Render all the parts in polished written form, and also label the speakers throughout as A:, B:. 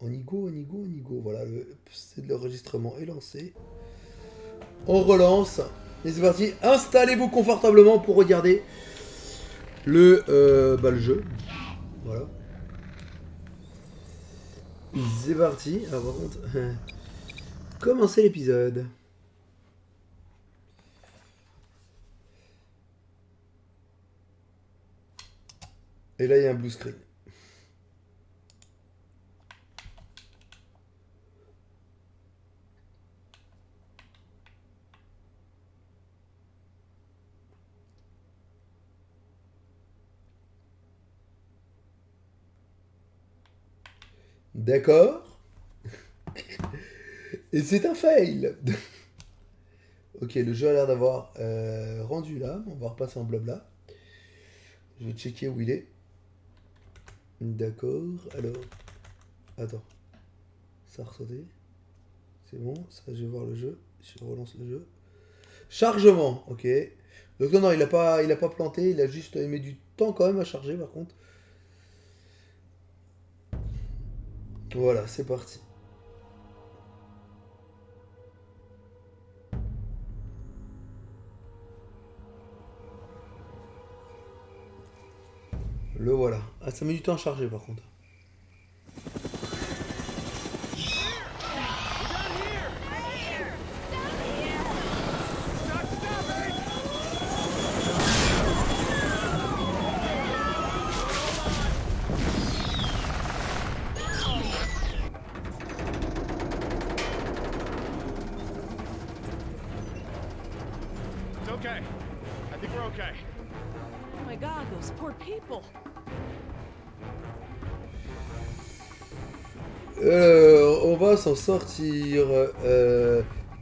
A: Onigo. Voilà, l'enregistrement est lancé. On relance. Et c'est parti. Installez-vous confortablement pour regarder le jeu. Voilà. C'est parti. Alors par contre, commencez l'épisode. Et là, il y a un blue screen. D'accord. Et c'est un fail. Ok, le jeu a l'air d'avoir rendu là. On va repasser en blabla. Je vais checker où il est. D'accord. Alors. Attends. Ça a ressauté. C'est bon. Ça, je vais voir le jeu. Je relance le jeu. Chargement. Ok. Donc non, il a pas planté. Il a juste mis du temps quand même à charger par contre. Voilà, c'est parti. Le voilà. Ah, ça met du temps à charger par contre.
B: Okay. I think we're okay.
C: Oh my god, those poor people.
A: On va s'en sortir.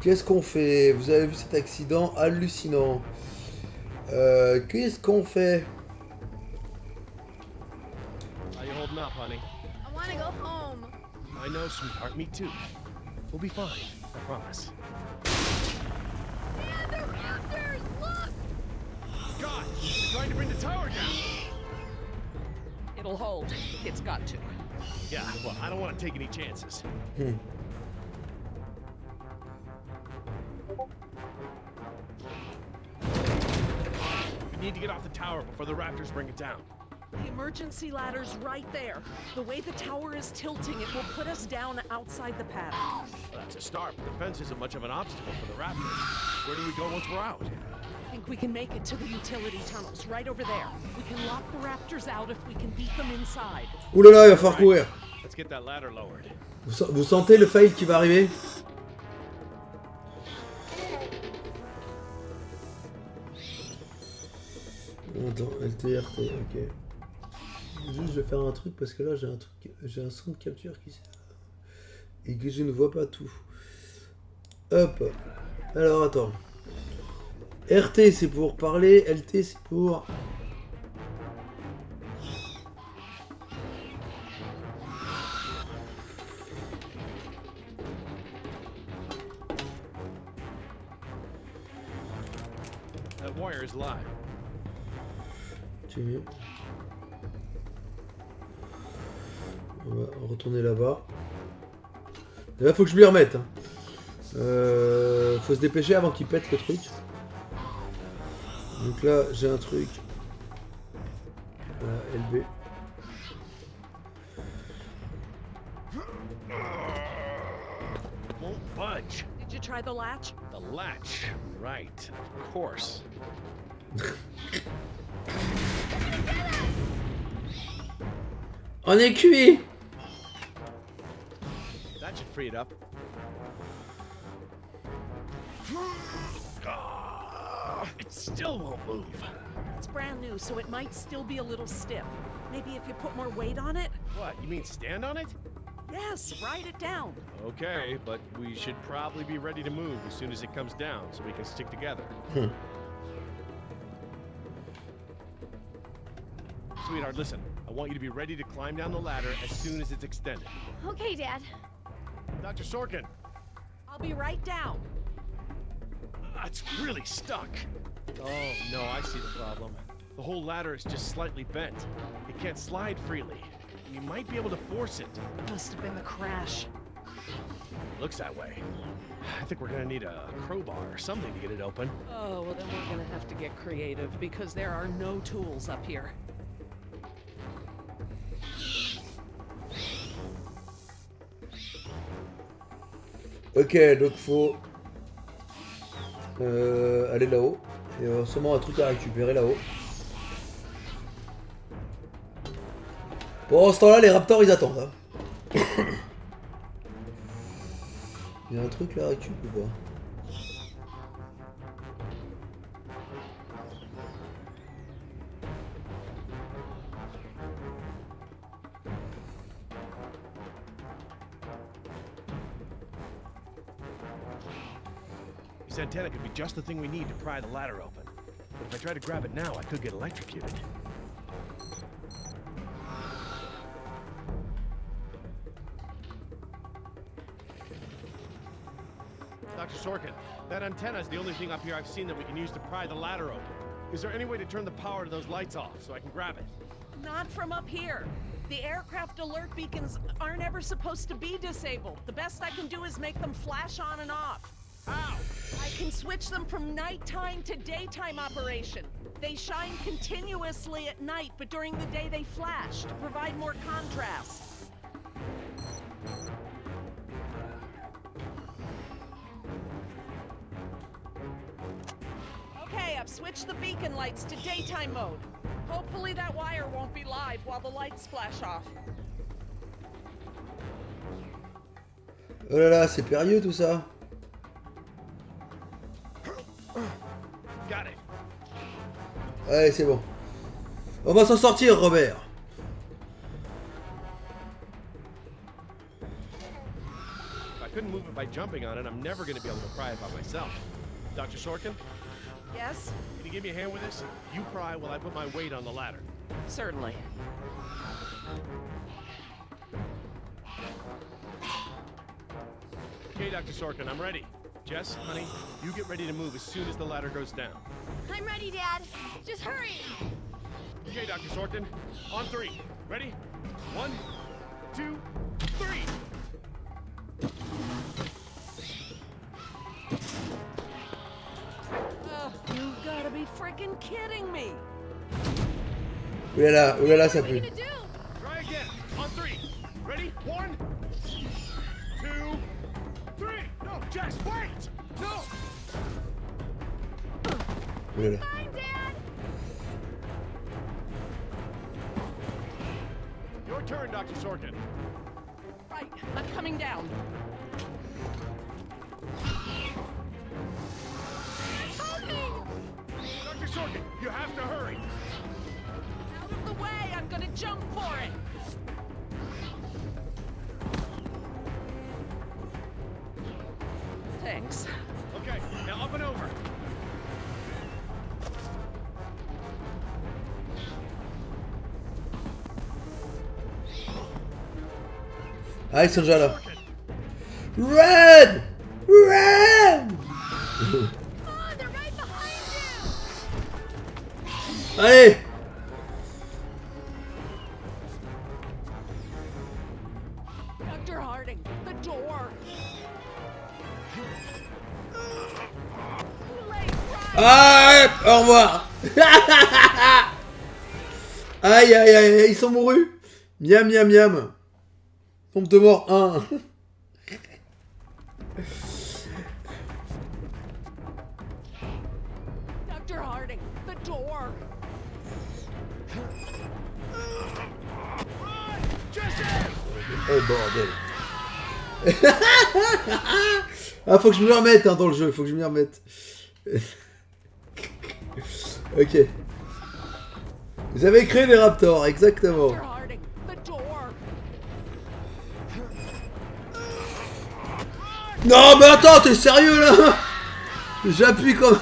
A: Qu'est-ce qu'on fait? Vous avez vu cet accident hallucinant. Qu'est-ce qu'on fait?
B: How you holding up, honey?
D: I want to go home.
B: I know, sweetheart. Me too. We'll be fine. I promise.
D: Man, the raptors! Look!
B: God, they're trying to bring the tower down.
C: It'll hold. It's got to.
B: Yeah, well, I don't want to take any chances. We need to get off the tower before the raptors bring it down.
C: The emergency ladder's right there. The way the tower is tilting, it will put us down outside the paddock.
B: Well, that's a start, but the fence isn't much of an obstacle for the raptors. Where do we go once we're out?
C: I think we can make it to the utility tunnels, right over there. We can lock the raptors out if we can beat them inside.
A: Ouh là là, il va falloir courir.
B: Let's get that ladder lowered.
A: Vous sentez le fail qui va arriver? Attends, LTRT, ok. Juste, je vais faire un truc parce que là j'ai un son de capture et que je ne vois pas tout. Hop. Alors attends. RT c'est pour parler, LT c'est pour...
B: That wire is live.
A: Ok. On va retourner là-bas. Et là faut que je m'y remette. Hein. Faut se dépêcher avant qu'il pète le truc. Donc là j'ai un truc. Voilà, LB.
B: Won't budge.
C: Did you try the latch?
B: The latch. Right, of course.
A: On est cuit.
B: That should free it up. It still won't move.
C: It's brand new, so it might still be a little stiff. Maybe if you put more weight on it?
B: What, you mean stand on it?
C: Yes, write it down.
B: Okay, but we should probably be ready to move as soon as it comes down so we can stick together. Sweetheart, listen. I want you to be ready to climb down the ladder as soon as it's extended.
D: Okay, Dad.
B: Dr. Sorkin,
C: I'll be right down.
B: it's really stuck. Oh, no, I see the problem. The whole ladder is just slightly bent. It can't slide freely. we might be able to force it.
C: Must have been the crash.
B: Looks that way. I think we're gonna need a crowbar or something to get it open.
C: Oh, well then we're gonna have to get creative because there are no tools up here.
A: Ok, donc faut aller là-haut. Il y a sûrement un truc à récupérer là-haut. Bon, en ce temps-là, les raptors ils attendent. Hein. Il y a un truc là à récupérer ou pas?
B: This antenna could be just the thing we need to pry the ladder open. But if I try to grab it now, I could get electrocuted. Dr. Sorkin, that antenna is the only thing up here I've seen that we can use to pry the ladder open. Is there any way to turn the power to those lights off so I can grab it?
C: Not from up here. The aircraft alert beacons aren't ever supposed to be disabled. The best I can do is make them flash on and off.
B: How?
C: I can switch them from nighttime to daytime operation. They shine continuously at night, but during the day they flash to provide more contrast. Okay, I've switched the beacon lights to daytime mode. Hopefully that wire won't be live while the lights flash off.
A: Oh là là, c'est périlleux tout ça.
B: Got it.
A: Allez, c'est bon. On va s'en sortir, Robert.
B: If I couldn't move it by jumping on it, I'm never going to be able to pry it by myself. Dr. Sorkin,
C: Yes?
B: can you give me a hand with this? You pry while I put my weight on the ladder.
C: Certainly.
B: Okay, Dr. Sorkin, I'm ready. Jess, honey, you get ready to move as soon as the ladder goes down.
D: I'm ready, Dad. Just hurry.
B: Okay, Dr. Sorkin, on three. Ready? 1, 2, 3.
C: You've gotta be freaking kidding me!
A: Oulala, ça
D: What are we
A: pue.
D: gonna do?
B: Try again. On 3. Ready? 1, 2, 3. No, Jess, wait! No!
A: Oulala.
D: Fine, Dad.
B: Your turn, Dr. Sorkin.
C: Right, I'm coming down.
B: Dr. Sorkin, you have to hurry.
C: Out of the way, I'm gonna jump for it! Thanks.
B: Okay, now up and over.
A: Ah, ils sont déjà là. Run! Run!
D: Come on, they're right behind you.
A: Allez!
C: Dr. Harding, the door! Too late, right?
A: Ah, au revoir. Aïe, aïe, aïe, ils sont mourus. Miam, miam, miam. Nombre de morts, 1.
C: Dr. Harding, the door!
B: Run! Jesse!
A: Oh bordel. Ah, faut que je me remette hein, dans le jeu, faut que je m'y remette. Ok. Vous avez créé des raptors, exactement.
C: Dr. Harding, the door!
A: Non mais attends, t'es sérieux là? J'appuie comme...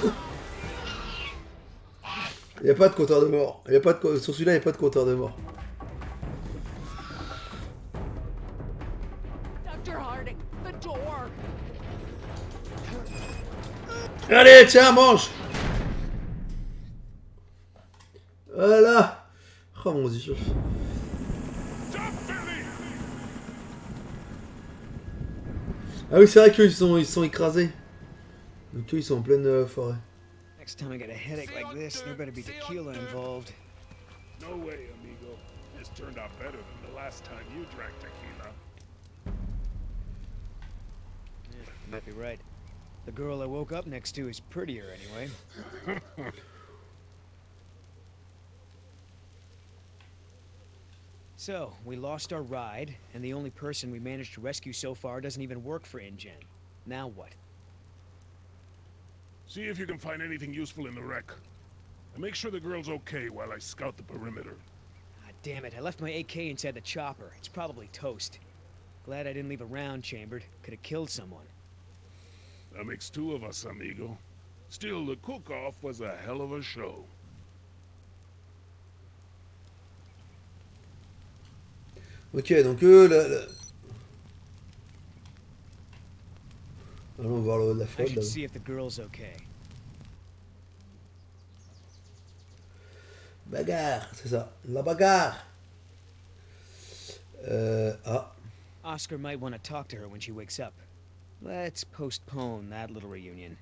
A: Il n'y a pas de compteur de mort. Y a pas de... Sur celui-là, il n'y a pas de compteur de mort.
C: Dr. Harding, the door!
A: Allez, tiens, mange. Voilà. Oh mon dieu.
B: Jump
A: Ah oui, c'est vrai ils sont écrasés. Donc eux, ils sont en pleine forêt.
E: Next time I get a headache like this, there better be tequila involved.
F: No way, amigo. This turned out better than the last time you drank tequila.
E: Yeah, you might be right. The girl I woke up next to is prettier anyway. So, we lost our ride, and the only person we managed to rescue so far doesn't even work for InGen. Now what?
F: See if you can find anything useful in the wreck. And make sure the girl's okay while I scout the perimeter.
E: Ah, damn it, I left my AK inside the chopper. It's probably toast. Glad I didn't leave a round chambered. Could have killed someone.
F: That makes two of us, amigo. Still, the cook-off was a hell of a show.
A: Ok, donc eux, allons voir la
E: I
A: flotte
E: should
A: là.
E: see if the girl's okay.
A: Bagarre, c'est ça. La bagarre. Ah.
E: Oscar might want to talk to her when she wakes up. Let's postpone that little reunion.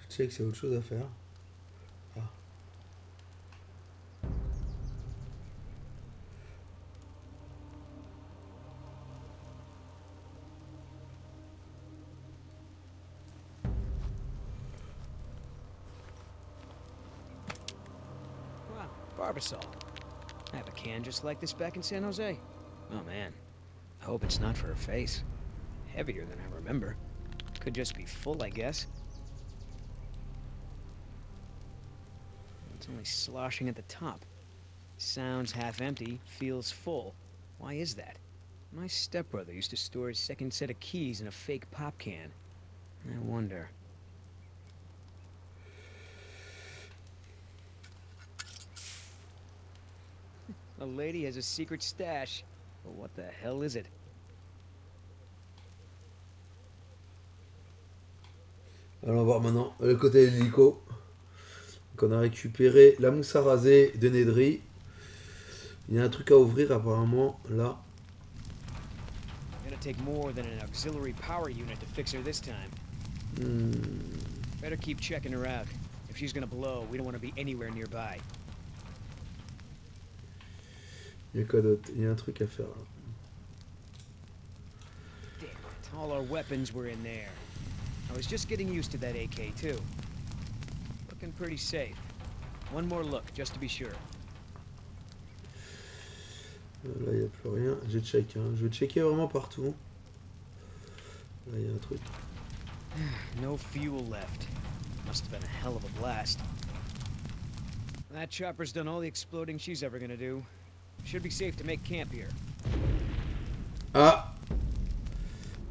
A: Je sais que c'est autre chose à faire. Ah.
E: Wow, Barbasol. I have a can just like this back in San Jose. Oh man, I hope it's not for her face. Heavier than I remember. Could just be full, I guess. It's only sloshing at the top. Sounds half empty, feels full. Why is that? My stepbrother used to store his second set of keys in a fake pop can. I wonder. A lady has a secret stash. But what the hell is it?
A: Allons voir maintenant le côté de l'hélico. Donc on a récupéré la mousse à raser de Nedry. Il y a un truc à ouvrir apparemment là.
E: Gonna take more than an auxiliary power unit to fix her this time. Better keep checking her out. If she's gonna blow, we don't want to be anywhere nearby.
A: Il y a quoi d'autre? Il y a un truc à faire là.
E: Damn it, all our weapons were in there. I was just getting used to that AK too. Looking pretty safe. One more look, just to be sure.
A: Là, il n'y a plus rien. J'ai check. Hein. Je vais checker vraiment partout. Là, il y a un truc.
E: No fuel left. Must have been a hell of a blast. That chopper's done all the exploding she's ever gonna do. Should be safe to make camp here.
A: Ah!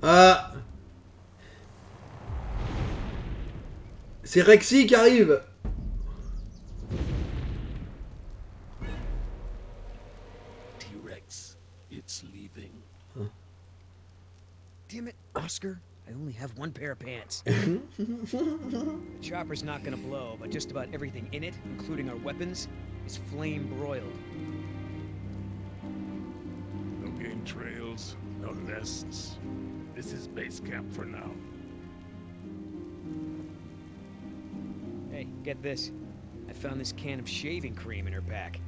A: Ah! C'est Rexy qui arrive!
F: T-Rex, it's leaving.
E: Damn it, Oscar. I only have one pair of pants. The chopper's not gonna blow, but just about everything in it, including our weapons, is flame broiled.
F: No game trails, no nests. This is base camp for now.
E: Hey, get this. I found this can of shaving cream in her pack.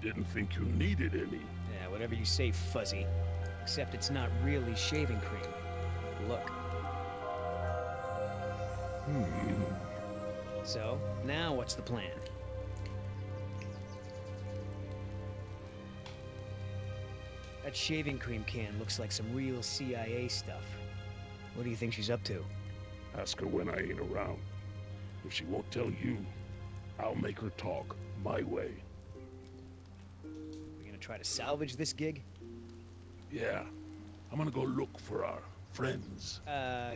F: Didn't think you needed any.
E: Yeah, whatever you say, Fuzzy. Except it's not really shaving cream. Look. So, now what's the plan? That shaving cream can looks like some real CIA stuff. What do you think she's up to?
F: Ask her when I ain't around. If she won't tell you, I'll make her talk my way.
E: We gonna try to salvage this gig?
F: Yeah, I'm gonna go look for our friends.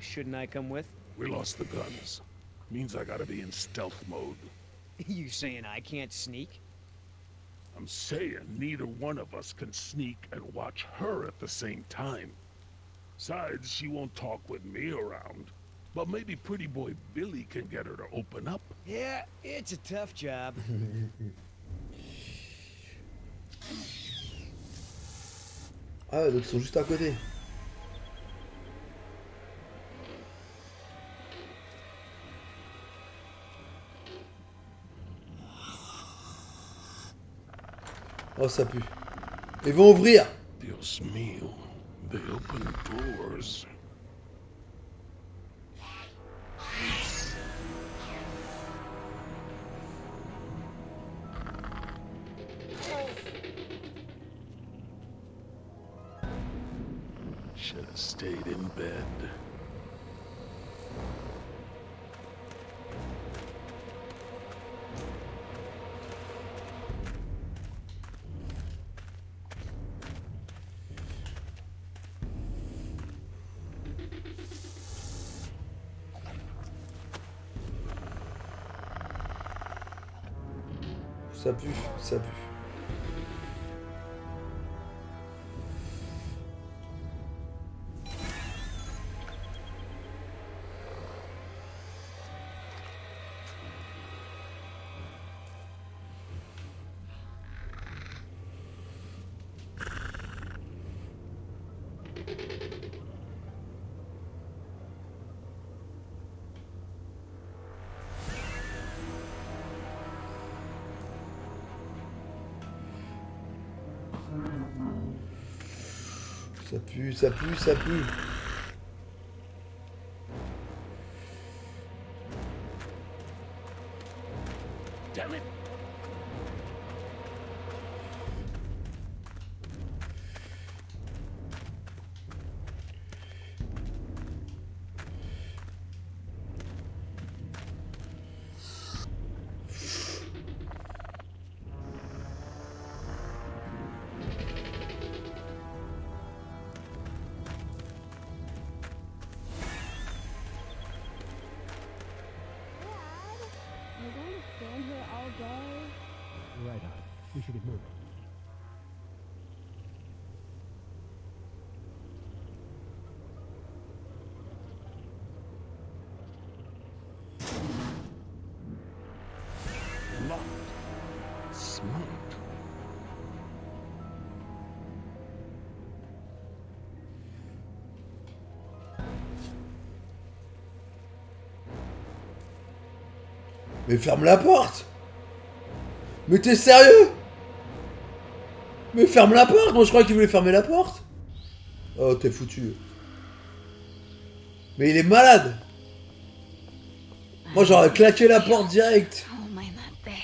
E: Shouldn't I come with?
F: We lost the guns. Means I gotta be in stealth mode.
E: You saying I can't sneak?
F: I'm saying neither one of us can sneak and watch her at the same time. Besides, she won't talk with me around. But maybe pretty boy Billy can get her to open up.
E: Yeah, it's a tough job.
A: Ah, donc ils sont juste à côté. Oh, ça pue. Ils vont ouvrir.
F: Dios mío, they open doors. Should have stayed in bed.
A: Ça pue, ça pue. Ça pue, ça pue, ça pue.
F: Damn it!
D: Are you going to stand here all day?
B: Right on. We should get moving.
F: Locked. Smart.
A: Mais ferme la porte. Mais t'es sérieux? Mais ferme la porte. Moi je crois qu'il voulait fermer la porte. Oh, t'es foutu. Mais il est malade. Moi j'aurais claqué la porte direct.
D: Oh, my not bad.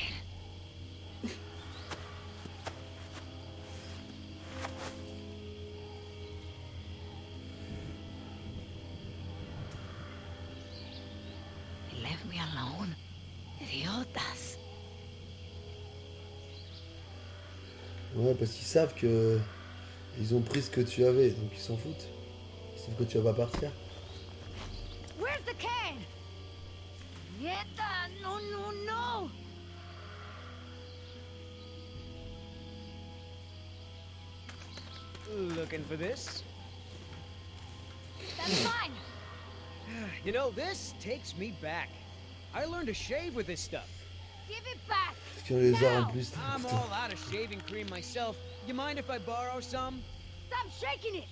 D: They left me alone. Idiotas.
A: Ouais, parce qu'ils savent que ils ont pris ce que tu avais, donc ils s'en foutent. Ils savent que tu vas pas partir.
D: Where's the can? Nieta, no, no, no.
E: Looking for this?
D: That's mine.
E: You know, this takes me back. I learned to shave with this stuff.
D: Give it back.
A: Parce qu'ils ont les arts en plus.
E: I'm all out of shaving cream myself. You mind if I borrow some?
D: Stop shaking it.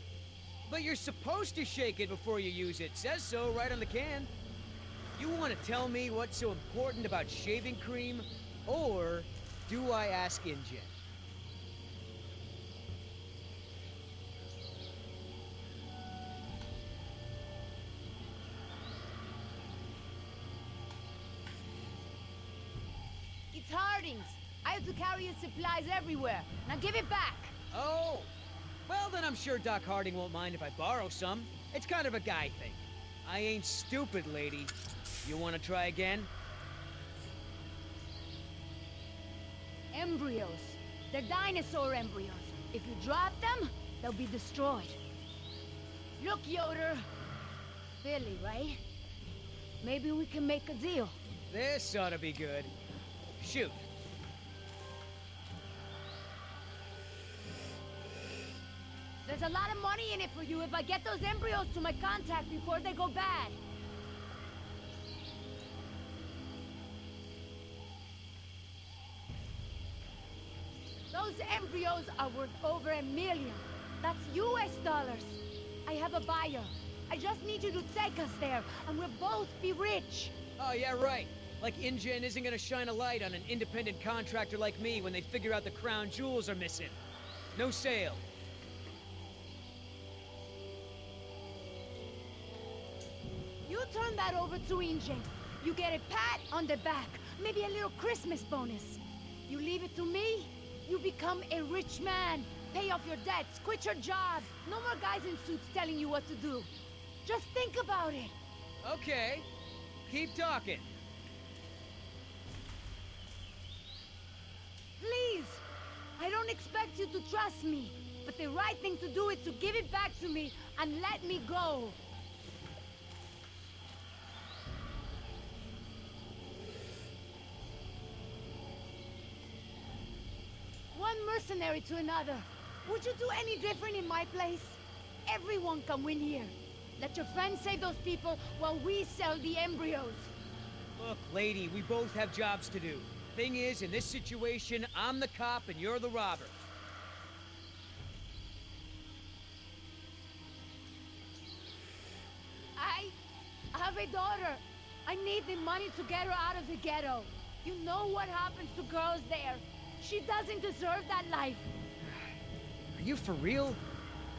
E: But you're supposed to shake it before you use it. Says so right on the can. You want to tell me what's so important about shaving cream? Or do I ask InGen?
D: It's Harding's. I have to carry his supplies everywhere. Now give it back.
E: Oh, well then I'm sure Doc Harding won't mind if I borrow some. It's kind of a guy thing. I ain't stupid, lady. You want to try again?
D: Embryos. They're dinosaur embryos. If you drop them, they'll be destroyed. Look, Yoder. Billy, right? Maybe we can make a deal.
E: This ought to be good. Shoot.
D: There's a lot of money in it for you if I get those embryos to my contact before they go bad. Those embryos are worth over $1 million. That's US dollars. I have a buyer. I just need you to take us there, and we'll both be rich.
E: Oh, yeah, right. Like InGen isn't gonna shine a light on an independent contractor like me when they figure out the crown jewels are missing. No sale.
D: You turn that over to InGen. You get a pat on the back, maybe a little Christmas bonus. You leave it to me, you become a rich man. Pay off your debts, quit your job. No more guys in suits telling you what to do. Just think about it.
E: Okay. Keep talking.
D: Please! I don't expect you to trust me, but the right thing to do is to give it back to me and let me go. One mercenary to another. Would you do any different in my place? Everyone can win here. Let your friends save those people while we sell the embryos.
E: Look, lady, we both have jobs to do. Thing is, in this situation, I'm the cop and you're the robber.
D: I have a daughter. I need the money to get her out of the ghetto. You know what happens to girls there. She doesn't deserve that life.
E: Are you for real?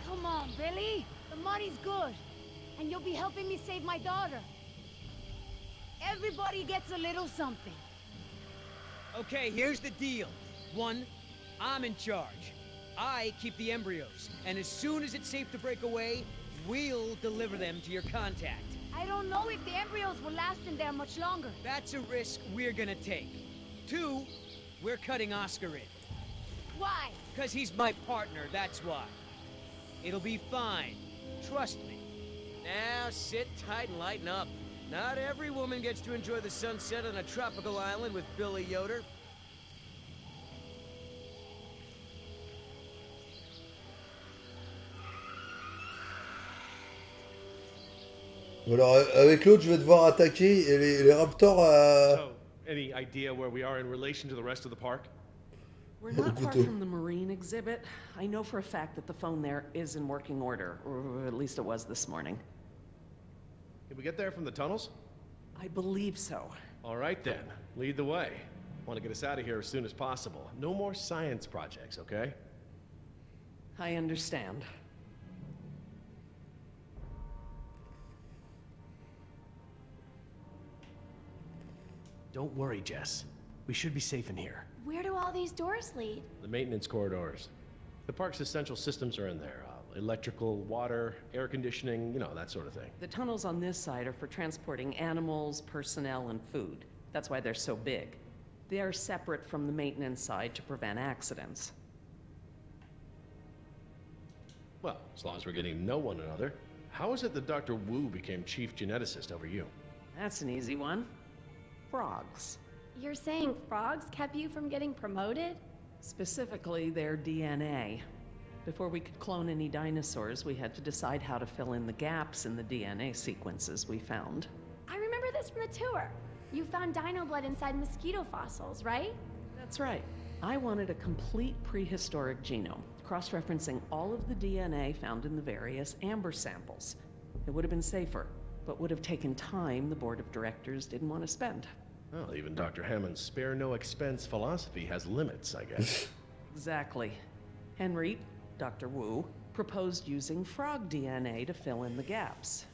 D: Come on, Billy. The money's good. And you'll be helping me save my daughter. Everybody gets a little something.
E: Okay, here's the deal. 1, I'm in charge. I keep the embryos, and as soon as it's safe to break away, we'll deliver them to your contact.
D: I don't know if the embryos will last in there much longer.
E: That's a risk we're gonna take. 2, we're cutting Oscar in.
D: Why?
E: Because he's my partner, that's why. It'll be fine. Trust me. Now, sit tight and lighten up. Not every woman gets to enjoy the sunset on a tropical island with Billy Yoder.
A: Alors, avec l'autre, je vais devoir attaquer et les raptors à...
B: So, any idea where we are in relation to the rest of the park?
G: We're not far from the marine exhibit. I know for a fact that the phone there is in working order, or at least it was this morning.
B: Can we get there from the tunnels?
G: I believe so.
B: All right then, lead the way. Want to get us out of here as soon as possible. No more science projects, okay?
G: I understand.
B: Don't worry, Jess. We should be safe in here.
H: Where do all these doors lead?
B: The maintenance corridors. The park's essential systems are in there. Electrical, water, air conditioning, you know, that sort of thing.
G: The tunnels on this side are for transporting animals, personnel, and food. That's why they're so big. They are separate from the maintenance side to prevent accidents.
B: Well, as long as we're getting to know one another. How is it that Dr. Wu became chief geneticist over you?
G: That's an easy one. Frogs.
H: You're saying frogs kept you from getting promoted?
G: Specifically, their DNA. Before we could clone any dinosaurs, we had to decide how to fill in the gaps in the DNA sequences we found.
H: I remember this from the tour. You found dino blood inside mosquito fossils, right?
G: That's right. I wanted a complete prehistoric genome, cross-referencing all of the DNA found in the various amber samples. It would have been safer, but would have taken time the board of directors didn't want to spend.
B: Well, even Dr. Hammond's spare no expense philosophy has limits, I guess.
G: Exactly. Henry, Dr. Wu, proposed using frog DNA to fill in the gaps.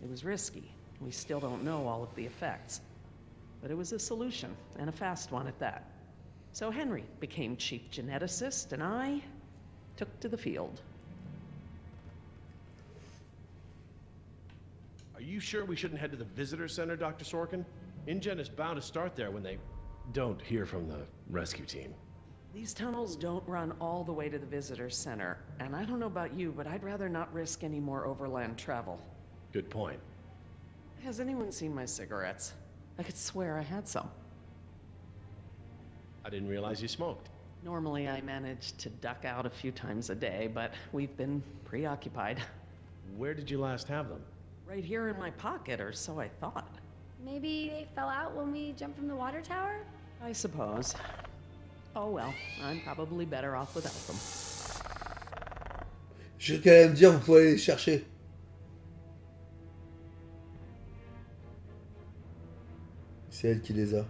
G: It was risky. We still don't know all of the effects. But it was a solution, and a fast one at that. So Henry became chief geneticist, and I took to the field.
B: Are you sure we shouldn't head to the visitor center, Dr. Sorkin? InGen is bound to start there when they don't hear from the rescue team.
G: These tunnels don't run all the way to the visitor center, and I don't know about you, but I'd rather not risk any more overland travel.
B: Good point.
G: Has anyone seen my cigarettes? I could swear I had some.
B: I didn't realize you smoked.
G: Normally I manage to duck out a few times a day, but we've been preoccupied.
B: Where did you last have them?
G: Right here in my pocket, or so I thought.
H: Maybe they fell out when we jumped from the water tower?
G: I suppose. Oh well, I'm probably better off without them.
A: Je sais qu'elle allait me dire, vous pouvez aller les chercher. C'est elle qui les a.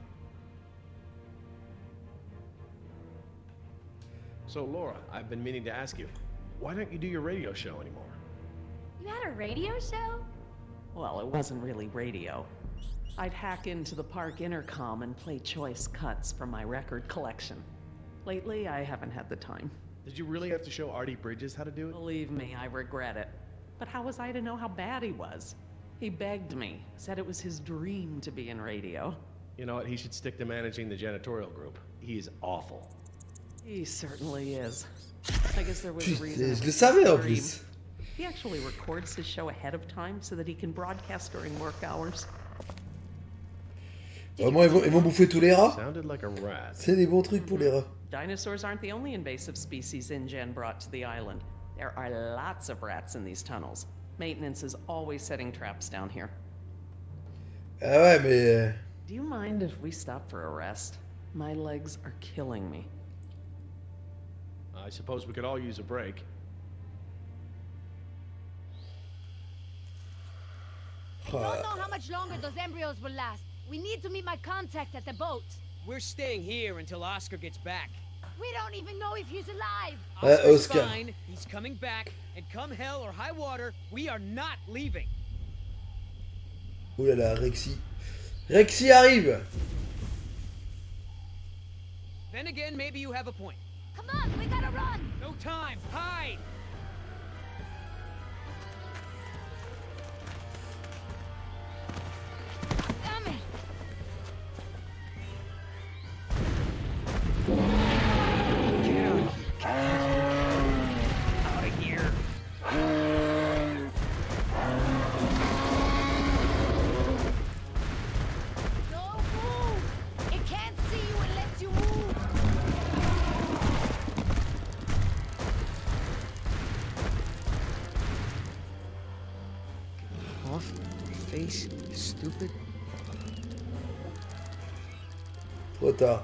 B: So, Laura, I've been meaning to ask you, why don't you do your radio show anymore?
H: You had a radio show?
G: Well, it wasn't really radio. I'd hack into the park intercom and play choice cuts from my record collection. Lately, I haven't had the time.
B: Did you really have to show Artie Bridges how to do it?
G: Believe me, I regret it. But how was I to know how bad he was? He begged me, said it was his dream to be in radio.
B: You know what? He should stick to managing the janitorial group. He is awful.
G: He certainly is. I guess there was a
A: Putain,
G: reason.
A: je le savais en plus.
G: He actually records his show ahead of time so that he can broadcast during work hours.
A: Vraiment, ils vont bouffer tous les rats.
B: Sounded like a rat.
A: C'est des bons trucs pour les rats.
G: Dinosaurs aren't the only invasive species InGen brought to the island. There are lots of rats in these tunnels. Maintenance is always setting traps down here.
A: Ah ouais, mais...
G: Do you mind if we stop for a rest? My legs are killing me.
B: I suppose we could all use a break.
D: I don't know how much longer those embryos will last. We need to meet my contact at the boat.
E: We're staying here until Oscar gets back.
D: We don't even know if he's alive.
E: Oscar's
A: Oscar.
E: fine. He's coming back. And come hell or high water, we are not leaving.
A: Oh là là, Rexy. Rexy arrive.
E: Then again, maybe you have a point.
D: Come on, we gotta run.
E: No time. Hide!
D: Damn it.
E: Get out of here.
D: Don't move. It can't see you unless you move.
E: Off face, stupid.
A: Trop tard.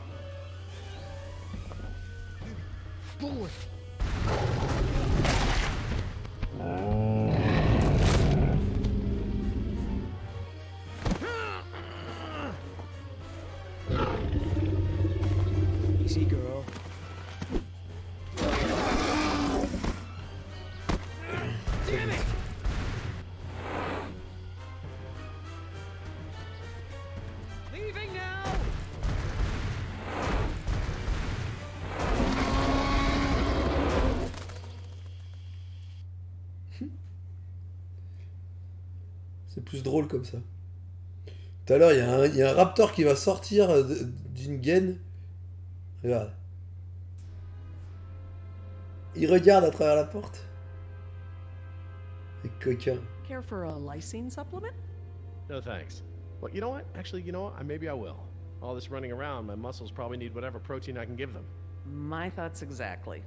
E: Boy. Easy, girl. Damn it! Leaving now!
A: C'est plus drôle comme ça. Tout à l'heure, il y a un raptor qui va sortir d'une gaine. Regarde. Il regarde à travers la porte. C'est coquin.
G: Care for a lysine supplement?
B: No thanks. Well, you know what? Actually, you know what? Maybe I will. All this running around, my muscles probably need whatever protein I can give them.
G: My thoughts exactly.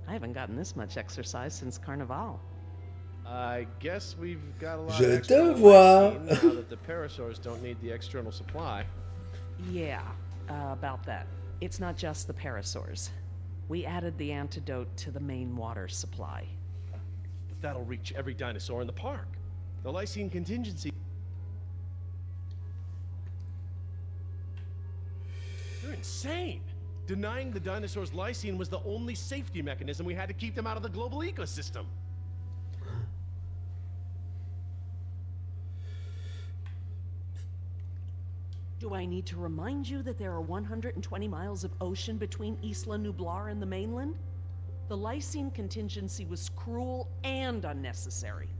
G: I haven't gotten this much exercise since Carnival.
B: I guess we've got a lot
A: Je
B: of extra
A: te vois.
B: lysine now that the parasaurs don't need the external supply.
G: Yeah, about that. It's not just the parasaurs. We added the antidote to the main water supply.
B: But that'll reach every dinosaur in the park. The lysine contingency... You're insane! Denying the dinosaurs lysine was the only safety mechanism we had to keep them out of the global ecosystem.
G: Do I need to remind you that there are 120 miles of ocean between Isla Nublar and the mainland? The lysine contingency was cruel and unnecessary.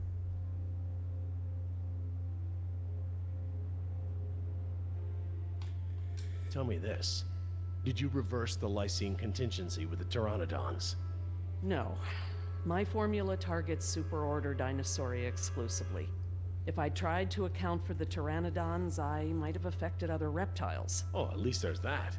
B: Tell me this. Did you reverse the lysine contingency with the pteranodons?
G: No. My formula targets superorder Dinosauria exclusively. If I tried to account for the pteranodons, I might have affected other reptiles.
B: Oh, at least there's that.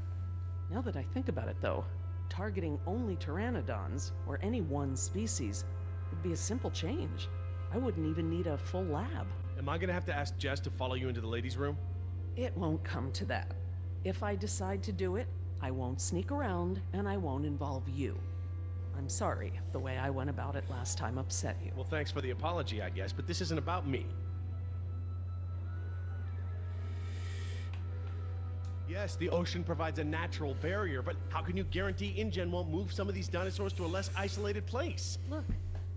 G: Now that I think about it, though, targeting only pteranodons, or any one species, would be a simple change. I wouldn't even need a full lab.
B: Am I gonna have to ask Jess to follow you into the ladies' room?
G: It won't come to that. If I decide to do it, I won't sneak around, and I won't involve you. I'm sorry if the way I went about it last time upset you.
B: Well, thanks for the apology, I guess, but this isn't about me. Yes, the ocean provides a natural barrier, but how can you guarantee InGen won't move some of these dinosaurs to a less isolated place?
G: Look,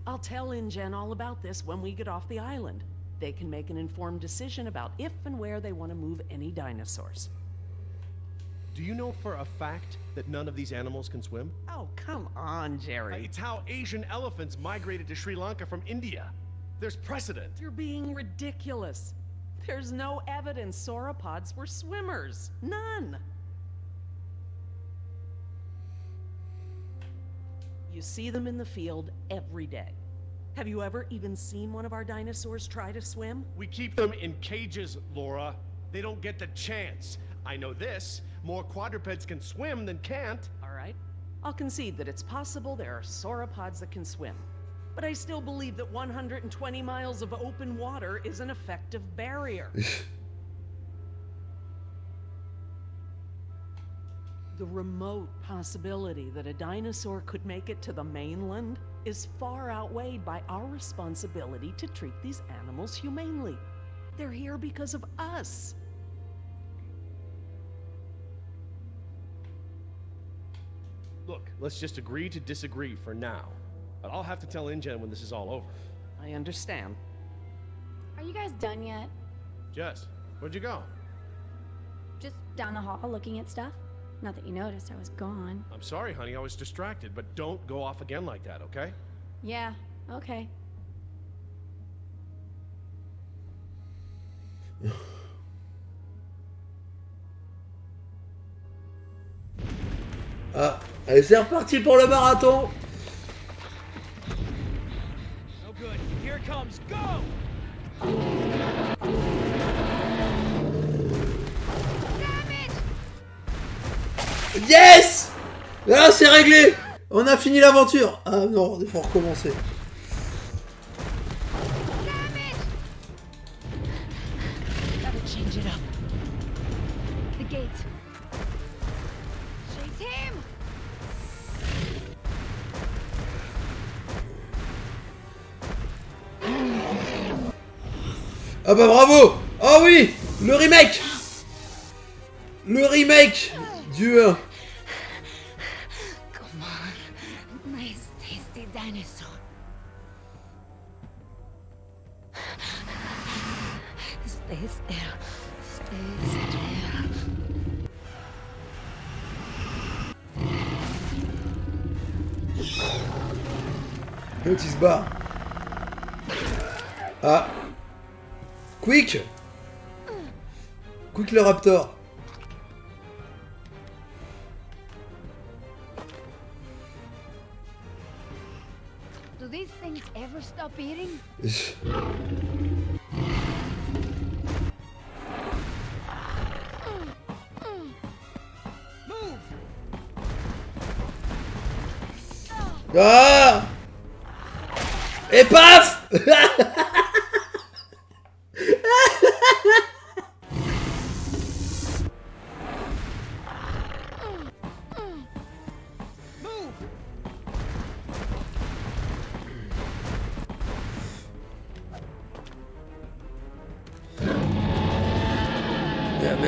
G: I'll tell InGen all about this when we get off the island. They can make an informed decision about if and where they want to move any dinosaurs.
B: Do you know for a fact that none of these animals can swim?
G: Oh, come on, Jerry.
B: It's how Asian elephants migrated to Sri Lanka from India. There's precedent.
G: You're being ridiculous. There's no evidence sauropods were swimmers. None. You see them in the field every day. Have you ever even seen one of our dinosaurs try to swim?
B: We keep them in cages, Laura. They don't get the chance. I know this. More quadrupeds can swim than can't.
G: All right. I'll concede that it's possible there are sauropods that can swim. But I still believe that 120 miles of open water is an effective barrier. The remote possibility that a dinosaur could make it to the mainland is far outweighed by our responsibility to treat these animals humanely. They're here because of us.
B: Look, let's just agree to disagree for now. But I'll have to tell InGen when this is all over.
G: I understand.
H: Are you guys done yet?
B: Jess, where'd you go?
H: Just down the hall looking at stuff? Not that you noticed I was gone.
B: I'm sorry, honey, I was distracted, but don't go off again like that, okay?
H: Yeah, okay.
A: Ah, allez, c'est reparti pour le marathon.
E: No good. Here it comes. Go!
A: Yes! Là, c'est réglé. On a fini l'aventure. Ah non, il faut recommencer.
D: Gotta change it up. The gate. Chase him!
A: Ah bah bravo. Oh oui, le remake. Le remake du...
D: Come on. Nice, tasty dinosaur. Stay still. Stay still.
A: L'autre il se barre. Ah. Quick. Quick le raptor.
D: Do these things ever stop eating?
A: Ah. Et paf.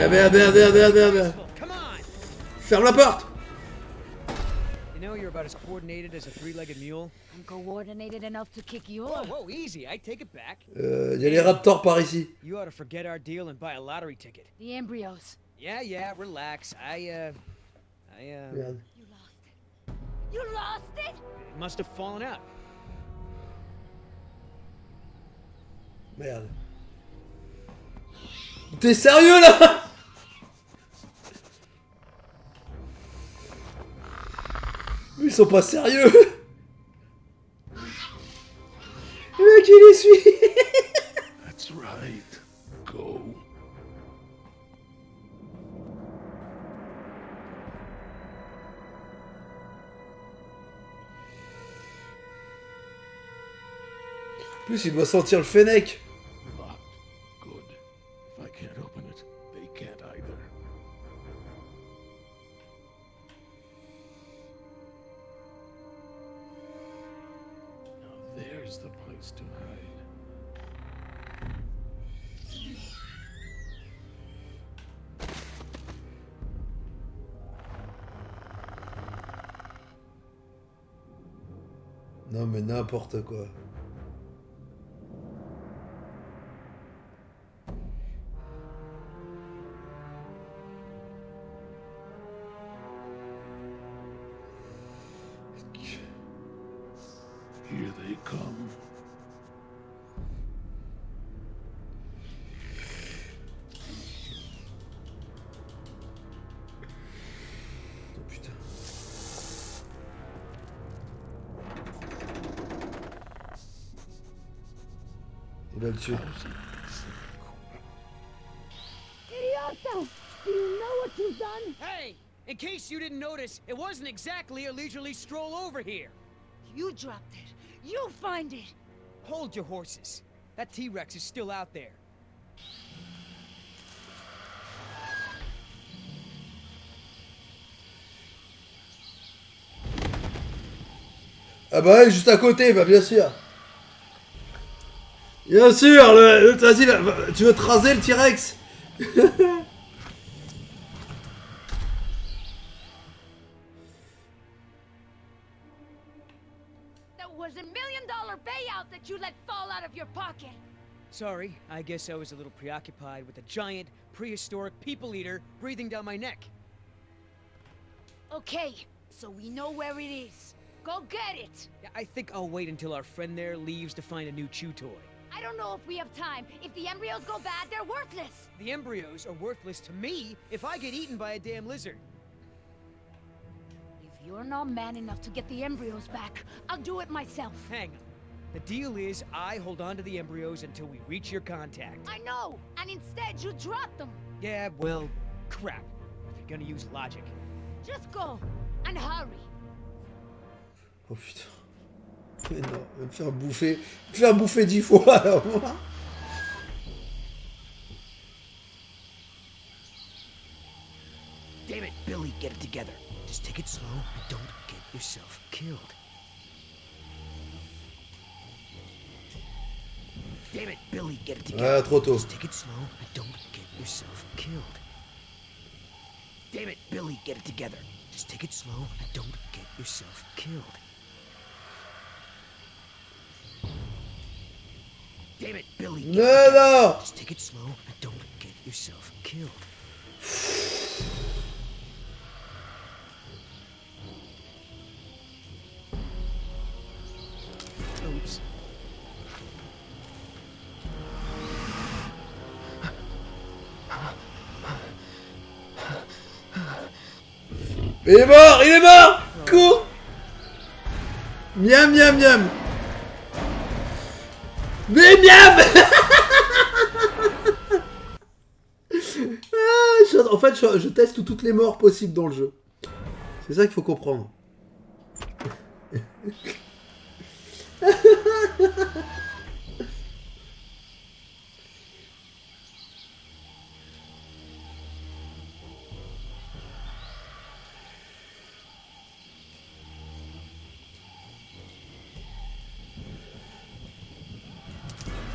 A: Merde.
E: Come on!
A: Ferme la porte.
E: You know you're about as coordinated as a three-legged mule.
D: I'm coordinated enough to kick you
E: Whoa,
D: off.
E: whoa, easy. I take it back.
A: Y a les raptors par ici.
E: You ought to forget our deal and buy a lottery ticket.
D: The embryos.
E: Yeah, relax.
A: Merde.
D: You lost it. You lost it?
E: It must have fallen out.
A: Merde. T'es sérieux là? Ils sont pas sérieux. Le mec il les suit.
F: That's right. Go.
A: En plus il doit sentir le fennec.
F: Locked. Good. If I can't open it, they can't either. There's the place to hide.
A: Non mais n'importe quoi.
F: Here they come.
A: Oh putain. Il va le tuer.
D: Idioto! Do you know what you've done?
E: Hey! In case you didn't notice, it wasn't exactly a leisurely stroll over here.
D: You dropped it. You find it.
E: Hold your horses. That T-Rex is still out there.
A: Ah bah ouais, juste à côté, bah bien sûr. Bien sûr, vas-y, tu veux te raser le T-Rex?
D: That was $1 million payout that you let fall out of your pocket.
E: Sorry, I guess I was a little preoccupied with a giant, prehistoric people eater breathing down my neck.
D: Okay, so we know where it is. Go get it!
E: Yeah, I think I'll wait until our friend there leaves to find a new chew toy.
D: I don't know if we have time. If the embryos go bad, they're worthless.
E: The embryos are worthless to me if I get eaten by a damn lizard.
D: If you're not man enough to get the embryos back, I'll do it myself.
E: Hang on. The deal is I hold on to the embryos until we reach your contact.
D: I know, and instead you drop them.
E: Yeah, well, crap. If you're gonna use logic.
D: Just go, and hurry.
A: Oh putain. Mais non, me faire bouffer 10 fois alors moi.
E: Damn it, Billy, get it together. Just take it slow and don't get yourself killed. Damn it, Billy, get it together.
A: Ah, trop tôt.
E: Just take it slow and don't get yourself killed. Damn it, Billy, get it together. Just take it slow and don't get yourself killed. Damn it, Billy, get it together.
A: Non.
E: Just take it slow and don't get yourself killed. Oops.
A: Il est mort, il est mort. Cours. Miam, miam, miam. Mais miam. En fait, je teste toutes les morts possibles dans le jeu. C'est ça qu'il faut comprendre.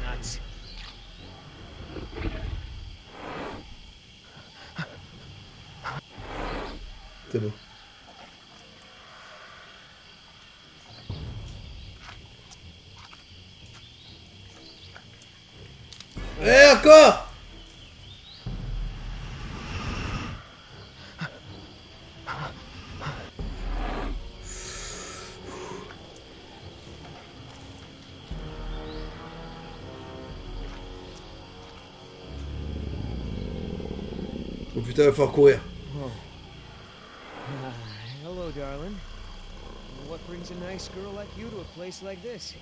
E: Nuts.
A: C'est bon. Et encore. Oh putain, il va falloir courir.
E: Hello, darling. What brings a nice girl like you to a place like this?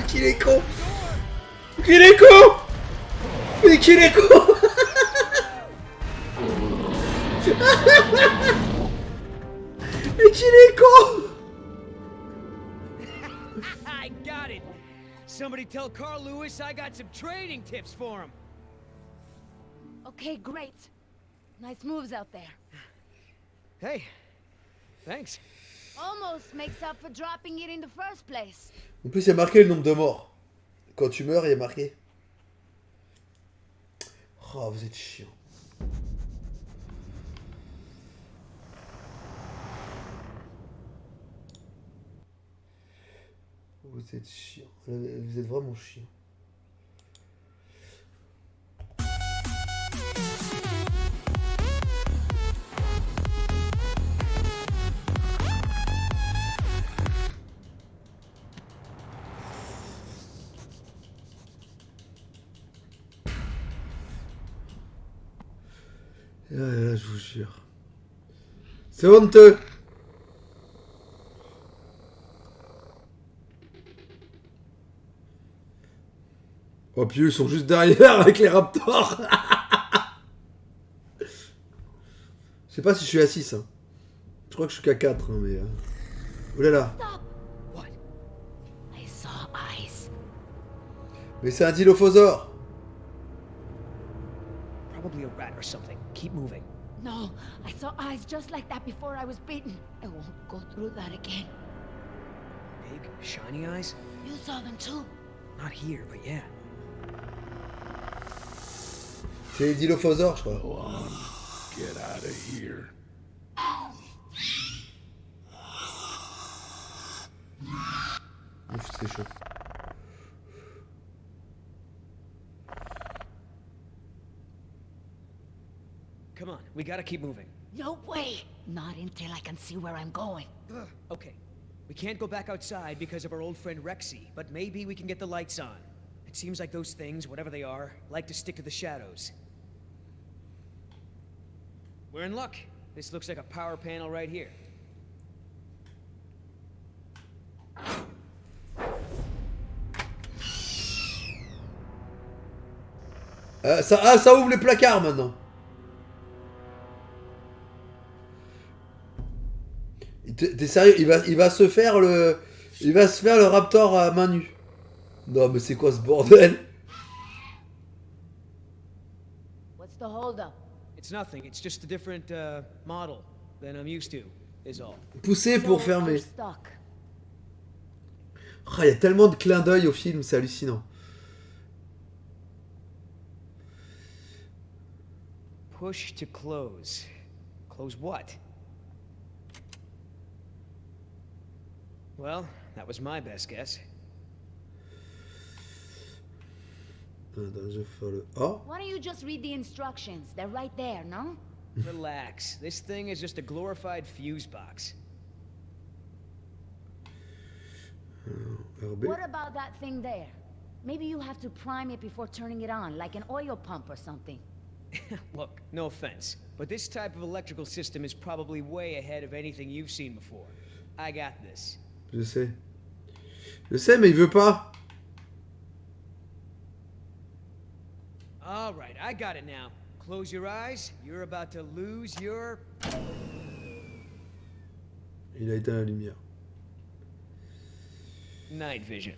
A: Qu'il est con. Qu'il est con. Mais qu'il est con. Mais qu'il est con.
E: I got it. Somebody tell Carl Lewis I got some trading tips for him.
D: Okay, great. Nice moves out there.
E: Hey, Thanks.
D: Almost makes up for dropping it in the first place.
A: En plus, il y a marqué le nombre de morts. Quand tu meurs, il y a marqué. Oh, vous êtes chiant. Vous êtes chiant. Vous êtes vraiment chiant. Là, je vous jure. C'est honteux. Oh, puis eux, ils sont juste derrière avec les raptors. Je sais pas si je suis à 6. Hein. Je crois que je suis qu'à 4. Hein, mais... Oh là là.
D: What? I saw eyes.
A: Mais c'est un dilophosaure.
E: Probably a rat or something. Keep moving.
D: No, I saw eyes just like that before I was bitten. I won't go through that again.
E: Big, shiny eyes?
D: You saw them too?
E: Not here, but yeah.
A: C'est les dilophosaures, je crois.
F: Go on. Get out of here.
A: Ouf, c'est chaud.
E: Come on, we gotta keep moving.
D: No way! Not until I can see where I'm going.
E: Okay, we can't go back outside because of our old friend Rexy, but maybe we can get the lights on. It seems like those things, whatever they are, like to stick to the shadows. We're in luck. This looks like a power panel right here.
A: Ça ouvre les placards maintenant. T'es sérieux? Il va se faire le... Il va se faire le raptor à main nue. Non mais c'est quoi ce bordel?
D: What's the holdup?
E: It's nothing, it's just a different, model than I'm used to, is all.
A: Pousser pour fermer.
D: I'm stuck.
A: Oh, y a tellement de clins d'œil au film, c'est hallucinant.
E: Push to close. Close what? Well, that was my best guess.
A: Attends, je vais faire le... Oh.
D: Why don't you just read the instructions? They're right there, no?
E: Relax. This thing is just a glorified fuse box.
A: RB.
D: What about that thing there? Maybe you have to prime it before turning it on, like an oil pump or something.
E: Look, no offense, but this type of electrical system is probably way ahead of anything you've seen before. I got this.
A: Je sais. Je sais, mais il veut pas.
E: All right, I got it now. Close your eyes. You're about to lose your...
A: Il a éteint la lumière.
E: night vision.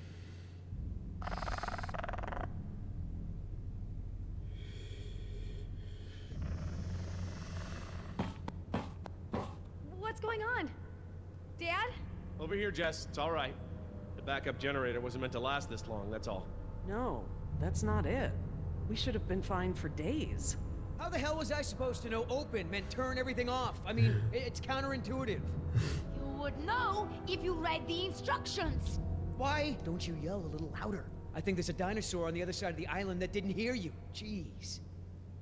H: What's going on? Dad?
B: Over here, Jess. It's all right. The backup generator wasn't meant to last this long, that's all.
G: No, that's not it. We should have been fine for days.
E: How the hell was I supposed to know open meant turn everything off? I mean, it's counterintuitive.
D: You would know if you read the instructions.
E: Why don't you yell a little louder? I think there's a dinosaur on the other side of the island that didn't hear you. Jeez.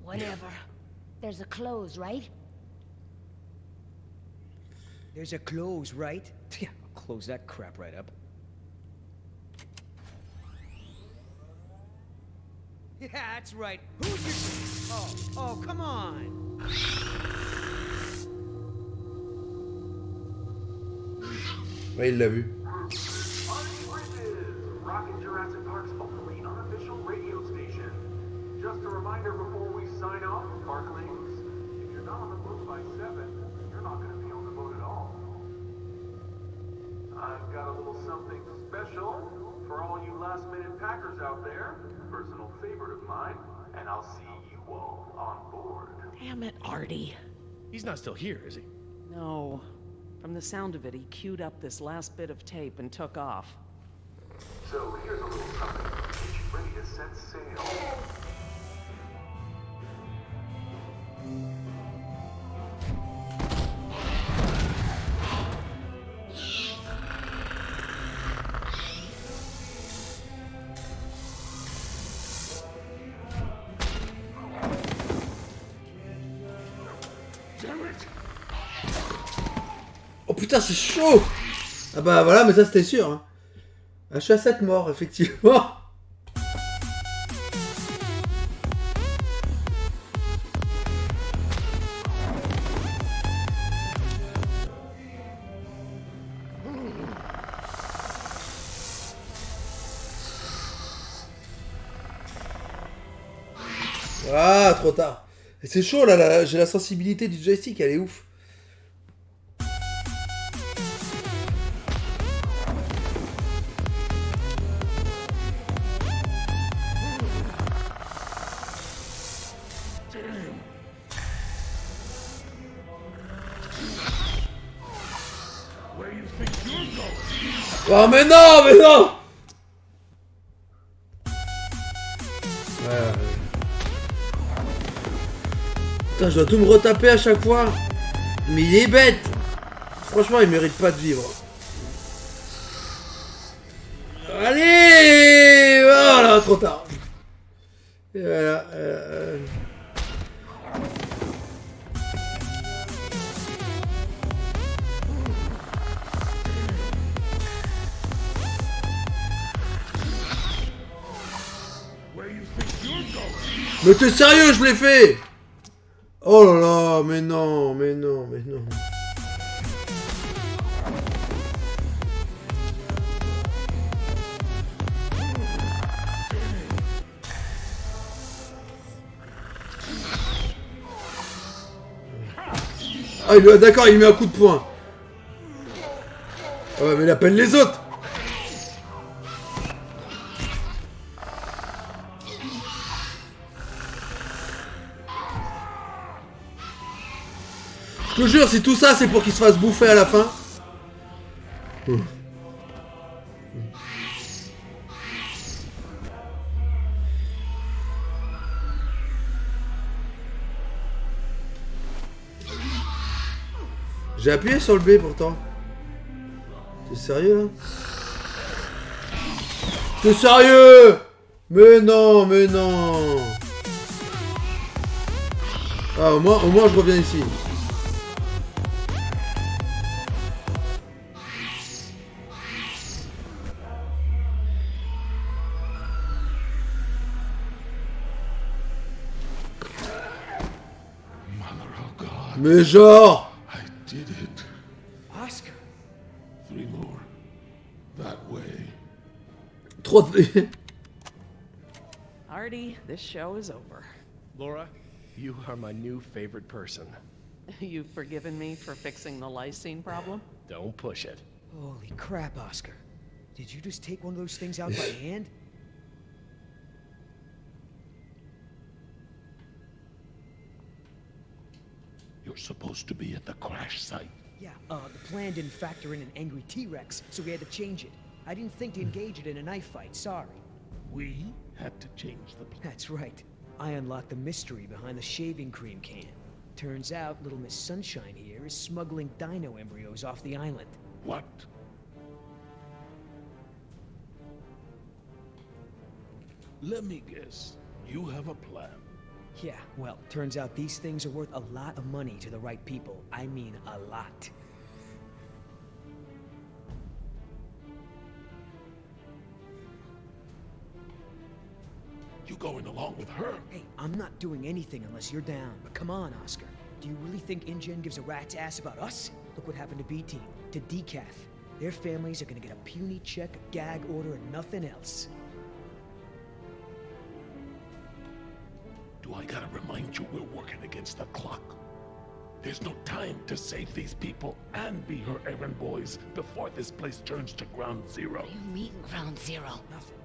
D: Whatever. There's a close, right?
E: There's a close, right? Yeah, I'll close that crap right up. Yeah, that's right. Who's your... Oh, come on.
A: Ouais, il l'a vu.
I: Rockin' Jurassic Park's only unofficial radio station. Just a reminder before we sign off, Parklings, if you're not on the boat by 7, you're not going to be on the boat at all. I've got a little something special for all you last-minute packers out there. Personal favorite of mine, and I'll see you all on board.
G: Damn it, Artie.
B: He's not still here, is he?
G: No. From the sound of it, he queued up this last bit of tape and took off.
I: So here's a little something. Get you ready to set sail.
A: Oh putain, c'est chaud! Ah bah voilà, mais ça c'était sûr. Hein. Ah, je suis à 7 morts, effectivement. Ah, trop tard. Et c'est chaud là, j'ai la sensibilité du joystick, elle est ouf. Oh mais non, mais non! Putain, je dois tout me retaper à chaque fois. Mais il est bête. Franchement, il mérite pas de vivre. Allez! Voilà, trop tard. Et voilà. Mais t'es sérieux, je l'ai fait! Oh là là, mais non, mais non, mais non. Ah, d'accord, il met un coup de poing. Ah ouais, mais il appelle les autres. Je te jure, si tout ça c'est pour qu'il se fasse bouffer à la fin. J'ai appuyé sur le B pourtant. T'es sérieux là? T'es sérieux? Mais non, mais non. Ah, au moins je reviens ici. Mais genre!
F: I did it.
E: Oscar!
F: 3 more. That way.
A: Trop de...
G: Partie, this show is over.
B: Laura, you are my new favorite person.
G: You've forgiven me for fixing the lysine problem?
B: Don't push it.
E: Holy crap, Oscar. Did you just take one of those things out by hand?
F: You're supposed to be at the crash site.
E: Yeah, the plan didn't factor in an angry T-Rex, so we had to change it. I didn't think to engage it in a knife fight, sorry.
F: We had to change the plan.
E: That's right. I unlocked the mystery behind the shaving cream can. Turns out Little Miss Sunshine here is smuggling dino embryos off the island.
F: What? Let me guess. You have a plan.
E: Yeah, well, turns out these things are worth a lot of money to the right people. I mean, a lot.
F: You going along with her?
E: Hey, I'm not doing anything unless you're down. But come on, Oscar. Do you really think InGen gives a rat's ass about us? Look what happened to B-Team, to Decaf. Their families are gonna get a puny check, a gag order, and nothing else.
F: Do I gotta remind you we're working against the clock? There's no time to save these people and be her errand boys before this place turns to ground zero.
D: What do you mean, ground zero?
E: Nothing.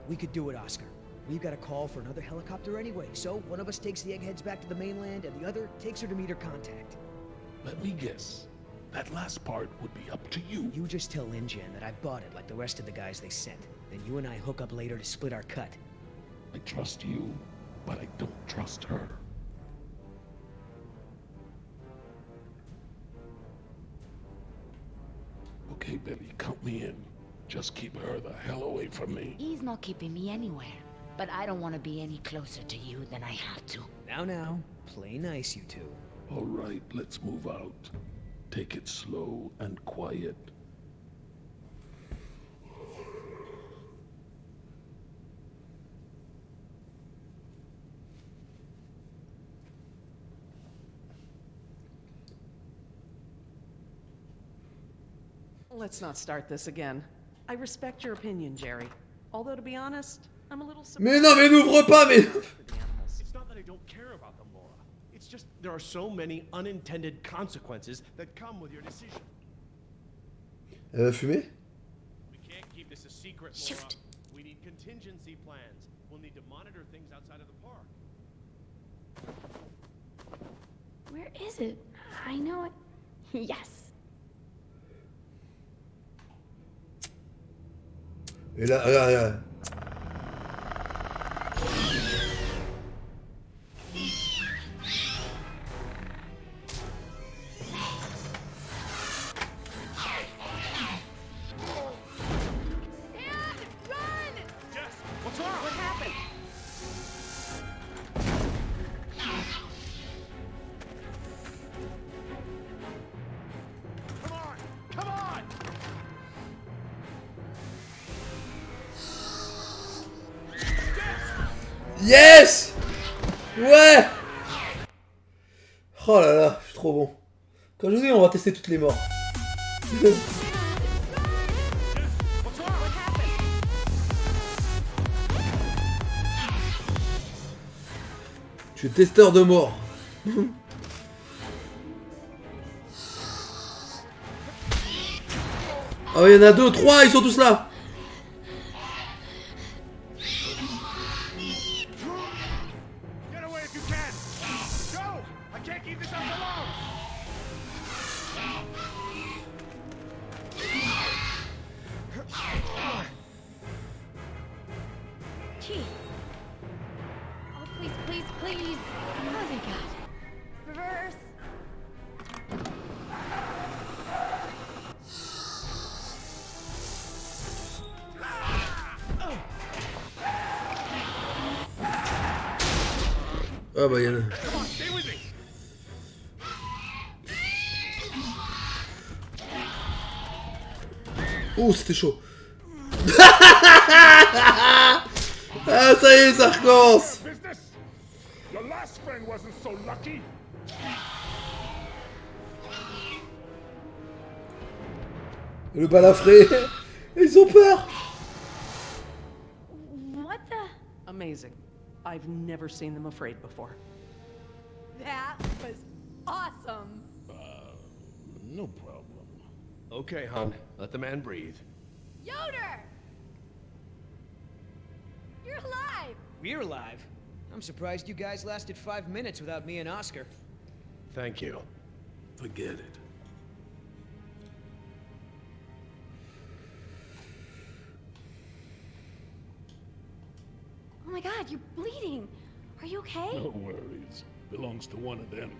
E: We could do it, Oscar. We've got a call for another helicopter anyway, so one of us takes the eggheads back to the mainland and the other takes her to meet her contact.
F: Let me guess. That last part would be up to you.
E: You just tell InGen that I bought it like the rest of the guys they sent. Then you and I hook up later to split our cut.
F: I trust you, but I don't trust her. Okay, Billy, count me in. Just keep her the hell away from me.
J: He's not keeping me anywhere. But I don't want to be any closer to you than I have to.
E: Now, play nice, you two.
F: All right, let's move out. Take it slow and quiet.
G: Let's not start this again. I respect your opinion, Jerry. Although, to be honest, I'm a little surprised.
A: Mais non, mais n'ouvre pas, mais...
B: It's not that I don't care about them, Laura. It's just there are so many unintended consequences that come with your decision.
A: Elle va fumer?
B: We can't keep this a secret, Laura.
J: Shoot.
B: We need contingency plans. We'll need to monitor things outside of the park.
H: Where is it? I know it. Yes.
A: Et là, regarde. Yes! Ouais! Oh là là, je suis trop bon. Quand je vous dis, on va tester toutes les morts. Je suis testeur de mort. Oh, il y en a 2, 3, ils sont tous là. Ah bah y'en a. Oh c'était chaud. Ah ça y est, ça recommence. Le balafré. Ils ont peur.
H: What the?
G: Amazing. I've never seen them afraid before.
D: That was awesome.
F: No problem.
B: Okay, hon. Let the man breathe.
D: Yoder! You're alive!
E: We're alive. I'm surprised you guys lasted 5 minutes without me and Oscar.
B: Thank you.
F: Forget it.
H: Oh my god, you're bleeding. Are you okay?
F: No worries. Belongs to one of them.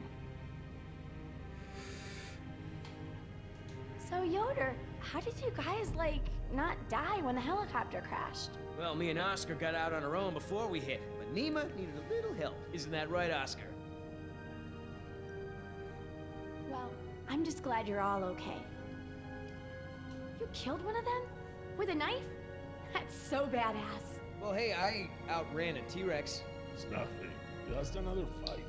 H: So Yoder, how did you guys, like, not die when the helicopter crashed?
E: Well, me and Oscar got out on our own before we hit, but Nima needed a little help. Isn't that right, Oscar?
H: Well, I'm just glad you're all okay. You killed one of them? With a knife? That's so badass.
E: Well, hey, I outran a T-Rex.
F: It's nothing. Just another fight.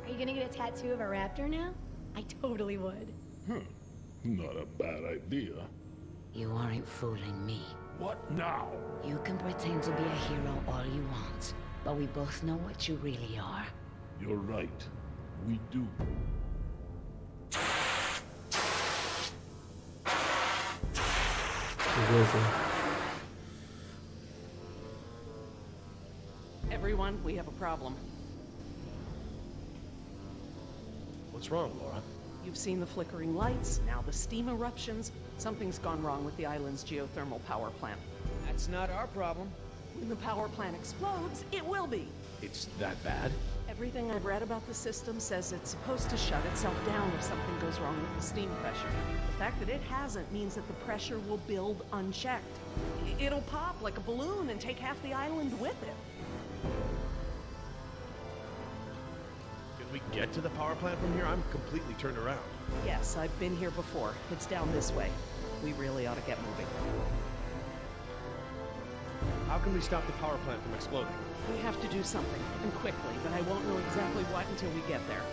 H: Are you gonna get a tattoo of a raptor now? I totally would.
F: Not a bad idea.
J: You aren't fooling me.
F: What now?
J: You can pretend to be a hero all you want, but we both know what you really are.
F: You're right. We do.
G: Everyone, we have a problem.
B: What's wrong, Laura?
G: You've seen the flickering lights, now the steam eruptions. Something's gone wrong with the island's geothermal power plant.
E: That's not our problem.
G: When the power plant explodes, it will be.
B: It's that bad?
G: Everything I've read about the system says it's supposed to shut itself down if something goes wrong with the steam pressure. The fact that it hasn't means that the pressure will build unchecked. It'll pop like a balloon and take half the island with it.
B: Can we get to the power plant from here? I'm completely turned around.
G: Yes, I've been here before. It's down this way. We really ought to get moving.
B: How can we stop the power plant from exploding?
G: We have to do something, and quickly, but I won't know exactly what until we get there.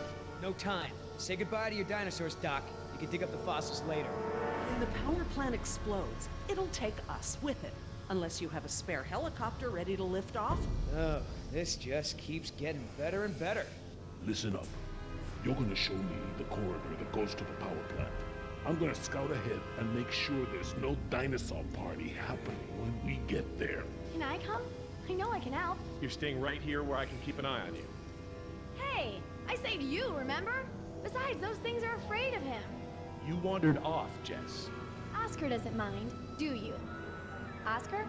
E: No time. Say goodbye to your dinosaurs, Doc. You can dig up the fossils later.
G: When the power plant explodes, it'll take us with it. Unless you have a spare helicopter ready to lift off.
E: Oh, this just keeps getting better and better.
F: Listen up. You're gonna show me the corridor that goes to the power plant. I'm gonna scout ahead and make sure there's no dinosaur party happening when we get there.
H: Can I come? I know I can help.
B: You're staying right here where I can keep an eye on you.
H: Hey, I saved you, remember? Besides, those things are afraid of him.
B: You wandered off, Jess.
H: Oscar doesn't mind, do you? Oscar?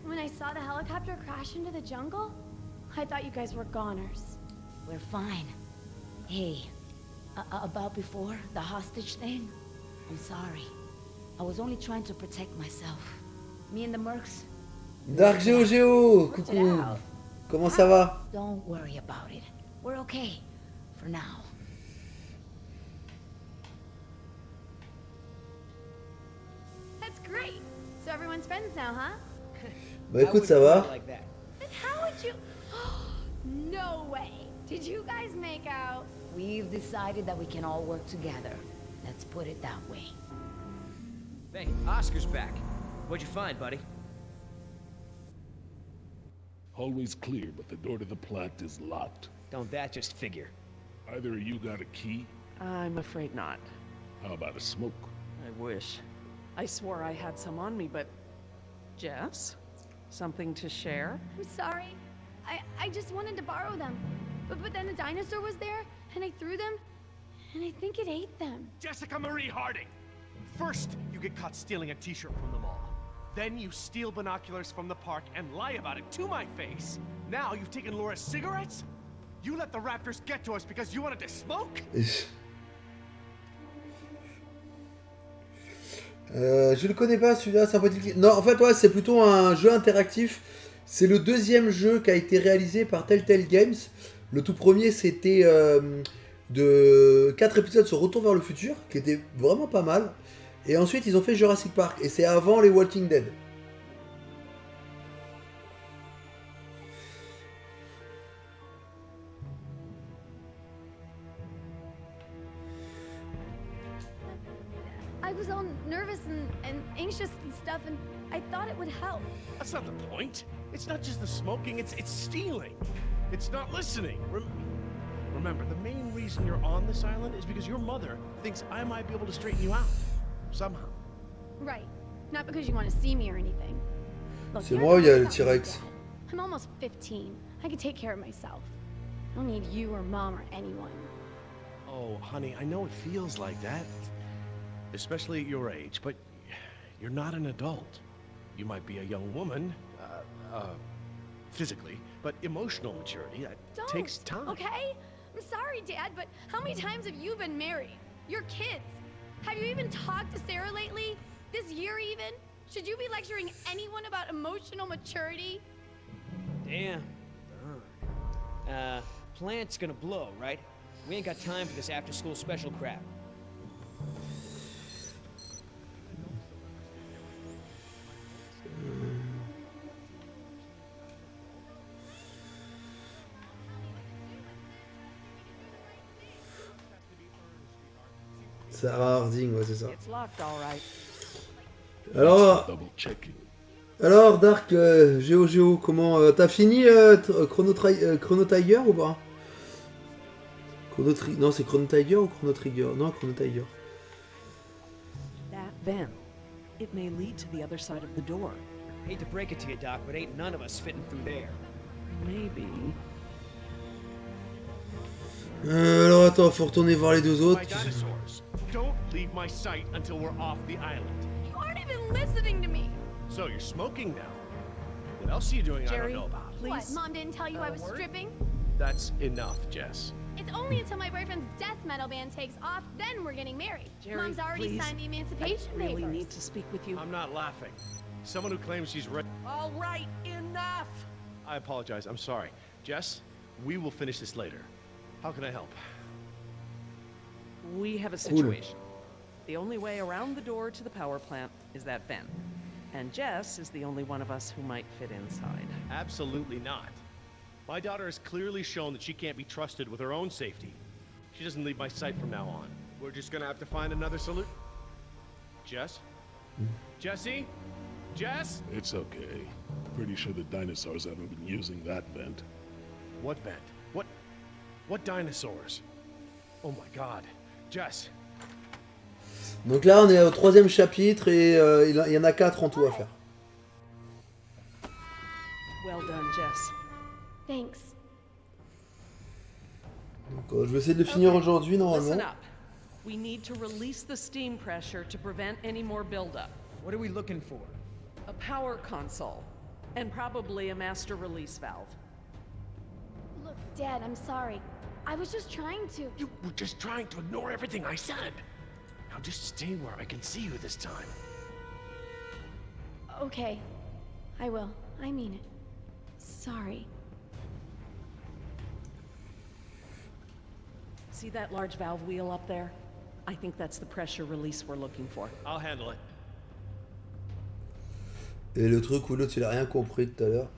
H: When I saw the helicopter crash into the jungle, I thought you guys were goners.
J: We're fine. Hey, about before, the hostage thing? I'm sorry. I was only trying to protect myself. Me and the mercs.
A: Dark Géo, coucou. Comment ça va?
J: Don't worry about it. We're okay. For now.
H: That's great. So everyone's friends now, huh?
A: Bah écoute, ça va.
E: Like that.
H: Then how would you... No way. Did you guys make out?
J: We've decided that we can all work together. Let's put it that way.
E: Hey, Oscar's back. What'd you find, buddy?
F: Hallway's clear, but the door to the plant is locked.
E: Don't that just figure?
F: Either of you got a key?
G: I'm afraid not.
F: How about a smoke?
G: I wish. I swore I had some on me, but... Jess? Something to share?
H: I'm sorry. I just wanted to borrow them. But then a dinosaur was there, and I threw them, and I think it ate them.
B: Jessica Marie Harding! First, you get caught stealing a t-shirt from the mall. Then you steal binoculars from the park and lie about it to my face. Now you've taken Laura's cigarettes? You let the raptors get to us because you wanted to smoke?
A: Je le connais pas celui-là, sympathique. Non, en fait, ouais, c'est plutôt un jeu interactif. C'est le deuxième jeu qui a été réalisé par Telltale Games. Le tout premier, c'était de 4 épisodes sur Retour vers le futur, qui était vraiment pas mal. Et ensuite, ils ont fait Jurassic Park, et c'est avant les Walking Dead.
H: I was all nervous and anxious and stuff, and I thought it would help.
B: That's not the point. It's not just the smoking, it's stealing. It's not listening. Remember, the main reason you're on this island is because your mother thinks I might be able to straighten you out. Somehow.
H: Right. Not because you want to see me or anything. Look,
A: C'est
H: you're
A: moi,
H: the
A: il y a
H: one
A: le
H: without me,
A: T-Rex.
H: Dad. I'm almost 15. I can take care of myself. I don't need you or Mom or anyone.
B: Oh, honey, I know it feels like that. Especially at your age, but you're not an adult. You might be a young woman, physically, but emotional maturity, that takes time.
H: Okay? I'm sorry, Dad, but how many times have you been married? Your kids. Have you even talked to Sarah lately? This year even? Should you be lecturing anyone about emotional maturity?
E: Damn. Plant's gonna blow, right? We ain't got time for this after-school special crap.
A: Sarah Harding, ouais, c'est ça.
G: It's locked, all right.
A: Alors Dark, Géo, comment t'as fini Chrono Tiger ou pas? Non, c'est Chrono Tiger ou Chrono Trigger? Non, Chrono Tiger.
G: That vent. It may lead to the other side of the door.
E: Hate to break it to you, Doc, but ain't none of us fitting through there.
G: Maybe.
A: Alors attends, faut retourner voir les deux autres.
B: My dinosaurs. Don't leave my sight until we're off the island.
H: You aren't even listening to me.
B: So you're smoking now. What else are you doing I
G: Jerry,
B: don't know about?
G: please.
H: What, Mom didn't tell you I was stripping?
B: That's enough, Jess.
H: It's only until my boyfriend's death metal band takes off, then we're getting married.
G: Jerry,
H: Mom's already
G: please.
H: signed the
G: I
H: emancipation
G: really
H: papers.
G: need to speak with you.
B: I'm not laughing. Someone who claims she's ready.
G: All right, enough!
B: I apologize. I'm sorry. Jess, we will finish this later. How can I help?
G: We have a situation. The only way around the door to the power plant is that vent. And Jess is the only one of us who might fit inside.
B: Absolutely not. My daughter has clearly shown that she can't be trusted with her own safety. She doesn't leave my sight from now on. We're just gonna have to find another solution. Jess? Jessie? Jess?
F: It's okay. Pretty sure the dinosaurs haven't been using that vent.
B: What vent? What dinosaurs? Oh my god. Jess.
A: Donc là, on est au 3e chapitre et il y en a 4 en tout à faire.
G: Well done, Jess.
H: Thanks.
A: Donc je vais essayer de le finir aujourd'hui
G: Listen
A: normalement.
G: up. We need to release the steam pressure to prevent any more buildup.
E: What are we looking for?
G: A power console. And probably a master release valve.
H: Look, Dad, I'm sorry. I was just trying to.
B: You were just trying to ignore everything I said. Now just stay where I can see you this time.
H: Okay. I will. I mean it. Sorry.
G: See that large valve wheel up there? I think that's the pressure release we're looking for.
B: I'll handle it.
A: Et le truc où l'autre il a rien compris tout à l'heure.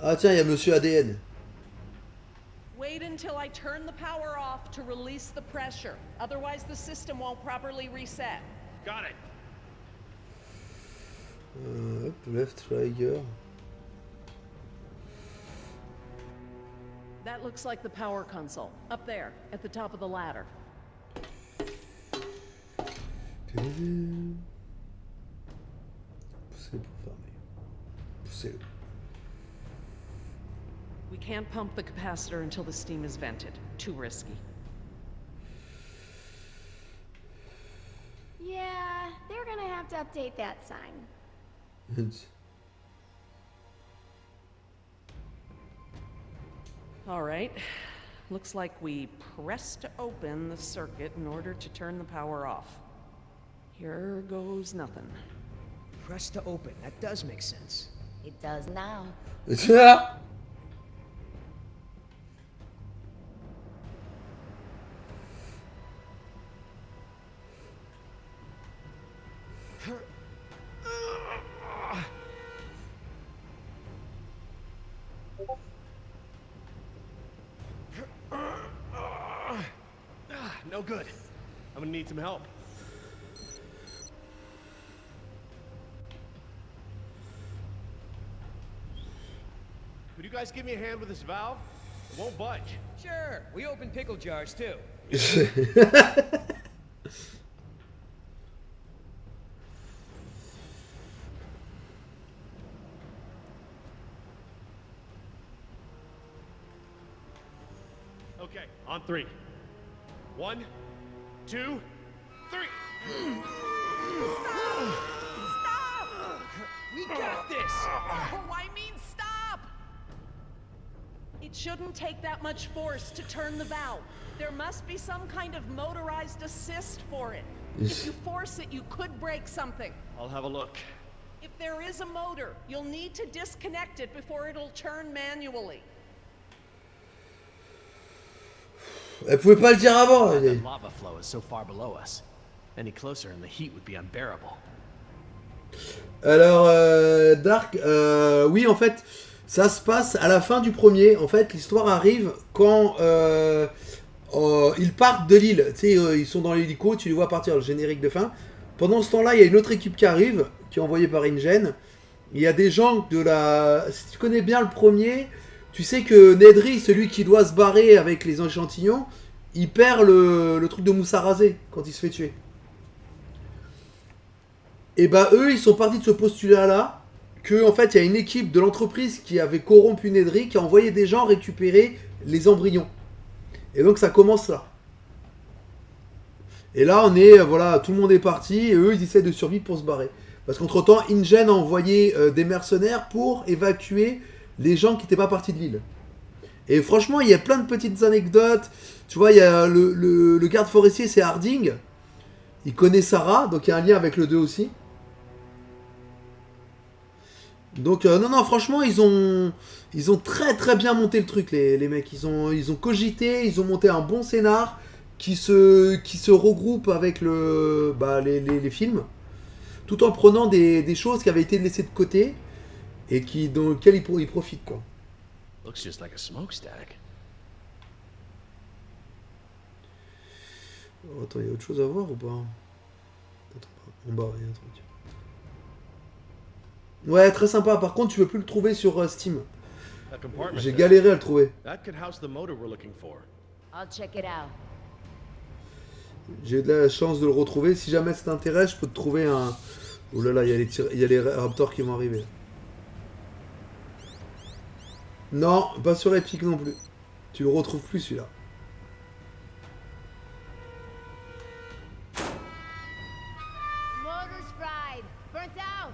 A: Ah tiens, il y a Monsieur ADN.
G: Wait until I turn the power off to release the pressure. Otherwise the system won't properly reset.
B: Got it.
A: Hop, left trigger.
G: That looks like the power console. Up there, at the top of the ladder.
A: Poussez pour fermer. Poussez-le.
G: We can't pump the capacitor until the steam is vented. Too risky.
H: Yeah, they're gonna have to update that sign.
G: All right. Looks like we pressed open the circuit in order to turn the power off. Here goes nothing.
E: Press to open. That does make sense.
J: It does now.
B: No good. I'm gonna need some help. Could you guys give me a hand with this valve? It won't budge.
E: Sure. We open pickle jars too.
B: Okay, on 3. 1, 2, 3.
E: We got this.
G: Oh, I mean, stop! It shouldn't take that much force to turn the valve. There must be some kind of motorized assist for it. If you force it, you could break something.
B: I'll have a look.
G: If there is a motor, you'll need to disconnect it before it'll turn manually.
A: Elle pouvait pas le dire avant.
B: The lava flow is so far below us. Any closer and the heat would be unbearable.
A: Alors, Dark, oui, en fait, ça se passe à la fin du premier. En fait, l'histoire arrive quand ils partent de l'île. Tu sais, ils sont dans l'hélico, tu les vois partir, le générique de fin. Pendant ce temps-là, il y a une autre équipe qui arrive, qui est envoyée par InGen. Il y a des gens de la... Si tu connais bien le premier, tu sais que Nedry, celui qui doit se barrer avec les échantillons, il perd le truc de mousse à raser quand il se fait tuer. Et bah eux, ils sont partis de ce postulat-là, que en fait, il y a une équipe de l'entreprise qui avait corrompu Nedry, qui a envoyé des gens récupérer les embryons. Et donc ça commence là. Et là, on est, voilà, tout le monde est parti, et eux, ils essaient de survivre pour se barrer. Parce qu'entre-temps, InGen a envoyé des mercenaires pour évacuer les gens qui n'étaient pas partis de l'île. Et franchement, il y a plein de petites anecdotes. Tu vois, il y a le garde forestier, c'est Harding. Il connaît Sarah, donc il y a un lien avec le 2 aussi. Donc, non, franchement, ils ont très très bien monté le truc, les mecs. Ils ont cogité, ils ont monté un bon scénar qui se regroupe avec les films, tout en prenant des choses qui avaient été laissées de côté et dans lesquelles ils profitent, quoi.
B: Looks just like a smokestack.
A: Oh, attends, il y a autre chose à voir ou pas? Attends, en bas, il y a un truc. Ouais, très sympa. Par contre, tu peux plus le trouver sur Steam.
B: That compartment
A: J'ai
B: there.
A: galéré à le trouver.
B: That could house the motor we're looking for.
J: I'll check it out.
A: J'ai de la chance de le retrouver. Si jamais ça t'intéresse, je peux te trouver un... Oh là là, il y a les raptors qui vont arriver. Non, pas sur Epic non plus. Tu le retrouves plus celui-là.
D: Motor's fried. Burnt out.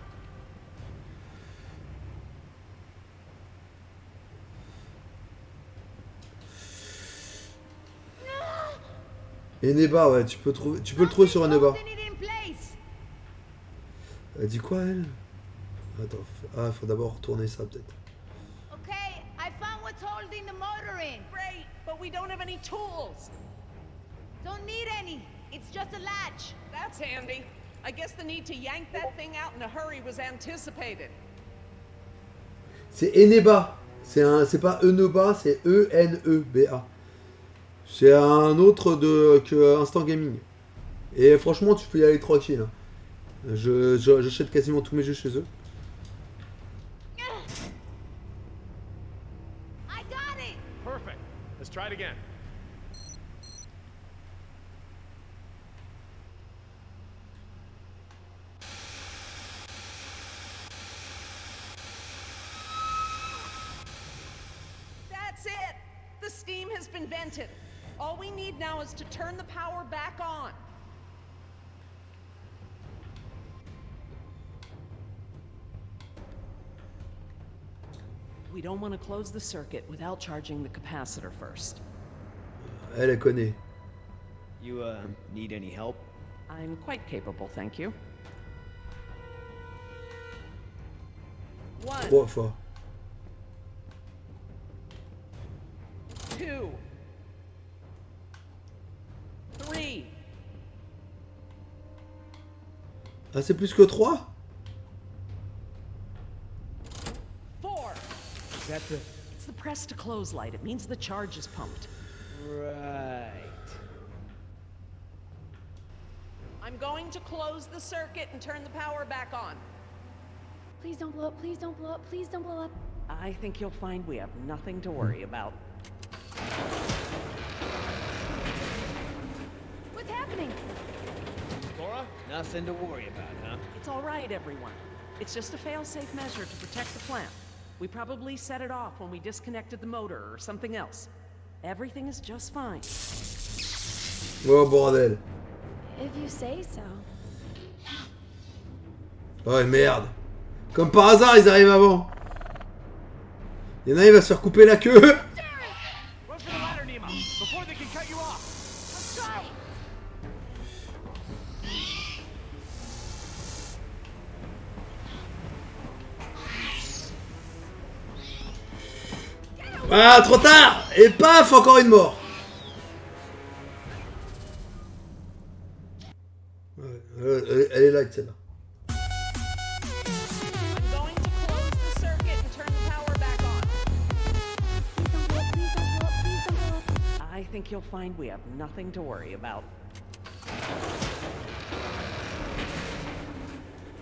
A: Eneba, ouais, tu peux le trouver sur Eneba.
D: Holding it in place.
A: Elle dit quoi, elle? Attends, faut d'abord retourner ça, peut-être.
D: Okay, I found what's holding the motor in.
C: Great, but we don't have any tools.
D: Don't need any. It's just a latch.
C: That's handy. I guess the need to yank that thing out in a hurry was anticipated.
A: C'est Eneba. C'est pas Eneba, c'est E-N-E-B-A. C'est un autre que Instant Gaming. Et franchement, tu peux y aller tranquille. J'achète quasiment tous mes jeux chez eux.
D: I got it.
B: Perfect. Let's try it again.
C: That's it! The steam has been vented. All we need now is to turn the power back on. We don't want to close the circuit without charging the capacitor first.
A: Elle connaît.
E: You, need any help?
G: I'm quite capable, thank you.
C: 1,
A: 3 fois.
C: 2, 3.
A: Ah, c'est plus que 3?
C: 4.
E: Is that the...
C: It's the press to close light. It means the charge is pumped.
E: Right.
C: I'm going to close the circuit and turn the power back on.
H: Please don't blow up, please don't blow up, please don't blow up.
G: I think you'll find we have nothing to worry about.
H: What's happening?
B: Laura?
E: Nothing to worry about, huh?
C: It's all right, everyone. It's just a fail-safe measure to protect the plant. We probably set it off when we disconnected the motor or something else. Everything is just fine.
A: Oh, bordel.
H: If you say so.
A: Ouais, merde. Comme par hasard, ils arrivent avant. Il y en a un, il va se faire couper la queue.
B: Run for the ladder, Nemo, before they can cut you off.
D: Let's try.
A: Ah, trop tard. Et paf, encore une mort. Ouais, elle est là, celle-là.
C: I'm going to close the circuit and turn the power back on.
H: Please don't blow up, please don't blow up, please don't blow up.
G: I think you'll find we have nothing to worry about.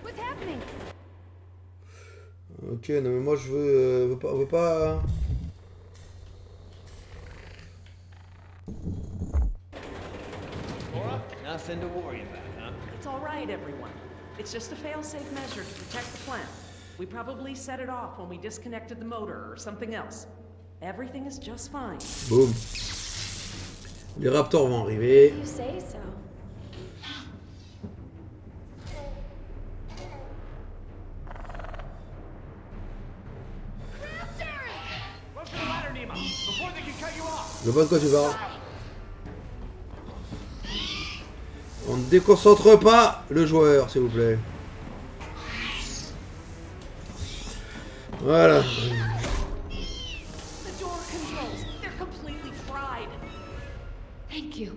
H: What's happening?
A: Ok, non mais moi je veux pas...
B: Laura?
E: Nothing to worry about, huh?
C: It's all right, everyone.
G: It's just a fail-safe measure to protect the plant. We probably set it off when we disconnected the motor or something else. Everything is just fine.
A: Boum. Les raptors vont arriver.
H: You say so.
B: Run for the ladder, Nemo, before they can cut you off.
A: Je vois de quoi tu parles. On ne déconcentre pas le joueur, s'il vous plaît. Voilà.
G: The door controls, they're completely fried.
J: Thank you.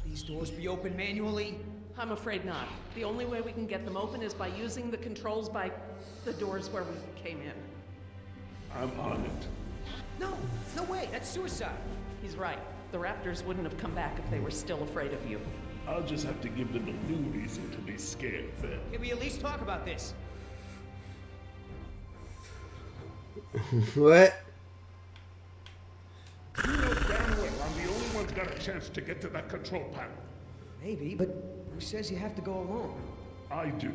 E: These doors be open manually?
G: I'm afraid not. The only way we can get them open is by using the controls by the doors where we came in.
F: I'm on it.
E: No, no way, that's suicide.
G: He's right. The raptors wouldn't have come back if they were still afraid of you.
F: I'll just have to give them a new reason to be scared then.
E: Can we at least talk about this?
A: Ouais.
F: You know damn well I'm the only one's got a chance to get to that control panel.
E: Maybe, but who says you have to go alone?
F: I do.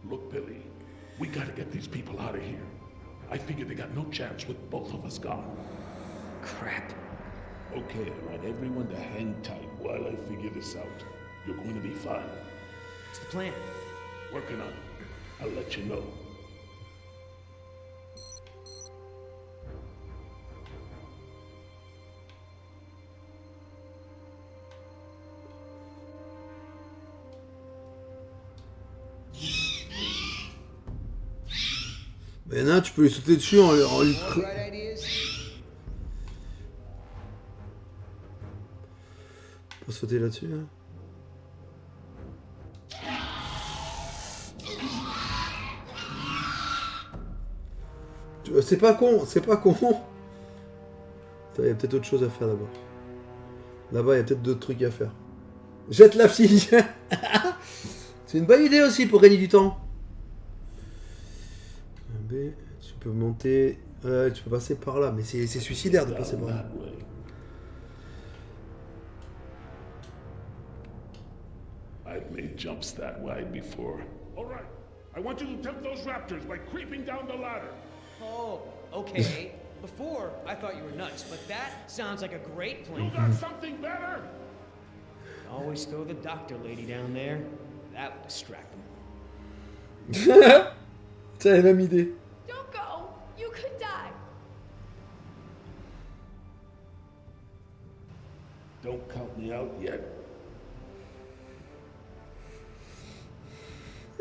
F: Look, Billy, we gotta get these people out of here. I figure they got no chance with both of us gone.
E: Crap.
F: Okay, I want everyone to hang tight while I figure this out. You're going to be fine.
E: What's the plan?
F: Working on it. I'll let you know.
A: Mais là, tu peux lui sauter dessus en lui...
E: Right ideas?
A: Pas sauter là-dessus, hein. C'est pas con, c'est pas con. Il y a peut-être autre chose à faire d'abord. Là-bas, il y a peut-être d'autres trucs à faire. Jette la fille. C'est une bonne idée aussi pour gagner du temps. B, tu peux monter. Tu peux passer par là, mais c'est suicidaire de passer par là.
F: I've made jumps that wide before. All right. I want you to tempt those raptors by creeping down the ladder.
E: Oh, okay. Before, I thought you were nuts, but that sounds like a great
F: You
E: plan.
F: got something better?
E: Always throw the doctor lady down there. That would distract them.
A: T'as la même idée.
H: Don't go. You could die.
F: Don't count me out yet.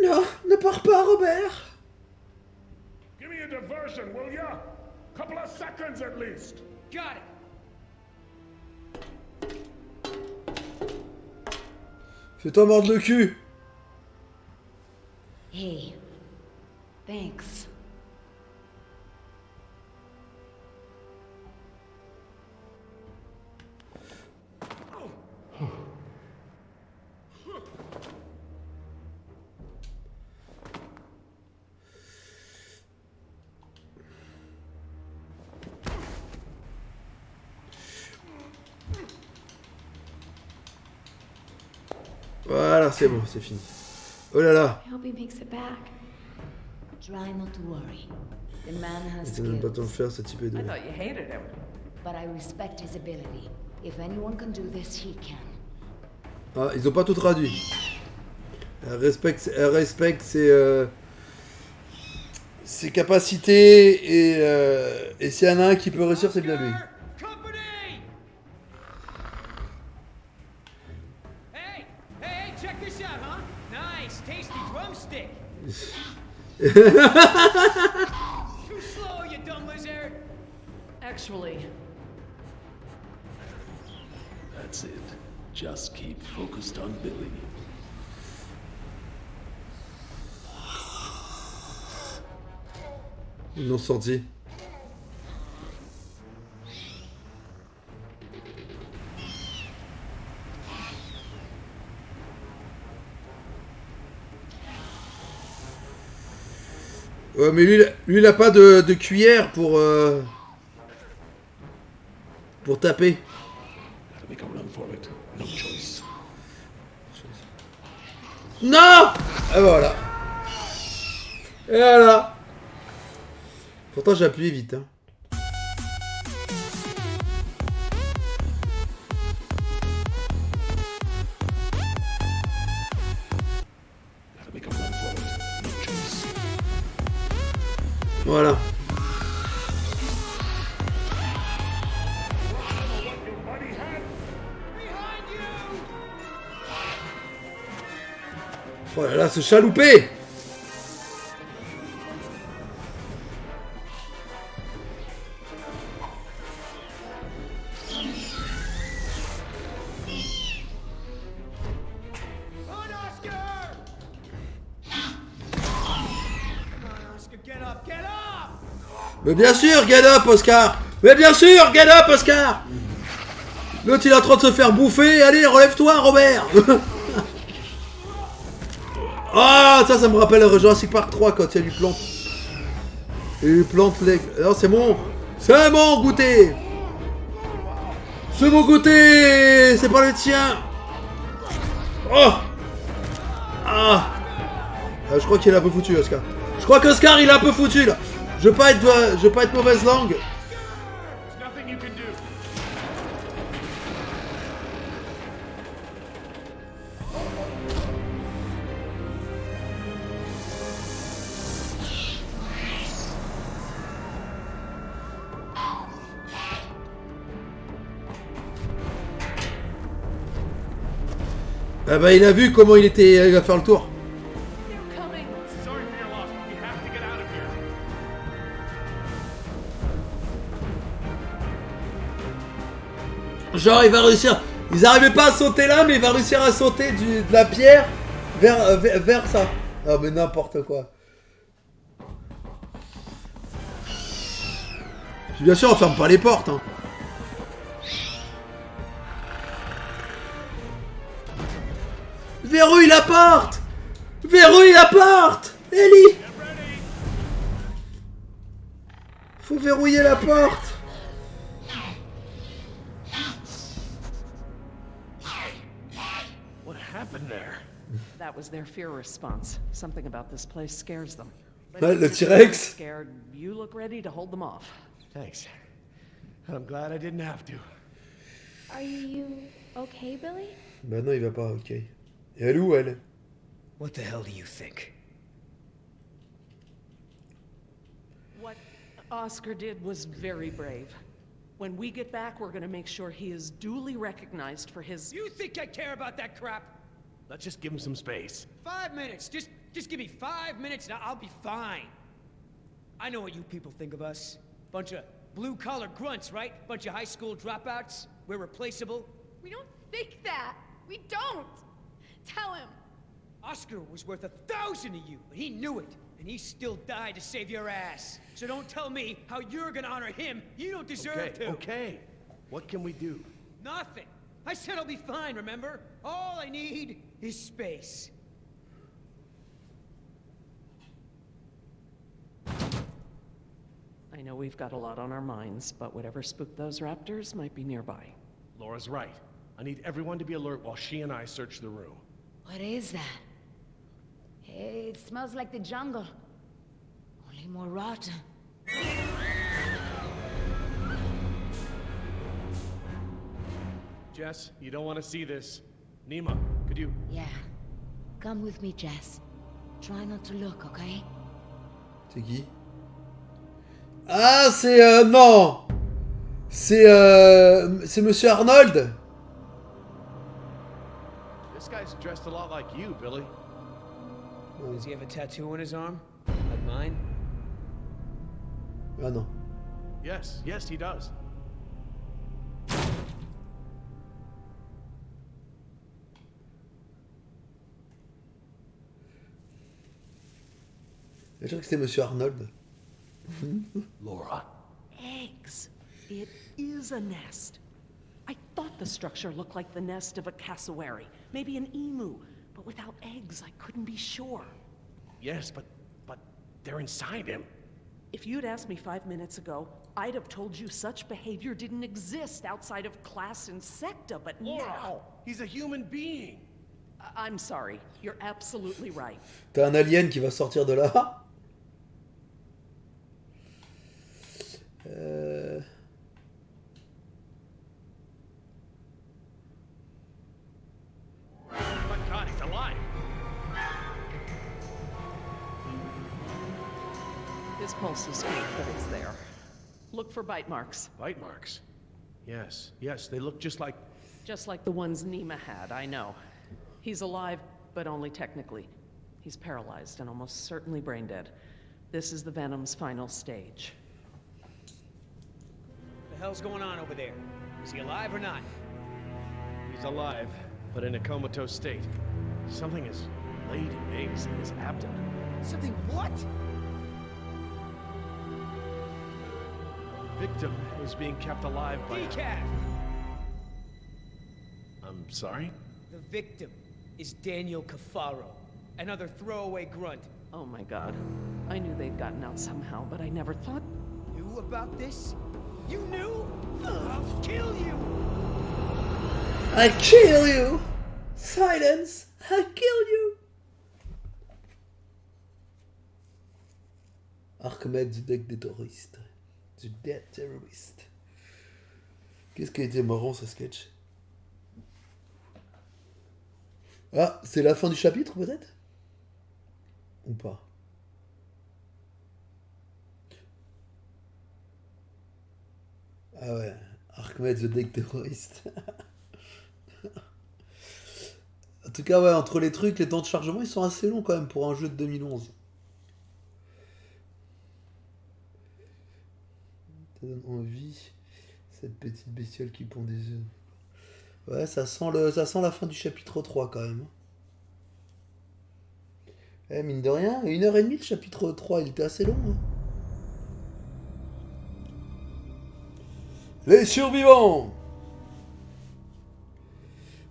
A: Non, ne pars pas, Robert.
F: Give me a diversion, will ya? Couple of seconds at least.
E: Got it.
A: Fais-toi mordre le cul.
J: Hey, thanks.
A: Voilà, c'est bon, c'est fini. Oh là là.
H: I hope he makes it back.
J: Try not to worry. The man has
A: C'est même pas
J: skills,
A: temps de faire ce type de...
G: I thought you hated him.
J: but I respect his ability. If anyone can do this, he can.
A: Ah, ils ont pas tout traduit. Elle respecte ses capacités et s'il y en a un qui peut réussir, c'est bien lui.
E: Company! Hey, hey, check this out, huh? Nice, tasty drumstick. Too slow, you dumb lizard.
G: Actually,
F: That's it. Just keep focused on Billy.
A: Ils l'ont sorti. Ouais, mais lui il a pas de cuillère pour taper.
F: Gotta make a run for it. No choice.
A: Non! Et voilà. Et voilà. Pourtant j'ai appuyé vite. Hein. Voilà. Oh là là, ce chat loupé! Mais bien sûr, get up, Oscar! Mais bien sûr, get up, Oscar! L'autre, il est en train de se faire bouffer. Allez, relève-toi, Robert! Ah, ça me rappelle Jurassic Park 3 quand il lui plante. Il lui plante les... Non, c'est bon. C'est mon goûter. C'est mon goûter. C'est pas le tien. Oh. Ah. Je crois qu'il est un peu foutu, Oscar. Je crois qu'Oscar, il est un peu foutu, là. Je veux pas être mauvaise langue. Ah bah il a vu comment il va faire le tour. Genre il va réussir. Ils n'arrivaient pas à sauter là, mais il va réussir à sauter de la pierre vers ça. Ah mais n'importe quoi. Puis bien sûr on ferme pas les portes. Hein. Verrouille la porte! Verrouille la porte! Ellie! Faut verrouiller la porte!
G: What happened there? That was their fear response. Something about this place scares them.
A: Ouais, le T-Rex.
G: Scared, you look ready to hold them off.
B: Thanks. I'm glad I didn't have to.
H: Are you okay, Billy?
A: Bah non, il va pas, ok. Et elle où, elle?
E: What the hell do you think?
G: What Oscar did was very brave. When we get back, we're gonna make sure he is duly recognized for his...
K: You think I care about that crap?
B: Let's just give him some space.
K: 5 minutes. Just give me 5 minutes and I'll be fine. I know what you people think of us. Bunch of blue-collar grunts, right? Bunch of high school dropouts. We're replaceable.
H: We don't think that. We don't. Tell him.
K: Oscar was worth 1,000 of you, but he knew it. And he still died to save your ass. So don't tell me how you're gonna honor him. You don't deserve to.
B: Okay. What can we do?
K: Nothing. I said I'll be fine, remember? All I need is space.
G: I know we've got a lot on our minds, but whatever spooked those raptors might be nearby.
B: Laura's right. I need everyone to be alert while she and I search the room.
J: What is that? It smells like the jungle. Only more rotten.
B: Jess, you don't want to see this. Nima, could you...
J: Yeah. Come with me, Jess. Try not to look, okay?
A: C'est qui? Ah, c'est... non! C'est Monsieur Arnold!
B: This guy's dressed a lot like you, Billy.
E: Does he have a tattoo on his arm? Like mine?
A: Ah non.
B: Yes, he does.
A: Je crois que c'était Monsieur Arnold.
B: Laura.
G: Eggs. It is a nest. I thought the structure looked like the nest of a cassowary, maybe an emu, but without eggs, I couldn't be sure.
B: Yes, but they're inside him.
G: If you'd asked me 5 minutes ago, I'd have told you such behavior didn't exist outside of class and secta, but
B: Laura,
G: now...
B: he's a human being.
G: I'm sorry. You're absolutely right.
A: T'as un alien qui va sortir de là.
B: Oh my god, he's alive!
G: His pulse is weak, but it's there. Look for bite marks.
B: Bite marks? Yes, yes, they look just like...
G: Just like the ones Nima had, I know. He's alive, but only technically. He's paralyzed and almost certainly brain dead. This is the Venom's final stage.
K: What the hell's going on over there? Is he alive or not?
B: He's alive, but in a comatose state. Something is laid eggs in his abdomen.
K: Something what?
B: Victim is being kept alive by...
K: Decaf!
B: I'm sorry?
K: The victim is Daniel Cafaro, another throwaway grunt.
G: Oh my god. I knew they'd gotten out somehow, but I never thought...
K: Knew about this? You knew? I'll kill you!
A: I kill you! Silence! I kill you! Ahmed the deck des terroristes. The dead terrorist. Qu'est-ce qui a été marrant ce sketch? Ah, c'est la fin du chapitre peut-être? Ou pas? Ah ouais, Ahmed the deck terroriste. En tout cas, ouais, entre les trucs, les temps de chargement, ils sont assez longs quand même pour un jeu de 2011. Ça donne envie, cette petite bestiole qui pond des œufs. Ouais, ça sent la fin du chapitre 3 quand même. Eh, mine de rien, 1h30 le chapitre 3, il était assez long. Hein. Les survivants!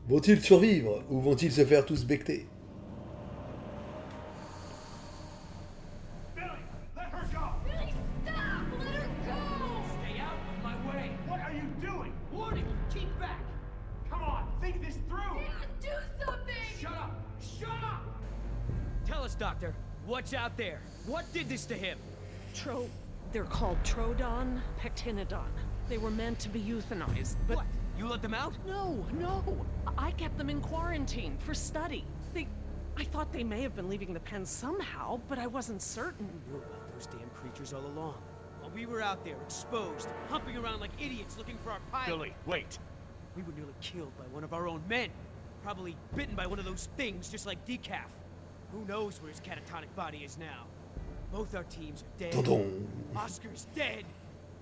A: Vont-ils survivre ou vont-ils se faire tous becter?
B: Billy, let her go!
H: Billy, stop! Let her go!
K: Stay out of my way!
B: What are you doing?
K: Warning! Keep back!
B: Come on, think this through!
H: Do something!
K: Shut up! Shut up! Tell us, Doctor, what's out there? What did this to him?
G: They're called Trodon Pectinodon. They were meant to be euthanized, but...
K: What? You let them out?
G: No. I kept them in quarantine for study. I thought they may have been leaving the pen somehow, but I wasn't certain.
K: Knew about those damn creatures all along. While we were out there, exposed, humping around like idiots looking for our pilot.
B: Billy, wait.
K: We were nearly killed by one of our own men. Probably bitten by one of those things just like Decaf. Who knows where his catatonic body is now? Both our teams are dead.
A: Tonton.
K: Oscar's dead.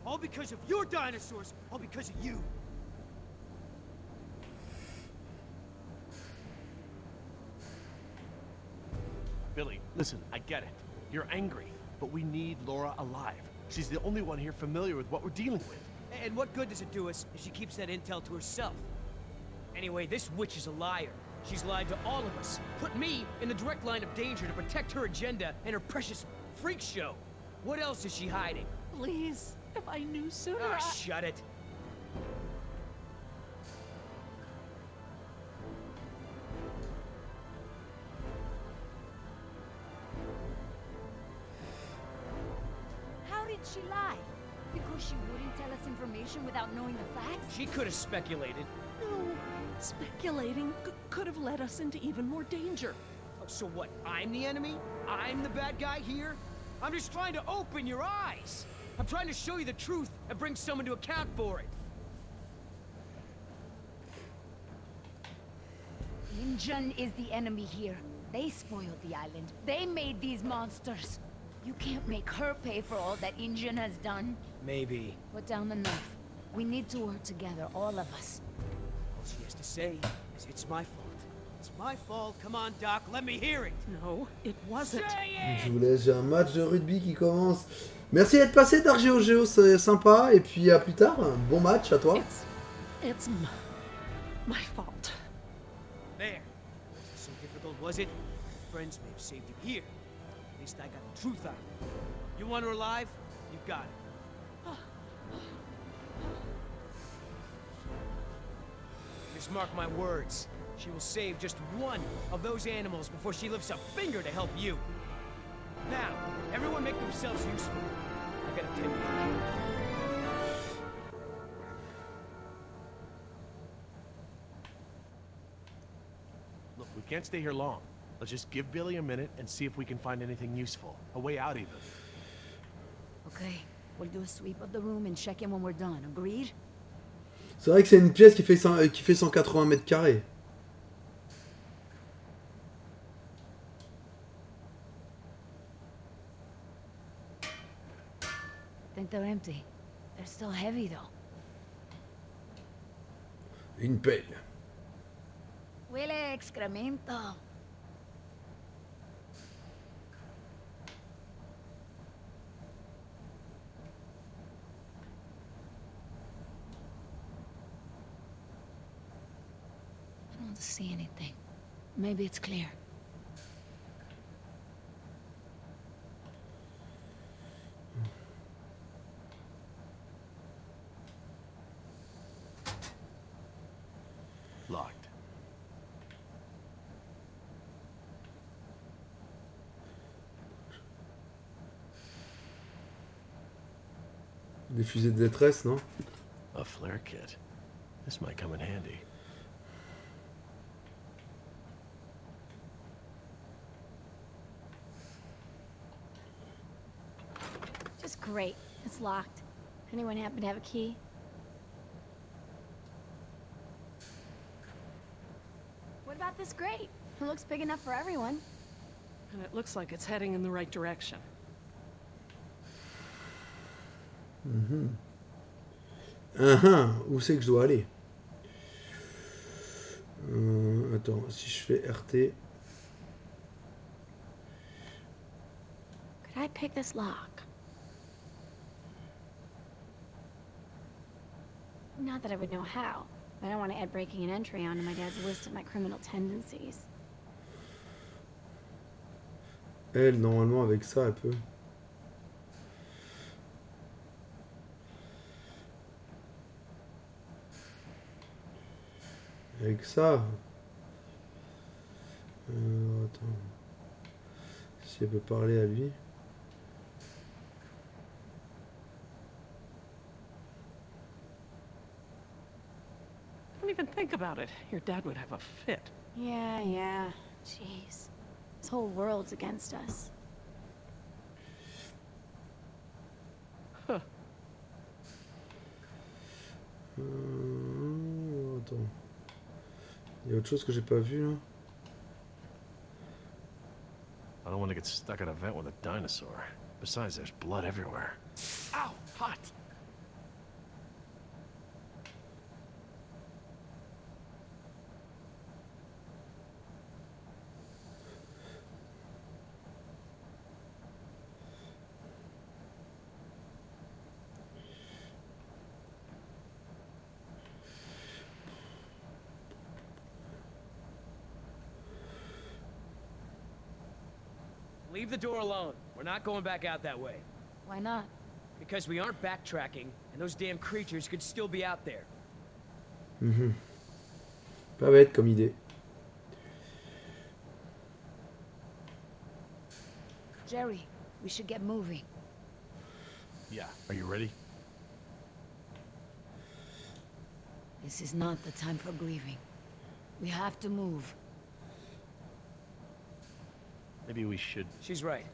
K: All because of your dinosaurs. All because of you.
B: Billy, listen, I get it. You're angry, but we need Laura alive. She's the only one here familiar with what we're dealing with.
K: And what good does it do us if she keeps that intel to herself? Anyway, this witch is a liar. She's lied to all of us. Put me in the direct line of danger to protect her agenda and her precious freak show. What else is she hiding?
G: Please, if I knew sooner,
K: Ah, shut it.
D: How did she lie? Because she wouldn't tell us information without knowing the facts?
K: She could have speculated.
G: No, speculating could have led us into even more danger.
K: Oh, so what? I'm the enemy? I'm the bad guy here? I'm just trying to open your eyes. I'm trying to show you the truth and bring someone to account for it.
D: Injun is the enemy here. They spoiled the island. They made these monsters. You can't make her pay for all that Injun has done.
K: Maybe.
D: Put down the knife. We need to work together, all of us.
K: All she has to say is it's my fault. It's my fault. Come on, Doc, let me hear it.
G: No, it wasn't.
K: Say it!
A: Je vous laisse, j'ai un match de rugby qui commence. Merci d'être passé, Dark Geo, c'est sympa. Et puis à plus tard, bon match à toi.
G: It's my fault.
K: There. So difficult, was it? Friends may have saved you here. At least I got the truth out of it. You want her alive? You got it. Just mark my words. She will save just one of those animals before she lifts a finger to help you. Now, everyone make themselves useful. I gotta tend to you.
B: Look, we can't stay here long. Let's just give Billy a minute and see if we can find anything useful. A way out, even.
J: Okay, we'll do a sweep of the room and check in when we're done. Agreed?
A: C'est vrai que c'est une pièce qui fait 180 mètres carrés.
J: I think they're empty. They're still heavy though.
A: Une pelle.
J: Huele a excremento. I don't see anything. Maybe it's clear.
B: Locked.
A: Des fusées de détresse, non?
B: A flare kit. This might come in handy.
H: Just great. It's locked. Anyone happen to have a key? What about this grate? It looks big enough for everyone.
G: And it looks like it's heading in the right direction.
A: Où c'est que je dois aller? Attends, si je fais RT...
H: Could I pick this lock? Not that I would know how, but I don't want to add breaking and entry onto my dad's list of my criminal tendencies.
A: Elle, normalement, avec ça, elle peut. Avec ça. Attends. Si elle peut parler à lui.
G: Don't even think about it. Your dad would have a fit.
H: Yeah. Jeez. This whole world's against us.
G: Huh.
A: Attends. Il y a autre chose que j'ai pas vu là.
B: I don't want to get stuck at a vent with a dinosaur. Besides, there's blood everywhere. Ow! Hot!
K: Leave the door alone. We're not going back out that way.
J: Why not?
K: Because we aren't backtracking, and those damn creatures could still be out there.
A: Pas bête comme idée.
J: Jerry, we should get moving.
B: Yeah, are you ready?
J: This is not the time for grieving. We have to move.
B: Maybe we should...
K: She's right.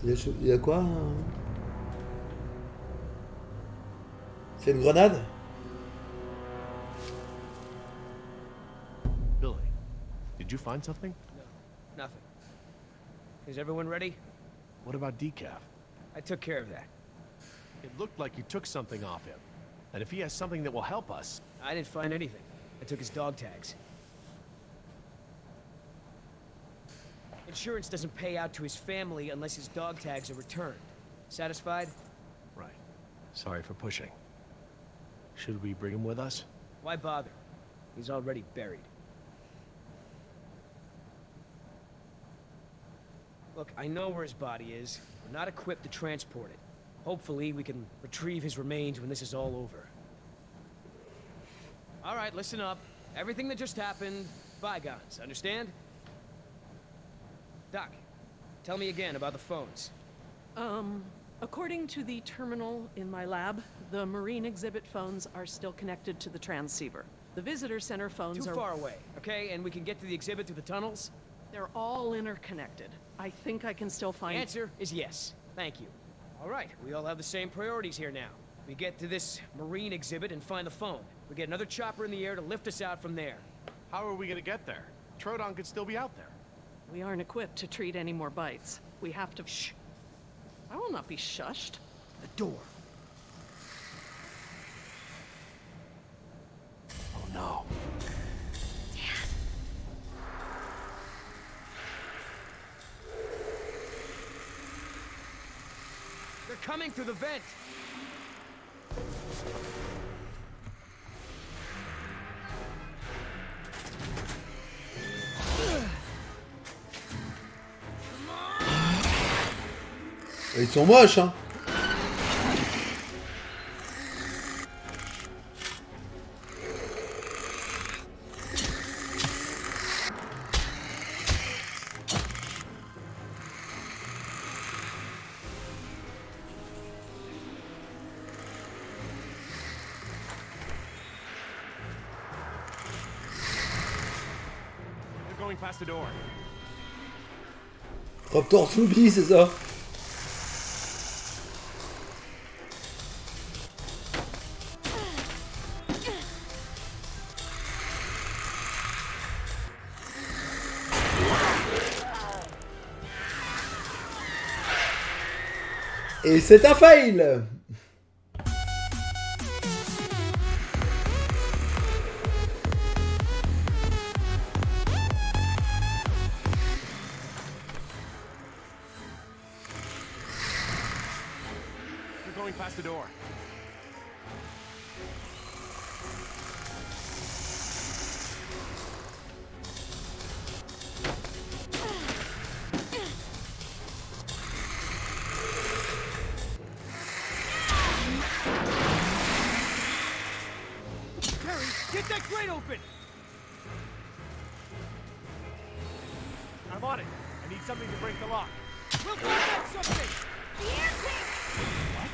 A: Il y a quoi? C'est une grenade?
B: Billy, did you find something?
K: No, nothing. Is everyone ready?
B: What about Decaf?
K: I took care of that.
B: It looked like you took something off him. And if he has something that will help us...
K: I didn't find anything. I took his dog tags. Insurance doesn't pay out to his family unless his dog tags are returned. Satisfied?
B: Right. Sorry for pushing. Should we bring him with us?
K: Why bother? He's already buried. Look, I know where his body is. We're not equipped to transport it. Hopefully, we can retrieve his remains when this is all over. All right, listen up. Everything that just happened, bygones, understand? Doc, tell me again about the phones.
G: According to the terminal in my lab, the marine exhibit phones are still connected to the transceiver. The visitor center phones are...
K: Too far away, okay? And we can get to the exhibit through the tunnels?
G: They're all interconnected. I think I can still find...
K: The answer is yes. Thank you. All right, we all have the same priorities here now. We get to this marine exhibit and find the phone. We get another chopper in the air to lift us out from there.
B: How are we gonna get there? Troodon could still be out there.
G: We aren't equipped to treat any more bites. We have to... Shh. I will not be shushed.
K: The door.
B: Oh no.
K: They're coming through the vent.
A: Ils sont moches, hein.
B: They're going past the door.
A: Raptor zombie, c'est ça. Et c'est un fail.
B: They're going past the door.
K: Get that grate open!
B: I'm on it. I need something to break the lock.
K: We'll go get something!
D: The air tank! What?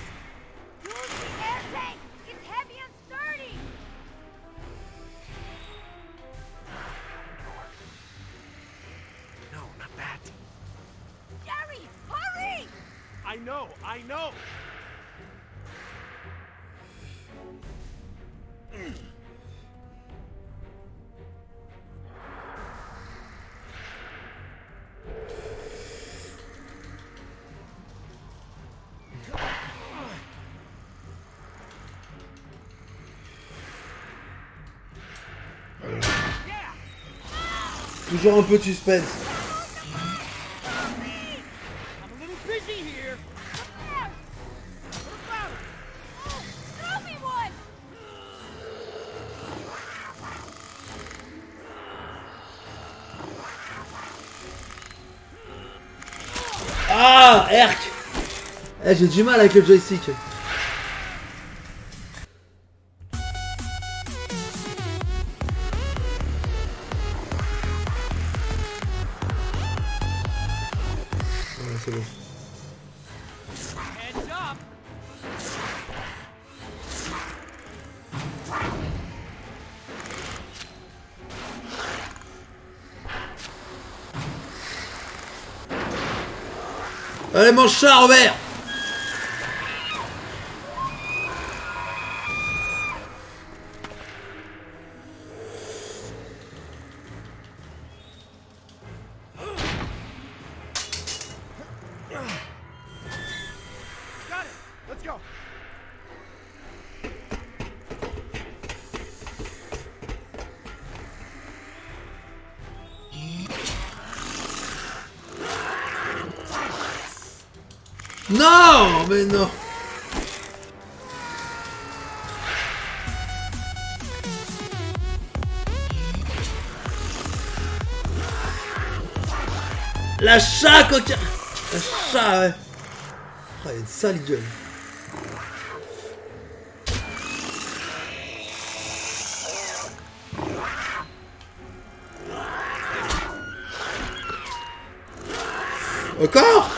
D: Use the air tank! It's heavy and sturdy!
B: No, not that.
D: Jerry, hurry!
B: I know, I know!
A: Toujours un peu de suspense.
K: I'm a little busy here.
D: Throw me one!
A: Ah, Herc. Eh, j'ai du mal avec le joystick. C'est bon.
K: Heads up!
A: Allez, mange ça, Robert.
B: Got it! Let's go!
A: Non, mais non. La chat, coquin. La chat, ouais. Oh, il y a une sale gueule. Encore?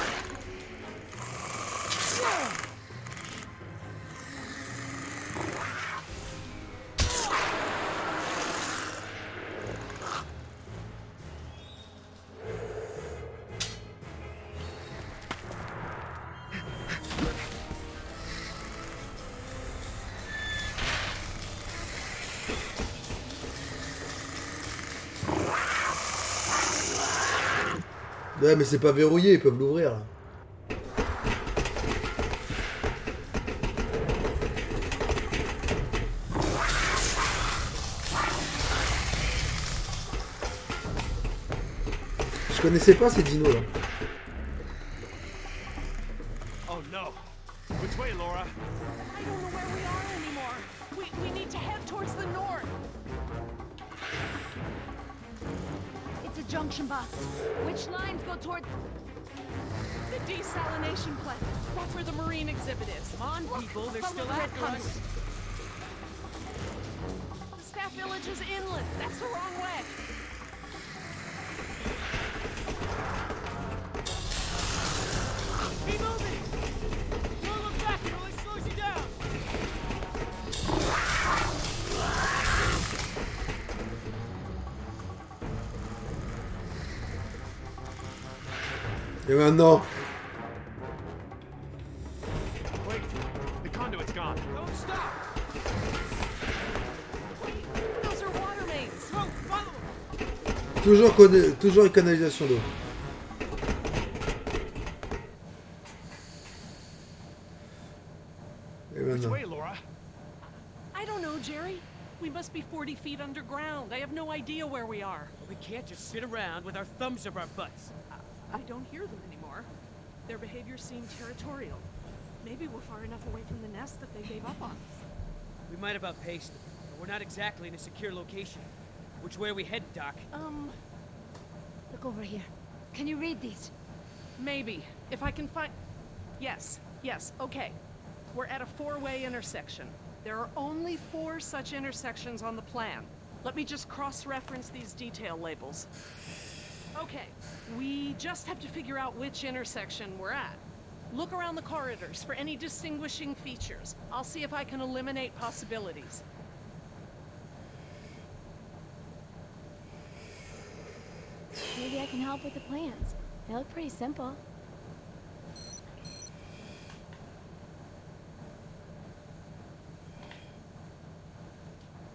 A: Ouais, mais c'est pas verrouillé, ils peuvent l'ouvrir là. Je connaissais pas ces dinos là.
B: Oh no. Which way, Laura?
C: I don't know where we are anymore. We need to head towards the north.
D: It's a junction box. Which lines go toward...
C: The desalination plant. That's where the marine exhibit is.
K: Come on, people, they're still
C: Follow the red
K: after us.
C: tunnels. The staff village is inland. That's the wrong way.
K: Keep moving! Don't look back, it only slows you down!
A: Et maintenant?
B: Wait, the conduit's gone.
K: Don't stop!
C: Those are water mains.
K: Go, follow them!
A: Toujours une canalisation d'eau. Et
B: Which
A: maintenant?
B: way, Laura?
C: I don't know, Jerry. We must be 40 feet underground. I have no idea where we are.
K: We can't just sit around with our thumbs up our butts.
C: I don't hear them anymore. Their behavior seemed territorial. Maybe we're far enough away from the nest that they gave up on us.
K: We might have outpaced them, but we're not exactly in a secure location. Which way are we headed, Doc?
D: Look over here. Can you read these?
C: Maybe. If I can find... Yes, okay. We're at a four-way intersection. There are only 4 such intersections on the plan. Let me just cross-reference these detail labels. Okay, we just have to figure out which intersection we're at. Look around the corridors for any distinguishing features. I'll see if I can eliminate possibilities.
D: Maybe I can help with the plans. They look pretty simple.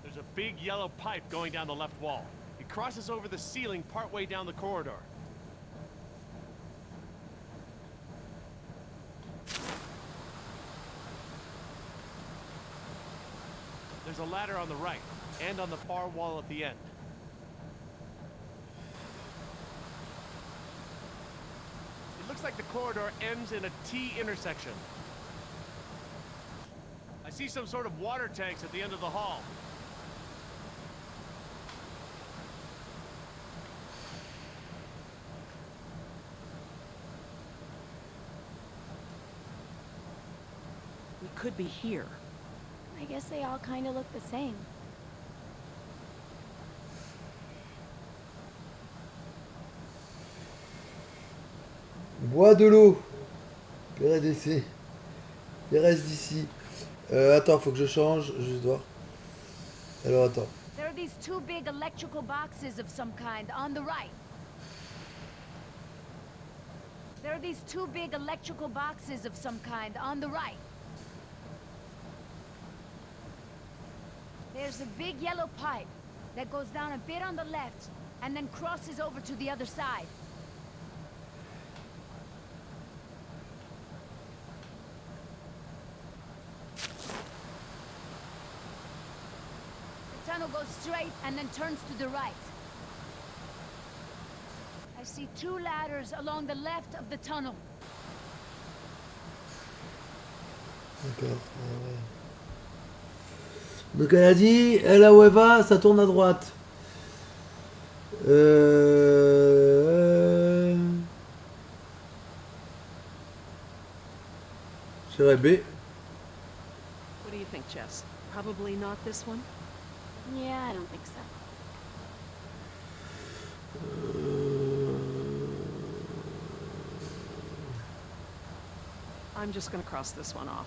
B: There's a big yellow pipe going down the left wall. It crosses over the ceiling partway down the corridor. There's a ladder on the right, and on the far wall at the end. It looks like the corridor ends in a T intersection. I see some sort of water tanks at the end of the hall.
C: We could be here.
D: I guess they all kind of look the same.
A: Bois de l'eau. PRDC. Il reste d'ici. Attends, faut que je change. Je vais voir. Alors attends.
D: There are these 2 big electrical boxes of some kind on the right. There are these 2 big electrical boxes of some kind on the right. There's a big yellow pipe that goes down a bit on the left and then crosses over to the other side. The tunnel goes straight and then turns to the right. I see 2 ladders along the left of the tunnel.
A: D'accord. Ah ouais. Donc elle a dit, là où elle va, ça tourne à droite. dirais B.
C: What do you think, Jess? Probably not this one?
D: Yeah, I don't think so.
C: I'm just gonna cross this one off.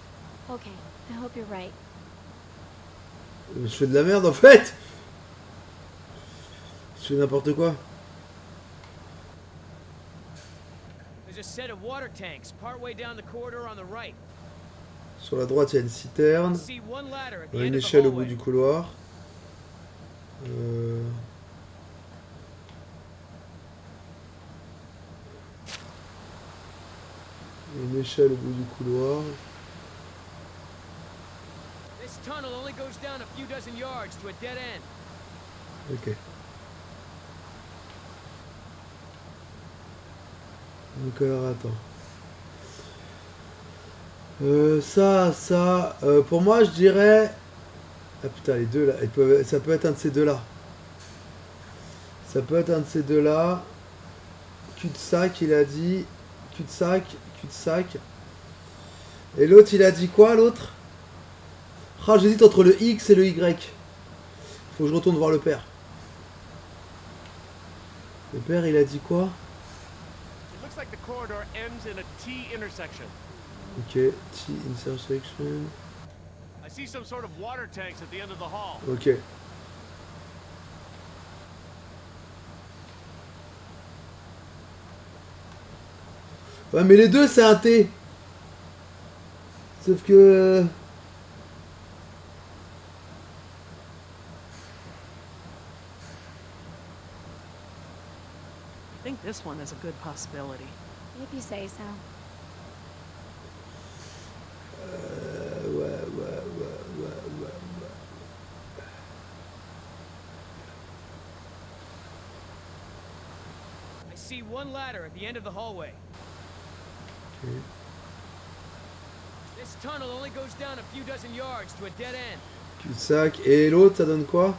D: Okay, I hope you're right.
A: Je fais de la merde en fait. Je fais n'importe quoi.
K: There's a set of water tanks partway down the corridor on the right.
A: Sur la droite, il y a une citerne.
K: See one ladder at
A: Il
K: the
A: y a une
K: end of the
A: échelle au bout
K: hallway.
A: du couloir. Une échelle au bout du couloir.
K: This tunnel only goes down a few dozen yards to a dead end.
A: Ok. Donc alors attends. Pour moi je dirais... Ah putain les deux là, ça peut être un de ces deux là. Ça peut être un de ces deux là. Cul-de-sac il a dit. Cul-de-sac. Et l'autre il a dit quoi l'autre? Ah j'hésite entre le X et le Y. Faut que je retourne voir le père. Le père il a dit quoi?
B: It looks like the corridor ends in a T intersection.
A: Ok, T intersection.
B: I see some sort of water tanks at the end of the hall.
A: Ok. Ouais mais les deux c'est un T. Sauf que...
C: I think this one is a good possibility.
D: If you say so.
A: Ouais.
K: I see one ladder at the end of the hallway.
A: Okay.
K: This tunnel only goes down a few dozen yards to a dead end.
A: Cul-de-sac. Et l'autre ça donne quoi?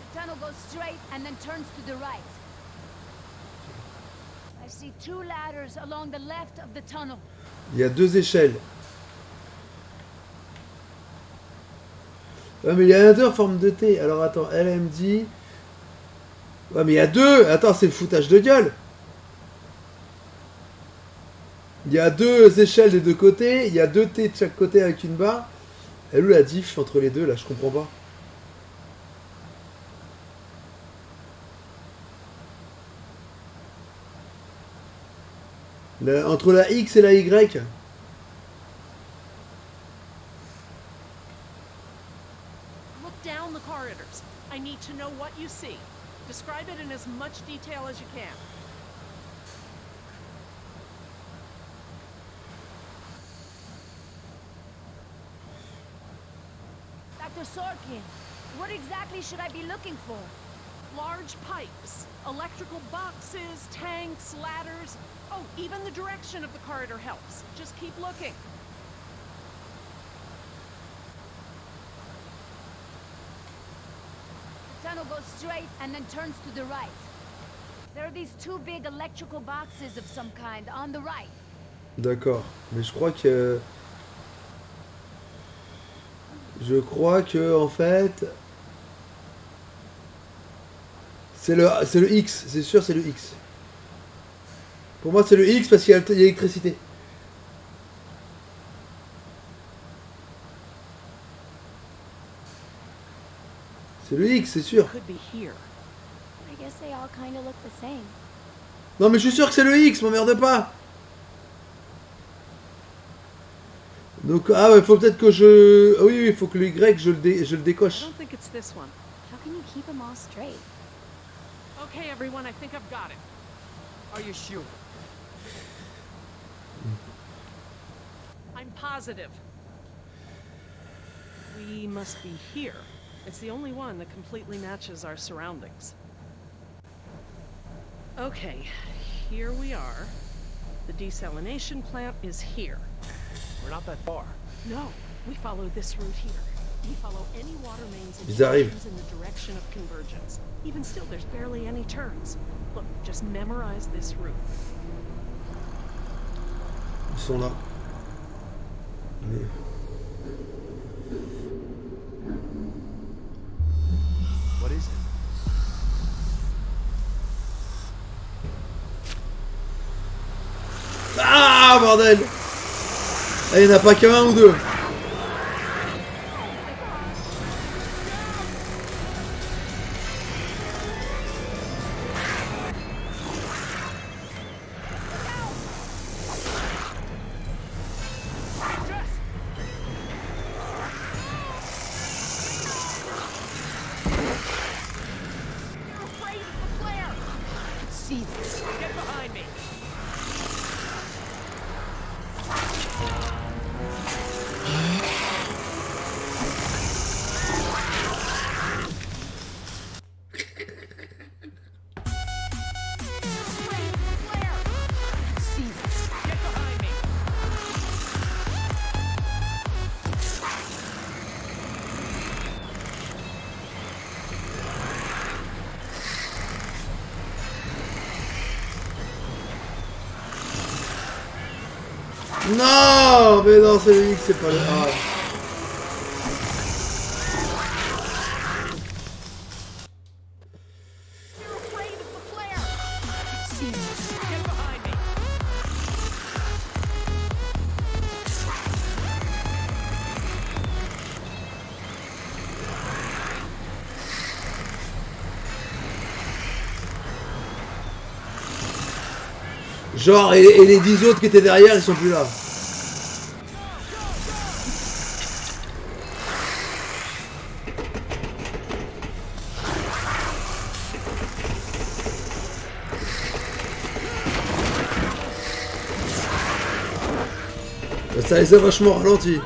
D: The tunnel goes straight and then turns to the right. I see two ladders along the left of the tunnel.
A: Il y a deux échelles. Ouais mais il y en a deux en forme de T. Alors attends, elle me dit... Ouais mais il y a deux. Attends, c'est le foutage de gueule. Il y a deux échelles des deux côtés. Il y a deux T de chaque côté avec une barre. Elle où la diff entre les deux là? Je comprends pas. Entre la X et la Y.
C: Look down the corridors. I need to know what you see. Describe it in as much detail as you can.
D: Dr. Sorkin, what exactly should I be looking for?
C: Large pipes, electrical boxes, tanks, ladders. Oh, even the direction of the corridor helps. Just keep looking.
D: The tunnel goes straight and then turns to the right. There are these two big electrical boxes of some kind on the right.
A: D'accord. Mais je crois que... en fait... C'est le X, c'est sûr c'est le X. Pour moi c'est le X parce qu'il y a l'électricité. C'est le X, c'est sûr.
C: Could be here.
D: I guess they all kind of look the same.
A: Non mais je suis sûr que c'est le X, m'emmerde pas. Donc ah ouais, faut peut-être que je... Ah oui, il faut que le Y je le
C: I
A: décoche.
C: don't think it's this one.
D: How can you keep them all straight?
C: Okay, everyone, I think I've got it.
K: Are you sure?
C: I'm positive. We must be here. It's the only one that completely matches our surroundings. Okay, here we are. The desalination plant is here.
B: We're not that far.
C: No, we follow this route here. We follow any water mains and
A: Ils arrivent.
C: in the direction of convergence. Even still, there's barely any turns. Look, just memorize this route.
A: Ils sont là. Mais...
B: What is it?
A: Ah, bordel! Ah, il n'y en a pas qu'un ou deux.
K: Get behind me! Get behind me!
A: Non, mais non, c'est lui que c'est pas le... Ah.
K: Get behind me!
A: Genre, et les 10 autres qui étaient derrière, ils sont plus là. Ça les a vachement ralenti.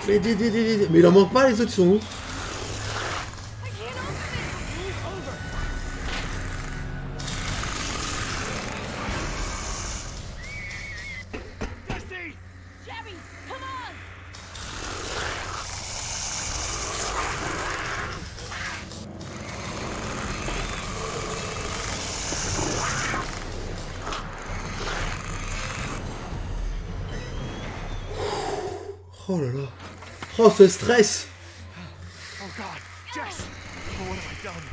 A: Mais il en manque pas, les autres ils sont où?
D: Jerry, come on!
A: Oh là là. Oh, ce stress.
B: Oh God, Jess! Oh, what have I done?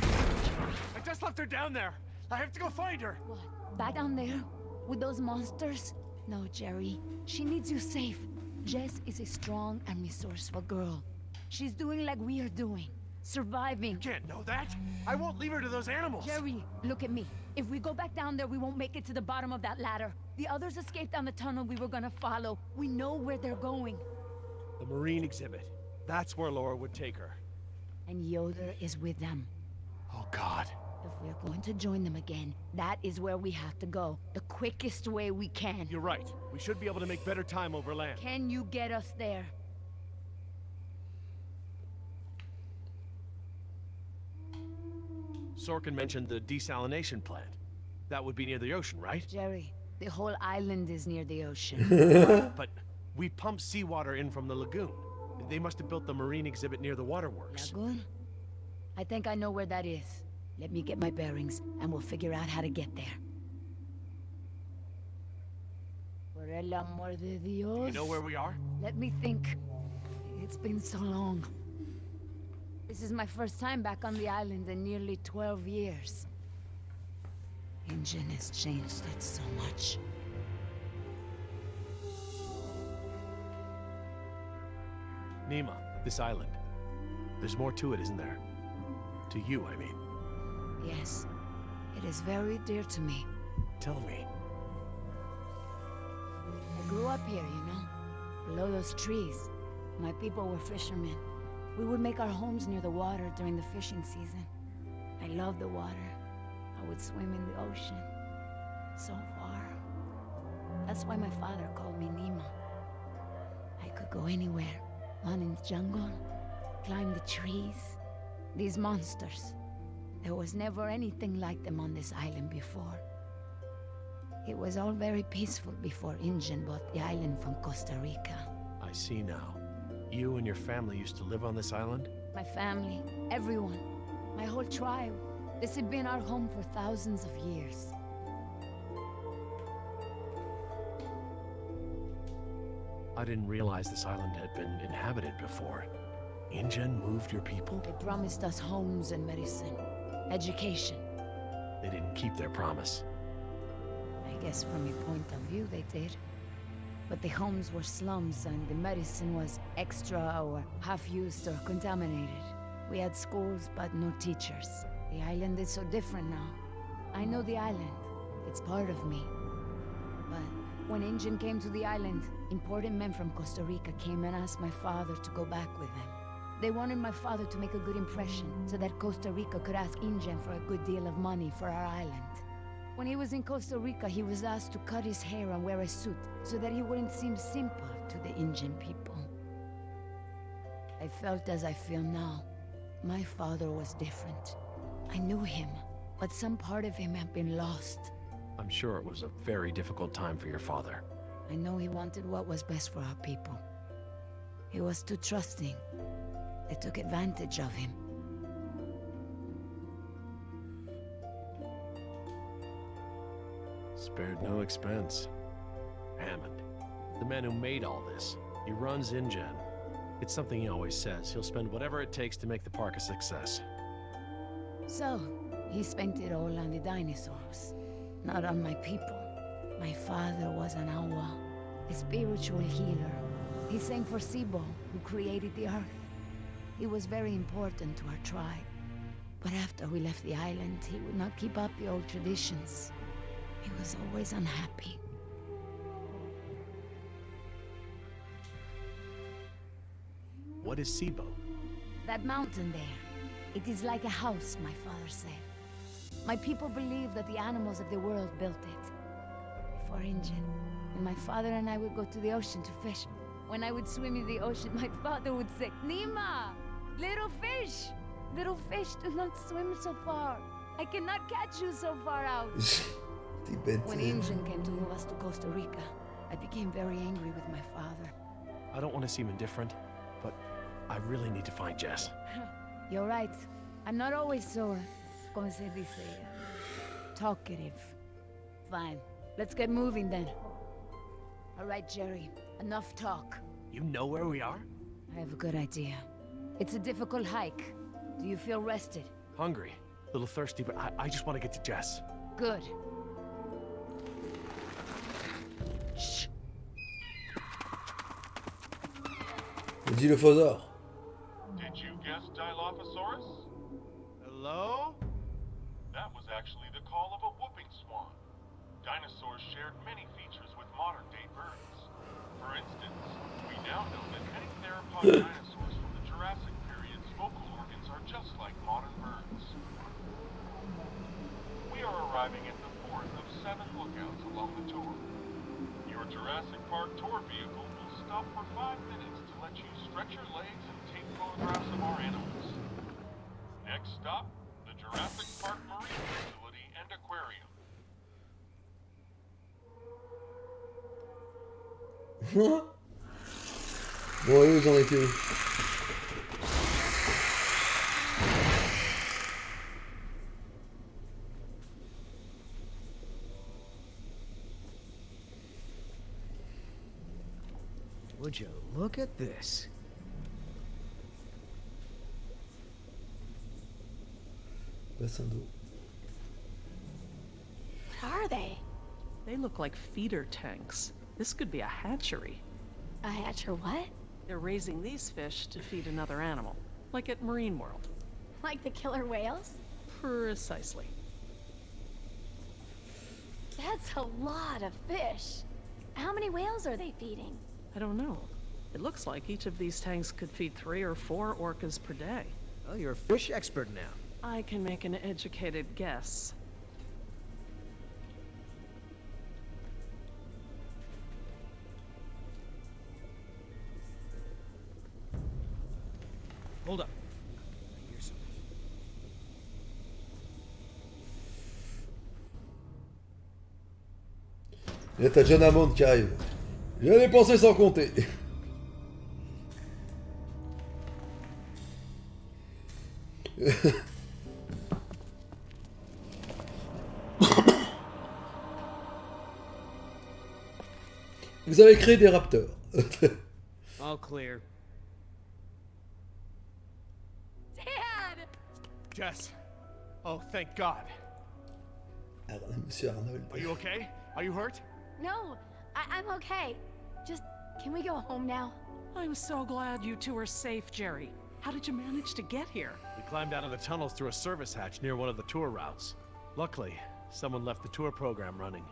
B: I just left her down there. I have to go find her.
J: What? Back down there? With those monsters? No, Jerry. She needs you safe. Jess is a strong and resourceful girl. She's doing like we are doing. Surviving.
B: Can't know that. I won't leave her to those animals.
J: Jerry, look at me. If we go back down there, we won't make it to the bottom of that ladder. The others escaped down the tunnel we were gonna follow. We know where they're going.
B: The marine exhibit. That's where Laura would take her.
J: And Yoder is with them.
B: Oh God.
J: If we're going to join them again, that is where we have to go. The quickest way we can.
B: You're right. We should be able to make better time over land.
J: Can you get us there?
B: Sorkin mentioned the desalination plant. That would be near the ocean, right?
J: Jerry, the whole island is near the ocean.
B: But we pump seawater in from the lagoon. They must have built the marine exhibit near the waterworks.
J: Lagoon? I think I know where that is. Let me get my bearings, and we'll figure out how to get there. Por el amor de Dios.
B: You know where we are?
J: Let me think. It's been so long. This is my first time back on the island in nearly 12 years. Ingen has changed it so much.
B: Nima, this island. There's more to it, isn't there? To you, I mean.
J: Yes, it is very dear to me.
B: Tell me.
J: I grew up here, you know, below those trees. My people were fishermen. We would make our homes near the water during the fishing season. I loved the water. I would swim in the ocean. So far. That's why my father called me Nima. I could go anywhere. Run in the jungle, climb the trees. These monsters. There was never anything like them on this island before. It was all very peaceful before Ingen bought the island from Costa Rica.
B: I see now. You and your family used to live on this island?
J: My family, everyone, my whole tribe. This had been our home for thousands of years.
B: I didn't realize this island had been inhabited before. InGen moved your people?
J: They promised us homes and medicine, education.
B: They didn't keep their promise.
J: I guess from your point of view they did. But the homes were slums and the medicine was extra or half-used or contaminated. We had schools but no teachers. The island is so different now. I know the island. It's part of me. But when InGen came to the island, important men from Costa Rica came and asked my father to go back with them. They wanted my father to make a good impression so that Costa Rica could ask InGen for a good deal of money for our island. When he was in Costa Rica, he was asked to cut his hair and wear a suit so that he wouldn't seem simple to the InGen people. I felt as I feel now. My father was different. I knew him, but some part of him had been lost.
B: I'm sure it was a very difficult time for your father.
J: I know he wanted what was best for our people. He was too trusting. They took advantage of him.
B: Spared no expense. Hammond, the man who made all this, he runs InGen. It's something he always says. He'll spend whatever it takes to make the park a success.
J: So, he spent it all on the dinosaurs, not on my people. My father was an Awa, a spiritual healer. He sang for Sibo, who created the earth. He was very important to our tribe. But after we left the island, he would not keep up the old traditions. He was always unhappy.
B: What is Sibo?
J: That mountain there. It is like a house, my father said. My people believe that the animals of the world built it. Before InGen, and my father and I would go to the ocean to fish. When I would swim in the ocean, my father would say, Nima! Little fish! Little fish, do not swim so far. I cannot catch you so far out. When InGen came to move us to Costa Rica, I became very angry with my father.
B: I don't want to seem indifferent, but I really need to find Jess.
J: You're right. I'm not always so, como se dice, talkative. Fine. Let's get moving then. All right, Jerry. Enough talk.
B: You know where we are?
J: I have a good idea. It's a difficult hike. Do you feel rested?
B: Hungry. A little thirsty, but I just want to get to Jess.
J: Good.
A: Shh. Le Dilophosaure.
I: Did you guess Dilophosaurus?
B: Hello?
I: That was actually the call of a whooping swan. Dinosaurs shared many features with modern-day birds. For instance, we now know that many theropod dinosaurs from the Jurassic period's vocal organs are just like modern birds. We are arriving at the fourth of 7 lookouts along the tour. Your Jurassic Park tour vehicle will stop for 5 minutes to let you stretch your legs and take photographs of our animals. Next stop, the Jurassic Park Marine Facility and Aquarium.
A: Bon, et vous en étiez où?
E: Would you look at this?
A: Bassin d'eau.
H: What are they?
G: They look like feeder tanks. This could be a hatchery.
H: A hatcher what?
G: They're raising these fish to feed another animal, like at Marine World.
H: Like the killer whales?
G: Precisely.
H: That's a lot of fish. How many whales are they feeding?
G: I don't know. It looks like each of these tanks could feed 3 or 4 orcas per day.
E: Well, you're a fish expert now.
G: I can make an educated guess.
E: Hold up. Here's some.
A: Et là, t'as John Hammond qui arrive. J'ai dépensé sans compter. Vous avez créé des raptors.
K: All clear.
H: Dad!
B: Jess. Oh, thank God.
A: Monsieur Arnold.
B: Are you okay? Are you hurt?
H: No, I'm okay. Just, can we go home now?
C: I'm so glad you two are safe, Jerry. How did you manage to get here?
B: We climbed out of the tunnels through a service hatch near one of the tour routes. Luckily, someone left the tour program running.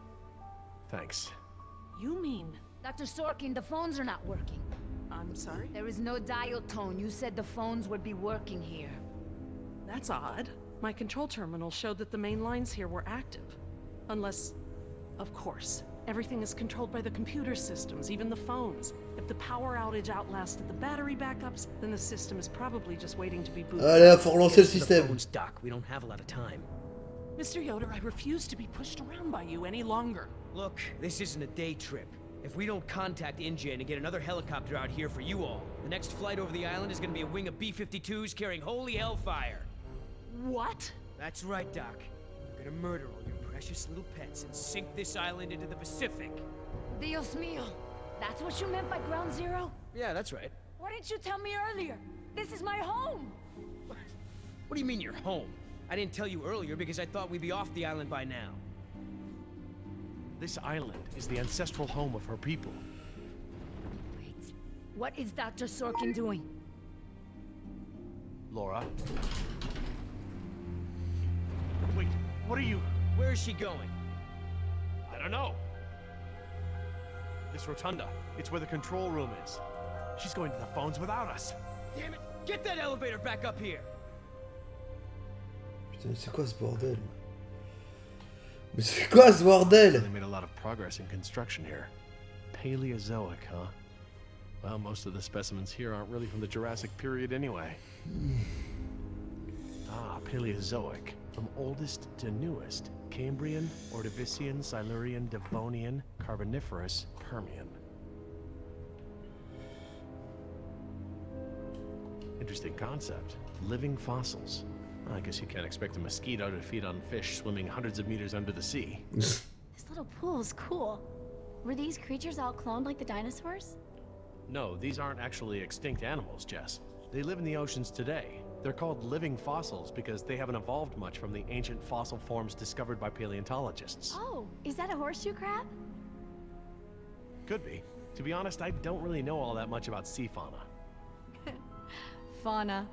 B: Thanks.
C: You mean...
J: Dr. Sorkin, the phones are not working.
C: I'm sorry?
J: There is no dial tone. You said the phones would be working here.
C: That's odd. My control terminal showed that the main lines here were active. Unless... Of course. Everything is controlled by the computer systems, even the phones. If the power outage outlasted the battery backups, then the system is probably just waiting to be booted.
A: Allez, faut relancer le
K: The
A: système.
K: phone's dock. We don't have a lot of time.
C: Mr. Yoder, I refuse to be pushed around by you any longer.
K: Look, this isn't a day trip. If we don't contact InGen and get another helicopter out here for you all, the next flight over the island is gonna be a wing of B-52s carrying holy hellfire.
C: What?
K: That's right, Doc. We're gonna murder all your precious little pets and sink this island into the Pacific.
J: Dios mío. That's what you meant by ground zero?
K: Yeah, that's right.
J: Why didn't you tell me earlier? This is my home.
K: What do you mean you're home? I didn't tell you earlier because I thought we'd be off the island by now.
B: This island is the ancestral home of her people.
J: Wait. What is Dr. Sorkin doing?
B: Laura. Wait, what are you...
K: Where is she going?
B: I don't know. This rotunda. It's where the control room is. She's going to the phones without us.
K: Damn it! Get that elevator back up here!
A: Putain, c'est quoi ce bordel? Mais c'est quoi ce bordel?
B: They made a lot of progress in construction here. Paleozoic, huh? Well, most of the specimens here aren't really from the Jurassic period anyway. Paleozoic. From oldest to newest. Cambrian, Ordovician, Silurian, Devonian, Carboniferous, Permian. Interesting concept. Living fossils. I guess you can't expect a mosquito to feed on fish swimming hundreds of meters under the sea.
H: This little pool is cool. Were these creatures all cloned like the dinosaurs?
B: No, these aren't actually extinct animals, Jess. They live in the oceans today. They're called living fossils because they haven't evolved much from the ancient fossil forms discovered by paleontologists.
H: Oh, is that a horseshoe crab?
B: Could be. To be honest, I don't really know all that much about sea fauna.
H: Fauna.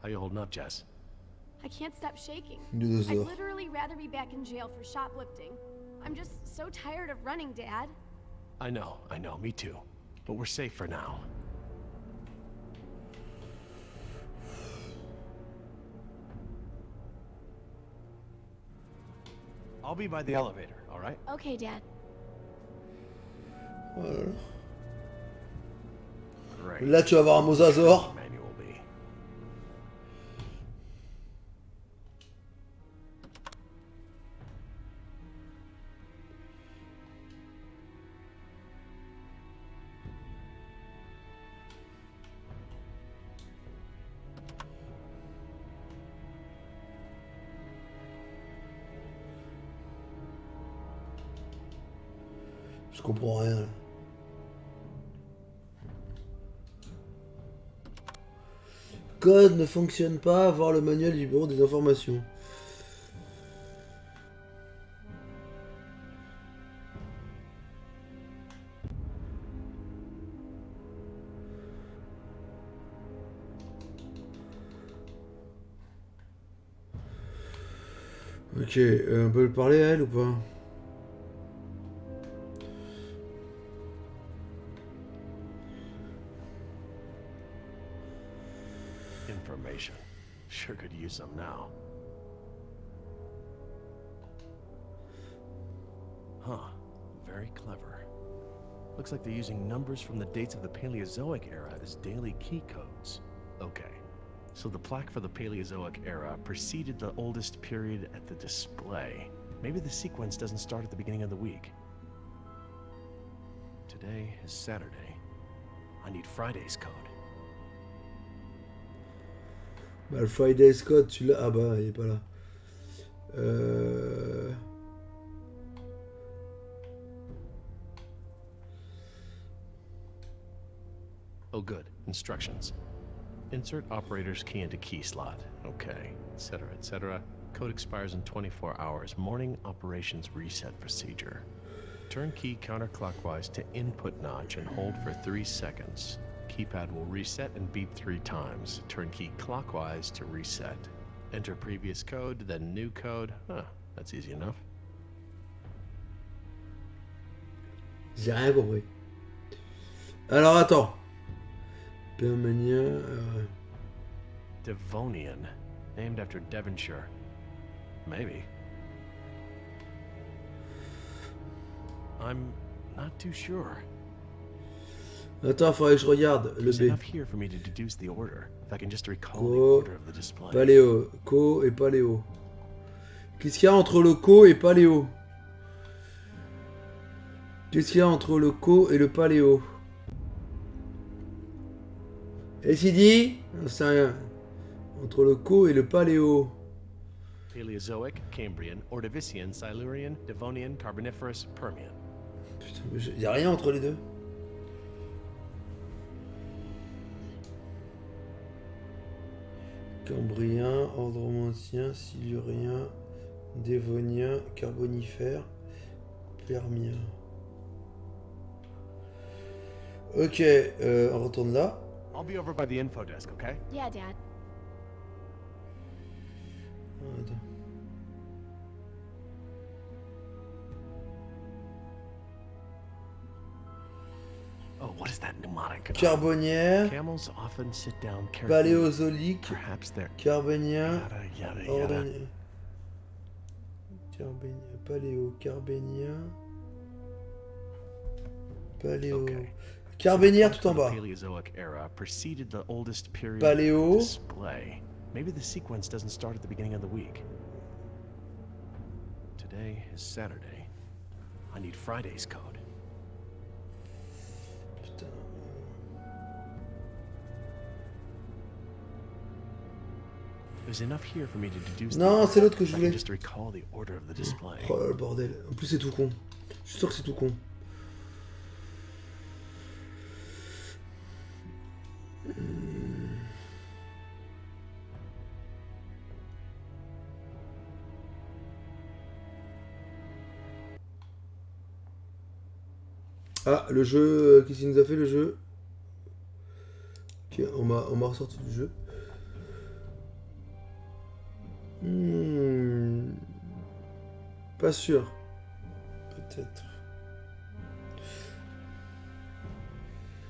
B: How you holding up, Jess?
H: I can't stop shaking.
A: Dinosaur.
H: I'd literally rather be back in jail for shoplifting. I'm just so tired of running, Dad.
B: I know, me too. But we're safe for now. I'll be by the elevator, all right?
H: Okay, Dad.
A: Voilà.
B: Great.
A: Là, tu vas avoir un mosasaure.
B: Manual B.
A: Je comprends rien. Là. Code ne fonctionne pas, voir le manuel du bureau des informations. Ok, on peut le parler à elle ou pas?
B: Information. Sure could use some now. Huh. Very clever. Looks like they're using numbers from the dates of the Paleozoic era as daily key codes. Okay. So the plaque for the Paleozoic era preceded the oldest period at the display. Maybe the sequence doesn't start at the beginning of the week. Today is Saturday. I need Friday's code.
A: Bah, le Friday Scott, tu l'as. Ah bah, il est pas là.
L: Oh, good. Instructions. Insert operator's key into key slot. Okay, etc., etc. Code expires in 24 hours. Morning operations reset procedure. Turn key counterclockwise to input notch and hold for 3 seconds. Keypad will reset and beep 3 times. Turn key clockwise to reset. Enter previous code, then new code. Huh, that's easy enough.
A: J'ai rien compris. Alors attends. Permania.
L: Devonian, named after Devonshire. Maybe. I'm not too sure.
A: Attends, faudrait que je regarde le
L: There's
A: B.
L: enough here for me to deduce the order. If I can just recall the
A: Co,
L: order of the display.
A: paléo, co et paléo. Qu'est-ce qu'il y a entre le co et paléo? Qu'est-ce qu'il y a entre le co et le paléo? Et s'il dit? C'est rien. Entre le co et le paléo.
L: Paleozoic, Cambrian, Ordovician, Silurian, Devonian, Carboniferous, Permian.
A: Putain, mais y a rien entre les deux. Cambrien, Ordovicien, Silurien, Dévonien, Carbonifère, Permien. Ok, on retourne là.
B: I'll be over by the info desk, okay?
D: Yeah, Dad.
A: Attends.
L: Oh, what is that mnemonic?
A: Carbonière,
L: Camels often sit down carefully.
A: paléozoïque,
L: Perhaps they're
A: carbonien,
L: yada yada yada.
A: ordonien. Paléo, carbénien, paléo.
L: Okay.
A: Carbénière
L: So
A: tout en
L: the
A: bas.
L: Paleozoic era preceded the oldest period
A: Paléo.
L: display. Maybe the sequence doesn't start at the beginning of the week. Today is Saturday. I need Friday's code.
A: Putain.
L: There's enough here for me to deduce.
A: Non, c'est l'autre que je
L: I can
A: voulais.
L: just recall the order of the display.
A: Oh là, le bordel. En plus, c'est tout con. Je suis sûr que c'est tout con. Ah, le jeu. Qu'est-ce qu'il nous a fait le jeu? Ok, on m'a ressorti du jeu. Pas sûr. Peut-être.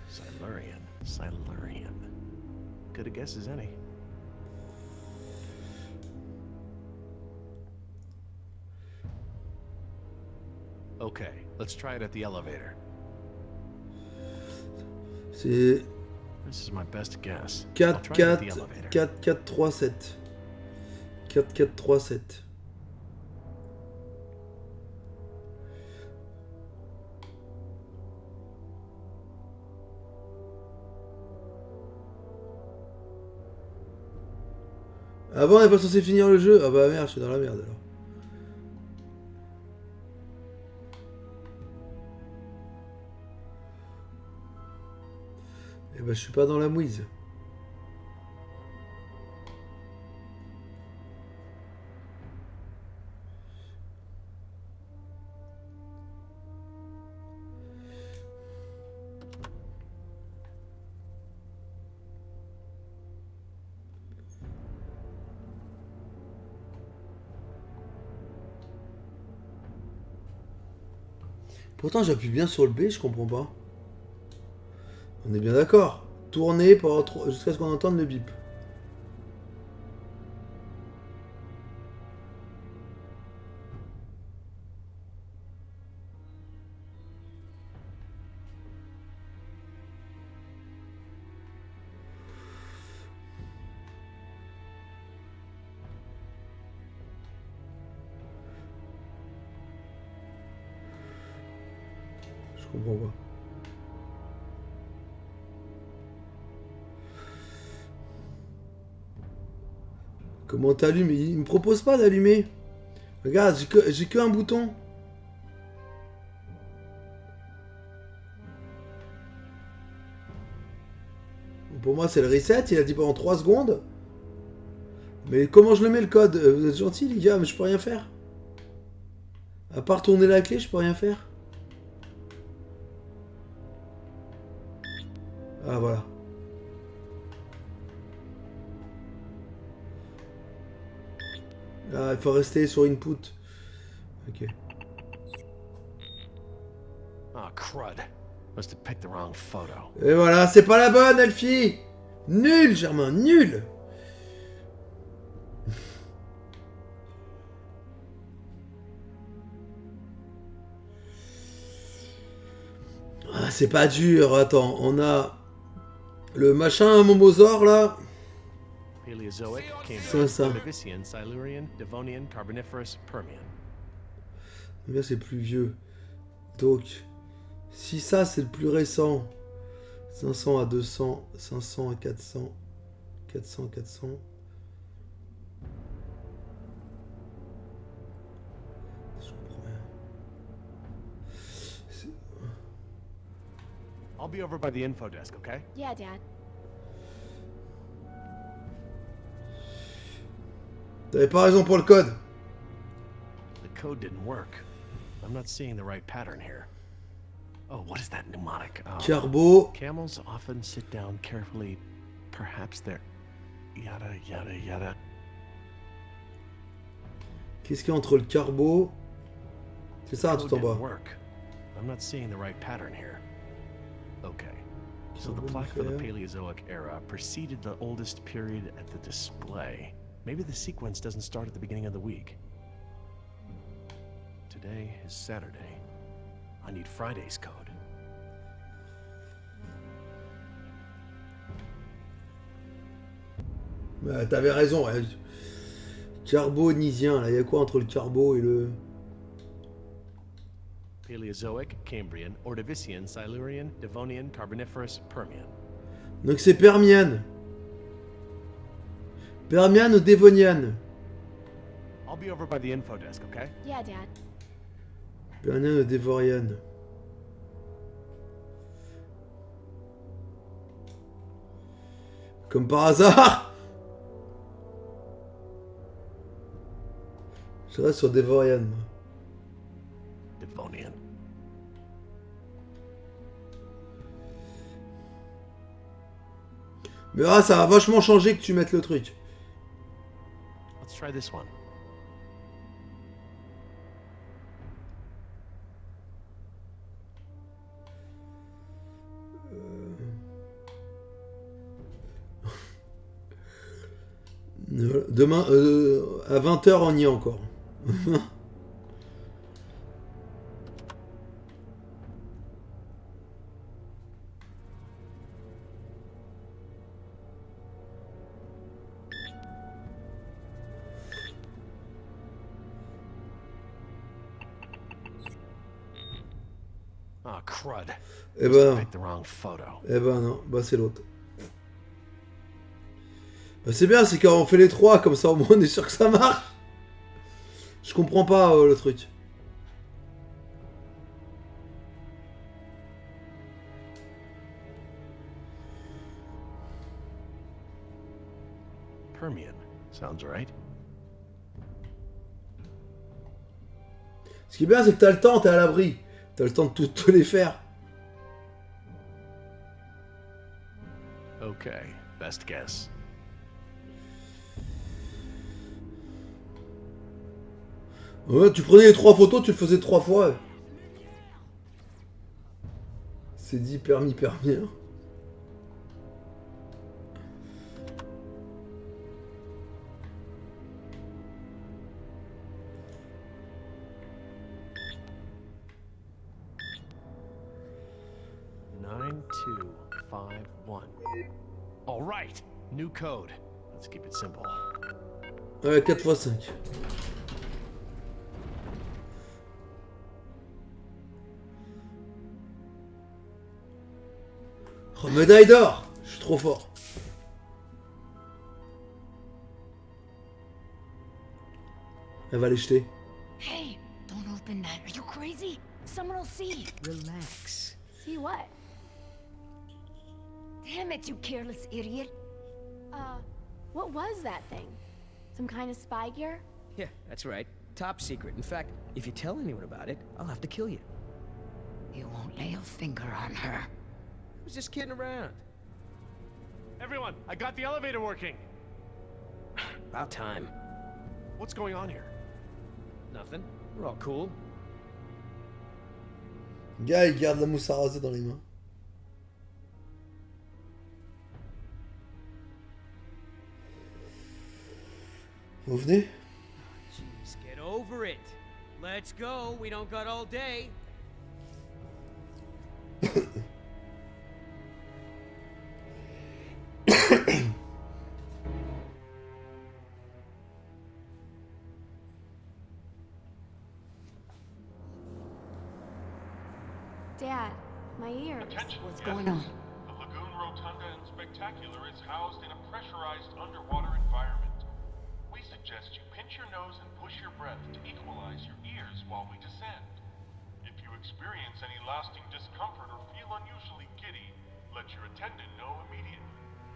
L: Silurian. Good a guess as any. Okay, let's try it at the elevator.
A: C'est
L: This is my best guess.
A: 4,
L: I'll try it at
A: 4,
L: the elevator.
A: 4, 4, 3, 7. 4, 4, 3, 7. Ah bon, on n'est pas censé finir le jeu? Ah bah merde, je suis dans la merde alors. Eh ben je suis pas dans la mouise. Pourtant j'appuie bien sur le B, je comprends pas. On est bien d'accord. Tourner jusqu'à ce qu'on entende le bip. Je comprends pas. Comment t'allumes? Il me propose pas d'allumer. Regarde, j'ai que un bouton. Pour moi, c'est le reset. Il a dit pendant 3 secondes. Mais comment je le mets le code? Vous êtes gentils, les gars, mais je peux rien faire. À part tourner la clé, je peux rien faire. Ah, voilà. Ah, il faut rester sur input. Ok.
L: Oh, crud. Must have picked the wrong photo.
A: Et voilà, c'est pas la bonne, Elfie. Nul, Germain, nul. Ah, c'est pas dur. Attends, on a le machin momosaure là.
L: Paleozoic,
A: C'est ça.
L: Cambrian, Ordovician, Silurian, Devonian, Carboniferous, Permian.
A: Là, c'est plus vieux. Donc, si ça, c'est le plus récent. 500 à 200, 500 à 400, 400 à 400. Je comprends rien.
B: I'll be over by the info desk, okay?
D: Yeah, Dad.
A: T'avais pas raison pour le code.
L: The code didn't work. I'm not seeing the right pattern here. Oh, what is that mnemonic?
A: Carbo.
L: Camels often sit down carefully. Perhaps they're... Yada, yada, yada.
A: Qu'est-ce qu'il y a entre le carbo? C'est ça,
L: Code
A: tout en
L: didn't
A: bas.
L: work. I'm not seeing the right pattern here. Okay. So the plaque for the Paleozoic era preceded the oldest period at the display. Maybe the sequence doesn't start at the beginning of the week. Today is Saturday. I need Friday's code.
A: Bah, t'avais raison. Ouais. Carbonisien, là, il y a quoi entre le carbo et le...
L: Paleozoic, Cambrian, Ordovician, Silurian, Devonian, Carboniferous, Permian.
A: Donc c'est Permian. Permian ou Devonian?
B: I'll be over by the info desk, okay?
D: Yeah, Dad.
A: Permian ou Devorian? Comme par hasard. Je reste sur Devorian, moi.
L: Devonian.
A: Mais ah, ça a vachement changé que tu mettes le truc.
L: Let's try this one.
A: Demain, à 20h, on y est encore.
L: Oh, crud.
A: Eh
L: Must have
A: ben,
L: picked the wrong photo.
A: eh ben non, bah c'est l'autre. Bah c'est bien, c'est quand on fait les trois, comme ça au moins on est sûr que ça marche. Je comprends pas le truc.
L: Permian. Sounds right.
A: Ce qui est bien, c'est que t'as le temps, t'es à l'abri. T'as le temps de tout les faire.
L: Okay, best guess.
A: Ouais, tu prenais les 3 photos, tu le faisais 3 fois. C'est dit permis. Hein.
L: All right, new code. Let's keep it simple.
A: Ouais, 4 x 5. Oh, médaille d'or! Je suis trop fort. Elle va les jeter.
J: Hey, don't open that. Are you crazy? Someone will see.
E: Relax.
D: See what?
J: Damn it, you careless idiot.
D: What was that thing? Some kind of spy gear?
E: Yeah, that's right. Top secret. In fact, if you tell anyone about it, I'll have to kill you.
J: You won't lay a finger on her.
E: I was just kidding around.
B: Everyone, I got the elevator working.
E: About time.
B: What's going on here?
E: Nothing. We're all cool.
A: Le gars, il garde la mousse à raser dans les mains. Vous venez?
K: Jeez, get over it. Let's go. We don't got all day.
D: Dad, my ears.
I: Attention,
J: What's
I: guests.
J: going on?
I: The Lagoon Rotunda and Spectacular is housed in a pressurized underwater environment. We suggest you pinch your nose and push your breath to equalize your ears while we descend. If you experience any lasting discomfort or feel unusually giddy, let your attendant know immediately.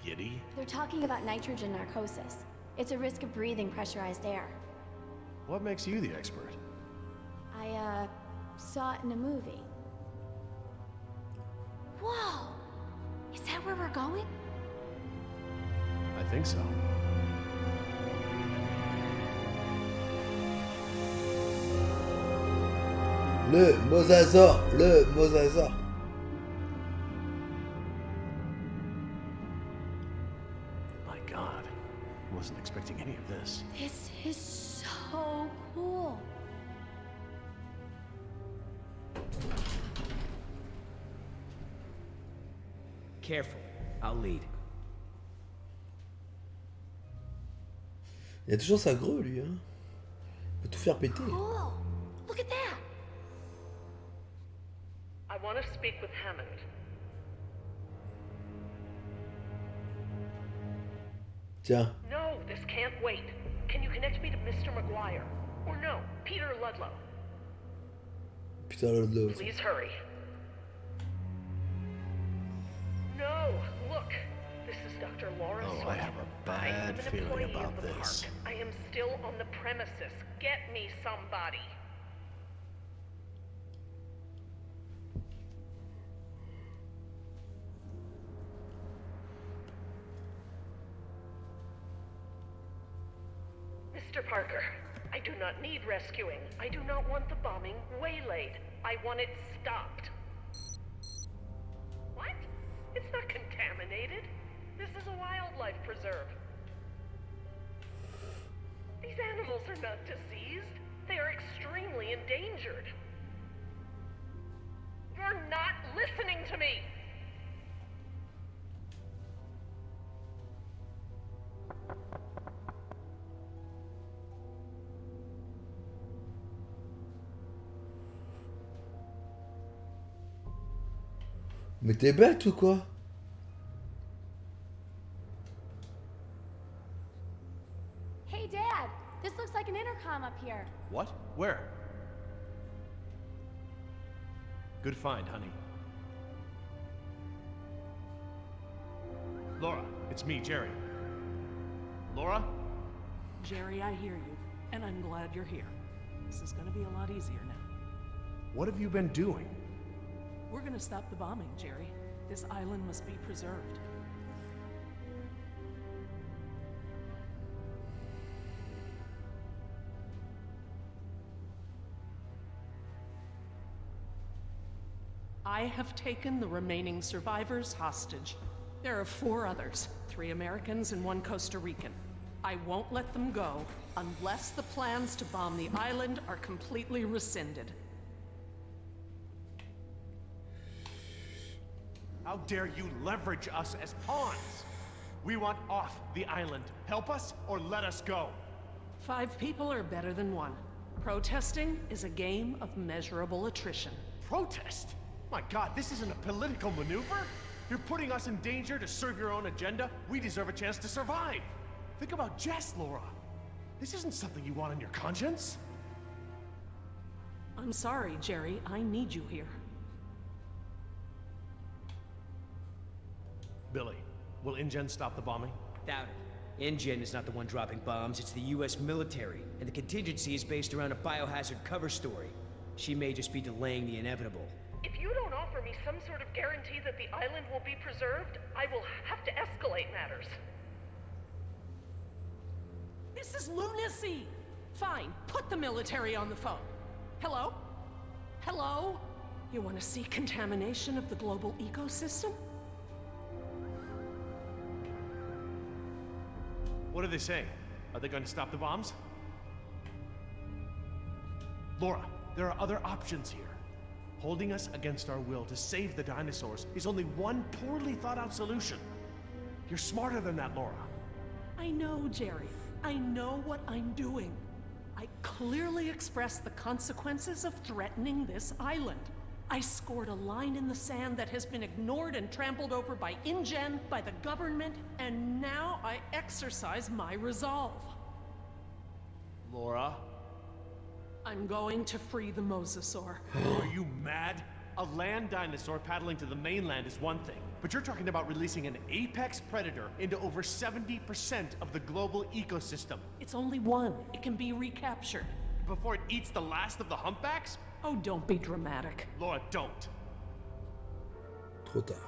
L: Giddy?
H: They're talking about nitrogen narcosis. It's a risk of breathing pressurized air.
L: What makes you the expert?
H: I, saw it in a movie. Whoa! Is that where we're going?
L: I think so.
A: Le mosasaur, le mosasaur.
L: My God. Wasn't expecting any of this.
H: This is so cool.
E: Careful. I'll lead.
A: Il a toujours sa grue, lui, hein. Il peut tout faire péter.
H: Cool. Look at that.
G: I want to speak with Hammond.
A: Tiens,
G: No, this can't wait. Can you connect me to Mr. McGuire? Or no, Peter Ludlow.
A: putain, l'autre.
G: Please hurry. No, look. This is Dr. Laura
L: Oh, I
G: Swain.
L: have a
G: I am
L: bad
G: an
L: feeling
G: employee
L: about
G: of the
L: this.
G: park. I am still on the premises. Get me somebody. Mr. Parker, I do not need rescuing. I do not want the bombing waylaid. I want it stopped. What? It's not contaminated. This is a wildlife preserve. These animals are not diseased. They are extremely endangered. You're not listening to me!
A: Mais t'es bête ou quoi?
H: Hey, Dad. This looks like an intercom up here.
B: What? Where? Good find, honey. Laura, it's me, Jerry. Laura?
G: Jerry, I hear you, and I'm glad you're here. This is gonna be a lot easier now.
B: What have you been doing?
G: We're gonna stop the bombing, Jerry. This island must be preserved. I have taken the remaining survivors hostage. There are 4 others, 3 Americans and 1 Costa Rican. I won't let them go unless the plans to bomb the island are completely rescinded.
B: How dare you leverage us as pawns? We want off the island. Help us or let us go.
G: 5 people are better than 1. Protesting is a game of measurable attrition.
B: Protest? My God, this isn't a political maneuver. You're putting us in danger to serve your own agenda. We deserve a chance to survive. Think about Jess, Laura. This isn't something you want on your conscience.
C: I'm sorry, Jerry. I need you here.
B: Billy, will InGen stop the bombing?
K: Doubt it. InGen is not the one dropping bombs, it's the US military, and the contingency is based around a biohazard cover story. She may just be delaying the inevitable.
C: If you don't offer me some sort of guarantee that the island will be preserved, I will have to escalate matters. This is lunacy! Fine, put the military on the phone. Hello? Hello? You want to see contamination of the global ecosystem?
B: What are they saying? Are they going to stop the bombs? Laura, there are other options here. Holding us against our will to save the dinosaurs is only one poorly thought out solution. You're smarter than that, Laura.
C: I know, Jerry. I know what I'm doing. I clearly expressed the consequences of threatening this island. I scored a line in the sand that has been ignored and trampled over by InGen, by the government, and now I exercise my resolve.
B: Laura?
C: I'm going to free the mosasaur.
B: Are you mad? A land dinosaur paddling to the mainland is one thing, but you're talking about releasing an apex predator into over 70% of the global ecosystem.
C: It's only one. It can be recaptured.
B: Before it eats the last of the humpbacks?
C: Oh, don't be dramatic.
B: Laura, don't.
A: Trop tard.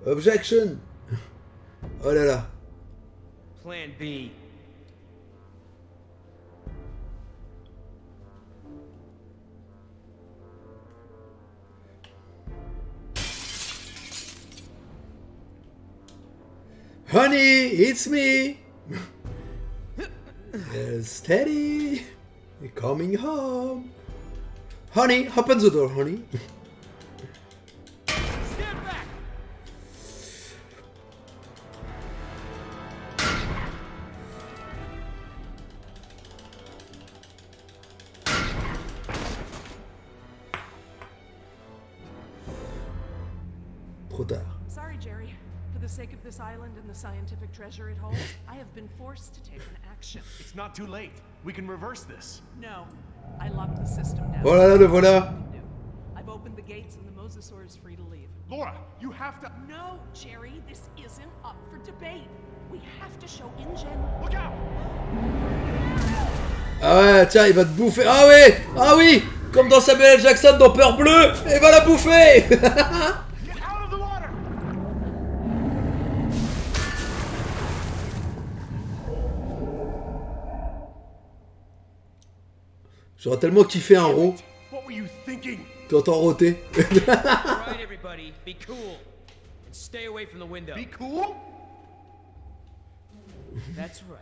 A: Objection! Oh là là.
K: Plan B.
A: Honey, it's me! Steady! You're coming home! Honey, open the door, honey!
K: Stand back!
A: Trop tard.
C: Sorry, Jerry. For the sake of this island and the scientific treasure it holds, I have been forced to take an action.
B: It's not too late. We can reverse this.
C: No, I locked the system down.
A: Oh là là, le voilà!
C: I've opened the gates and the mosasaur is free to leave.
B: Laura, you have to...
C: No, Jerry, this isn't up for debate. We have to show InGen.
B: Look out!
A: Ah ouais, tiens, il va te bouffer. Ah oui! Ah oui! Comme dans Samuel L. Jackson dans Peur Bleue! Il va la bouffer!
B: Get out of the water!
A: J'aurais tellement kiffé un rot.
B: What were you thinking?
A: Tu entends roter?
K: Alright, everybody, be cool. And stay away from the window.
B: Be cool?
K: That's right.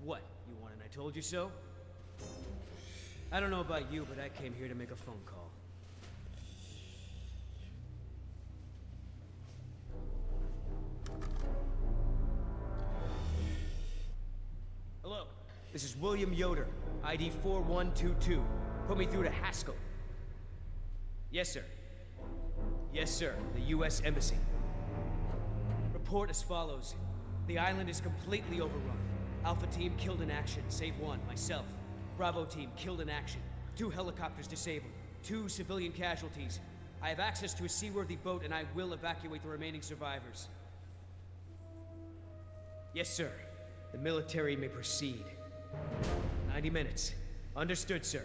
K: What, you want an I told you so? I don't know about you, but I came here to make a phone call. Hello, this is William Yoder, ID 4122. Put me through to Haskell. Yes, sir. Yes, sir, the U.S. Embassy. Report as follows. The island is completely overrun. Alpha team killed in action, save one, myself. Bravo team killed in action. 2 helicopters disabled. 2 civilian casualties. I have access to a seaworthy boat and I will evacuate the remaining survivors. Yes, sir. The military may proceed. 90 minutes. Understood, sir.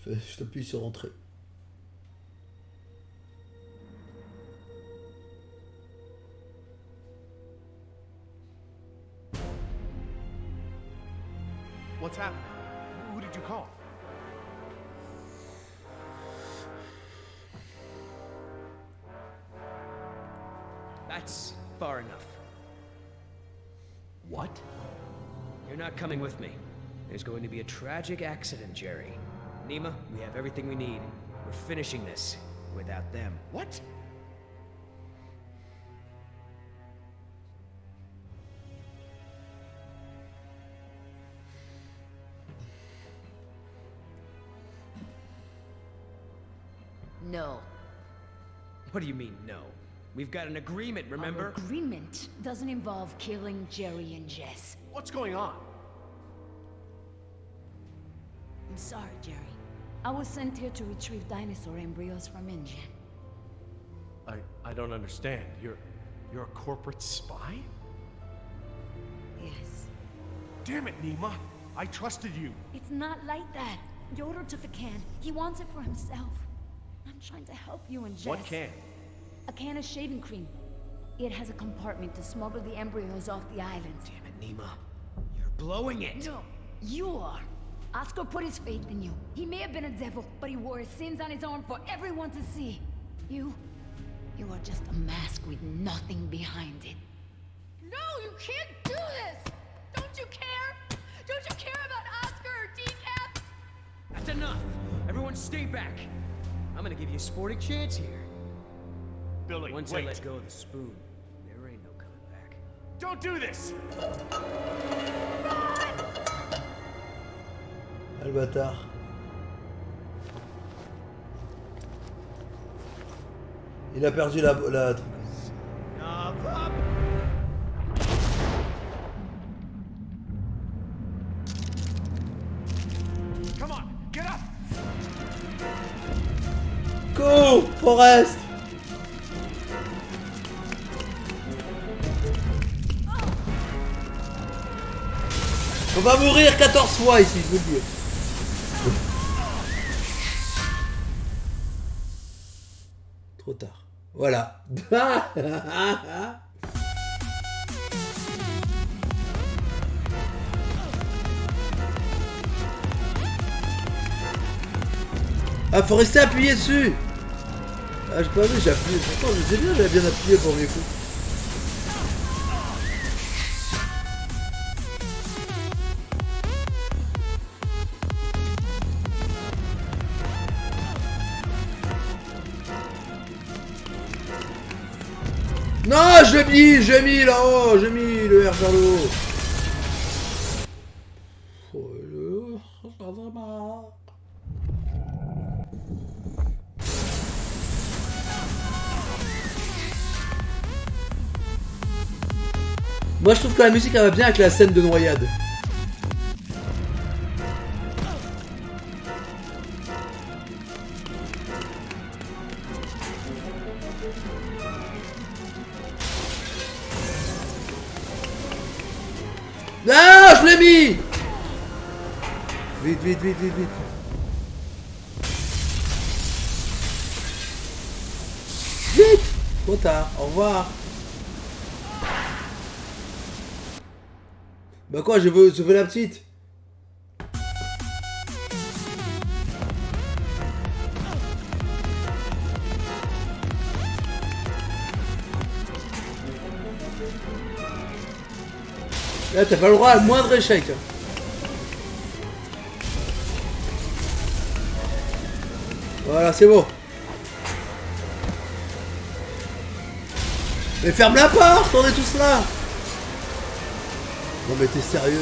A: Je t'appuie sur entrée.
B: What's happening? Who did you call?
K: That's far enough.
B: What?
K: You're not coming with me. There's going to be a tragic accident, Jerry. Nima, we have everything we need. We're finishing this without them.
B: What?
J: No.
K: What do you mean, no? We've got an agreement, remember?
J: Our agreement doesn't involve killing Jerry and Jess.
B: What's going on?
J: I'm sorry, Jerry. I was sent here to retrieve dinosaur embryos from InGen.
L: I don't understand. You're a corporate spy?
J: Yes.
B: Damn it, Nima. I trusted you.
J: It's not like that. Yoder took the can. He wants it for himself. I'm trying to help you and Jess.
B: What can?
J: A can of shaving cream. It has a compartment to smuggle the embryos off the island.
K: Damn it, Nima. You're blowing it.
J: No, you are. Oscar put his faith in you. He may have been a devil, but he wore his sins on his arm for everyone to see. You are just a mask with nothing behind it.
H: No, you can't do this! Don't you care? Don't you care about Oscar or Decaf?
K: That's enough. Everyone stay back. I'm gonna give you a sporting chance here.
B: Billy,
K: Once
B: wait.
K: I let go of the spoon, there ain't no coming back.
B: Don't do this!
A: Ah, le bâtard. Il a perdu la truc.
B: Come on, get up!
A: Go, Forrest. On va mourir 14 fois ici, je vous le dis. Trop tard. Voilà. Ah, faut rester appuyé dessus. Ah, j'ai pas vu, j'ai appuyé. Pourtant, je sais bien, j'avais bien appuyé pour mes coups. Non, j'ai mis là-haut, j'ai mis le R vers le haut. Moi je trouve que la musique elle va bien avec la scène de noyade. Ah, je l'ai mis. Vite, vite, vite, vite, vite. Vite. Trop tard, au revoir. Bah quoi, je veux la petite. Là, t'as pas le droit à moindre échec. Voilà, c'est bon. Mais ferme la porte, on est tous là. Non mais t'es sérieux?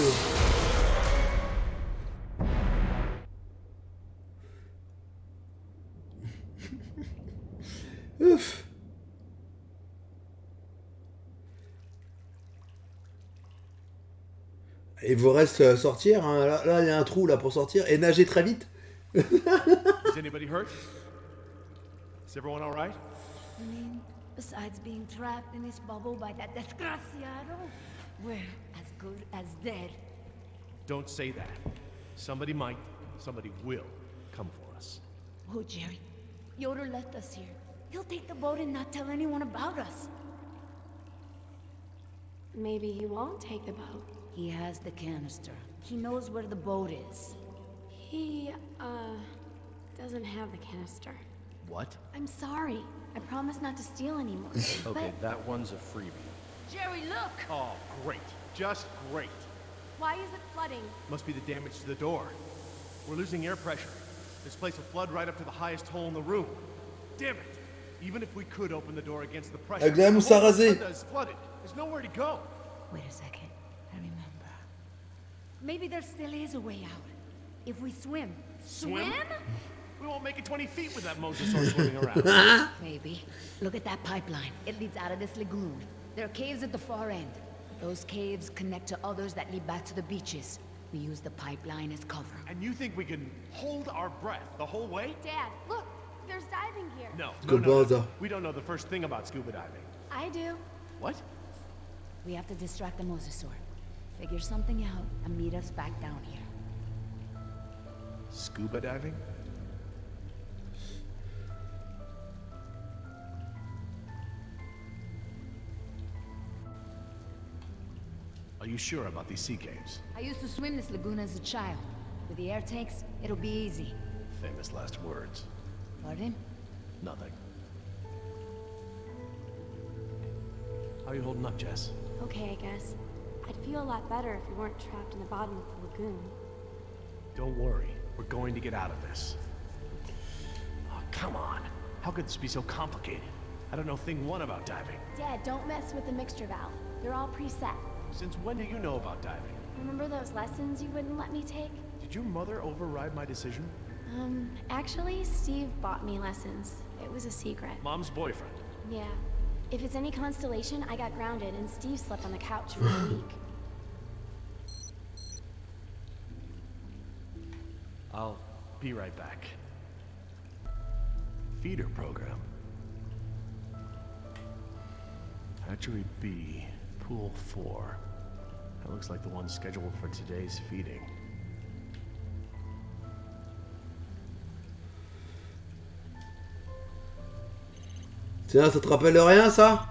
A: Ouf. Il vous reste sortir, hein. Là il y a un trou là pour sortir et nager très vite.
B: Is anybody hurt? Is everyone all right?
J: I mean, besides being trapped in this bubble by that desgraciado, we're as good as dead.
B: Don't say that. Somebody might, somebody will come for us.
J: Oh, Jerry, Yoder left us here. He'll take the boat and not tell anyone about us.
H: Maybe he won't take the boat.
J: He has the canister. He knows where the boat is.
H: He, doesn't have the canister.
L: What?
H: I'm sorry. I promise not to steal anymore.
L: Okay, that one's a freebie.
H: Jerry, look!
B: Oh, great. Just great.
H: Why is it flooding?
B: Must be the damage to the door. We're losing air pressure. This place will flood right up to the highest hole in the room. Damn it! Even if we could open the door against the pressure,
A: Avec la mousse à raser.
B: is flooded. There's nowhere to go.
J: Wait a second. I remember. Maybe there still is a way out. If we swim.
B: Swim? We won't make it 20 feet with that mosasaur swimming around.
J: Maybe. Look at that pipeline. It leads out of this lagoon. There are caves at the far end. Those caves connect to others that lead back to the beaches. We use the pipeline as cover.
B: And you think we can hold our breath the whole way?
H: Dad, look, there's diving gear.
B: No. We don't know the first thing about scuba diving.
H: I do.
B: What?
J: We have to distract the mosasaur. Figure something out and meet us back down here.
B: Scuba diving? Are you sure about these sea caves?
J: I used to swim this lagoon as a child. With the air tanks, it'll be easy.
L: Famous last words.
J: Pardon?
L: Nothing. How are you holding up, Jess?
H: Okay, I guess. I'd feel a lot better if we weren't trapped in the bottom of the lagoon.
B: Don't worry. We're going to get out of this. Oh, come on. How could this be so complicated? I don't know thing one about diving.
H: Dad, don't mess with the mixture valve. They're all preset.
B: Since when do you know about diving?
H: Remember those lessons you wouldn't let me take?
B: Did your mother override my decision?
H: Actually, Steve bought me lessons. It was a secret.
B: Mom's boyfriend.
H: Yeah. If it's any consolation, I got grounded and Steve slept on the couch for a week.
B: I'll be right back. Feeder program. Hatchery B, Pool 4. That looks like the one scheduled for today's feeding.
A: Tiens, ça te rappelle rien, ça?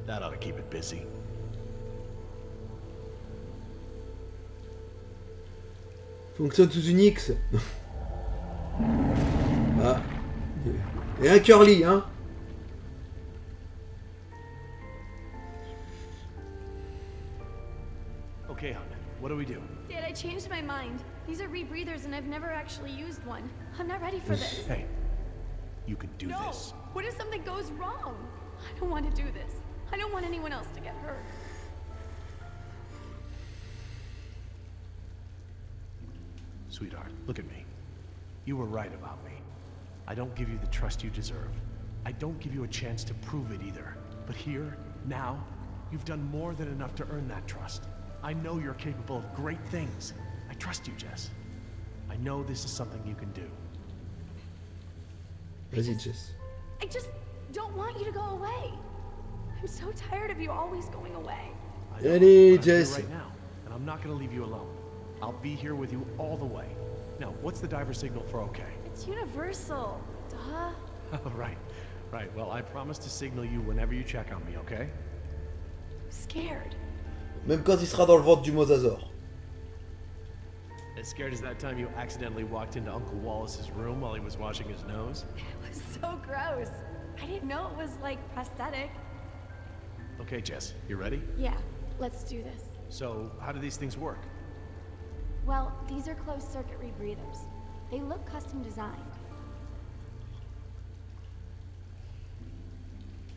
B: That ought to keep it busy.
A: Fonctionne sous une X. Ah. Et un curly, hein?
B: Okay, hon. What do we do?
H: Dad, I changed my mind. These are rebreathers and I've never actually used one. I'm not ready for this.
B: Hey, you can do
H: No!
B: this.
H: What if something goes wrong? I don't want to do this. I don't want anyone else to get hurt.
B: Sweetheart, look at me. You were right about me. I don't give you the trust you deserve. I don't give you a chance to prove it either. But here, now, you've done more than enough to earn that trust. I know you're capable of great things. I trust you, Jess. I know this is something you can do.
A: Vas-y, Jess.
H: I just don't want you to go away. I'm so tired of you always going away.
B: I know,
A: Allez,
B: but I'm here
A: Jess.
B: right now, and I'm not going to leave you alone. I'll be here with you all the way. Now, what's the diver signal for okay?
H: It's universal. Duh.
B: Oh, right. Right. Well, I promise to signal you whenever you check on me, okay?
H: I'm scared.
A: Même quand il sera dans le ventre du mosasaur.
B: As scared as that time you accidentally walked into Uncle Wallace's room while he was washing his nose?
H: It was so gross. I didn't know it was like prosthetic.
B: Okay, Jess, you ready?
H: Yeah, let's do this.
B: So, how do these things work?
H: Well, these are closed circuit rebreathers. They look custom designed.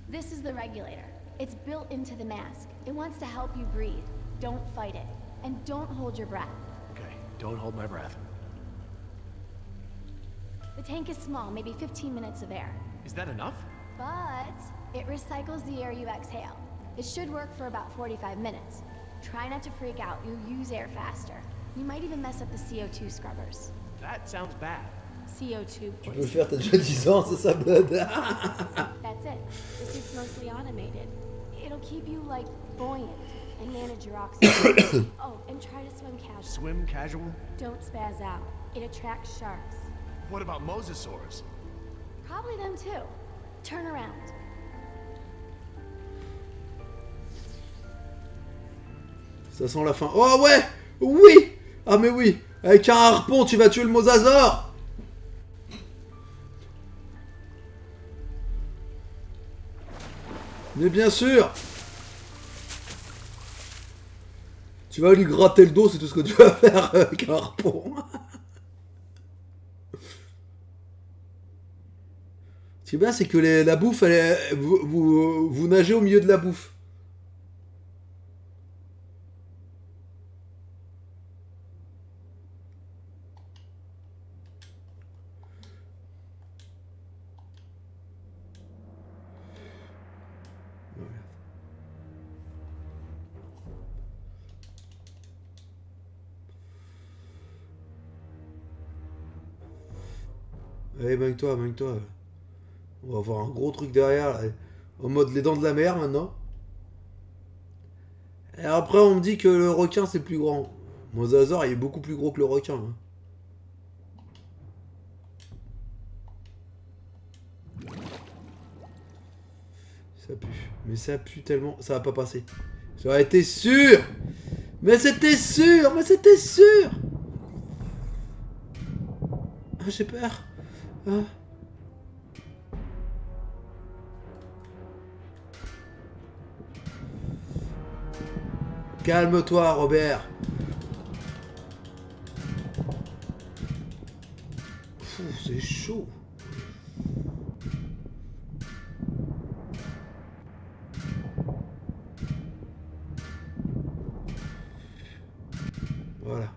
H: This is the regulator. It's built into the mask. It wants to help you breathe. Don't fight it. And don't hold your breath.
B: Okay, don't hold my breath.
H: The tank is small, maybe 15 minutes of air.
B: Is that enough?
H: But it recycles the air you exhale. It should work for about 45 minutes. Try not to freak out. You'll use air faster. You might even mess up the CO2 scrubbers.
B: That sounds bad.
H: CO2
A: Tu peux le faire, t'as déjà 10 ans, c'est ça, Blood.
H: That's it. The suit's mostly automated. It'll keep you, like, buoyant and manage your oxygen. Oh, and try to swim casual.
B: Swim casual?
H: Don't spaz out. It attracts sharks.
B: What about mosasaurs?
H: Probably them too. Turn around.
A: Ça sent la fin. Oh ouais! Oui! Ah mais oui! Avec un harpon, tu vas tuer le mosasaur! Mais bien sûr! Tu vas lui gratter le dos, c'est tout ce que tu vas faire avec un harpon. Ce qui est bien, c'est que la bouffe, vous nagez au milieu de la bouffe. Allez, baigne-toi, baigne-toi. On va avoir un gros truc derrière, là. En mode les dents de la mer, maintenant. Et après, on me dit que le requin, c'est plus grand. Mosasaur, il est beaucoup plus gros que le requin. Hein. Ça pue. Mais ça pue tellement... Ça va pas passer. J'aurais été sûr. Mais c'était sûr. Mais c'était sûr. Ah, j'ai peur. Ah. Calme-toi, Robert. Fou, c'est chaud. Voilà.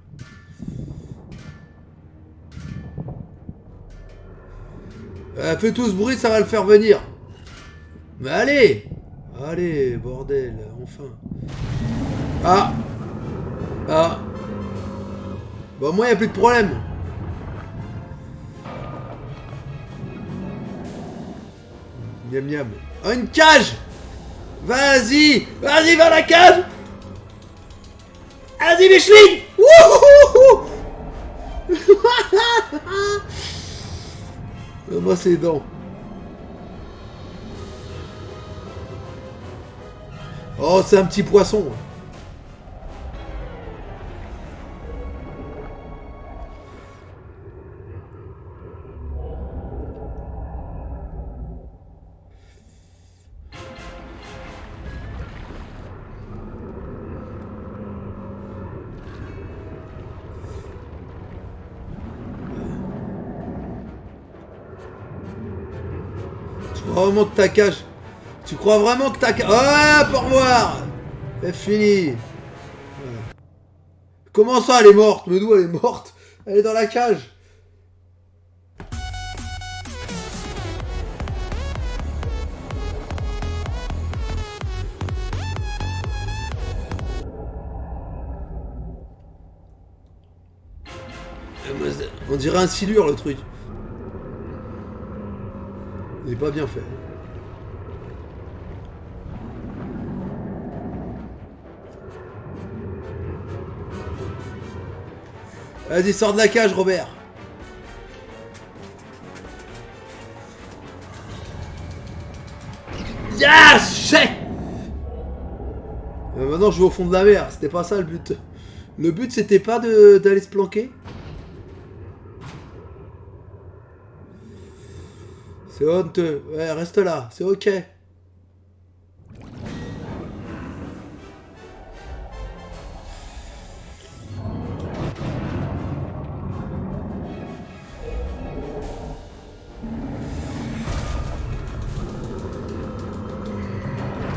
A: Fais tout ce bruit, ça va le faire venir. Mais allez. Allez, bordel, enfin. Ah. Ah. Bon, moi, il n'y a plus de problème. Miam miam. Oh, une cage. Vas-y. Vas-y, vers la cage. Vas-y, Micheline. Wouhouhou. Moi, c'est les dents. Oh, c'est un petit poisson. Tu crois vraiment que ta cage... Tu crois vraiment que ta cage... Oh, au revoir. C'est fini. Voilà. Comment ça, elle est morte? Mais d'où elle est morte? Elle est dans la cage. On dirait un silure, le truc. Il est pas bien fait. Vas-y, sors de la cage, Robert. Yes, chèque. Maintenant, je vais au fond de la mer. C'était pas ça le but. Le but, c'était pas d'aller se planquer. C'est honteux. Ouais, reste là. C'est ok.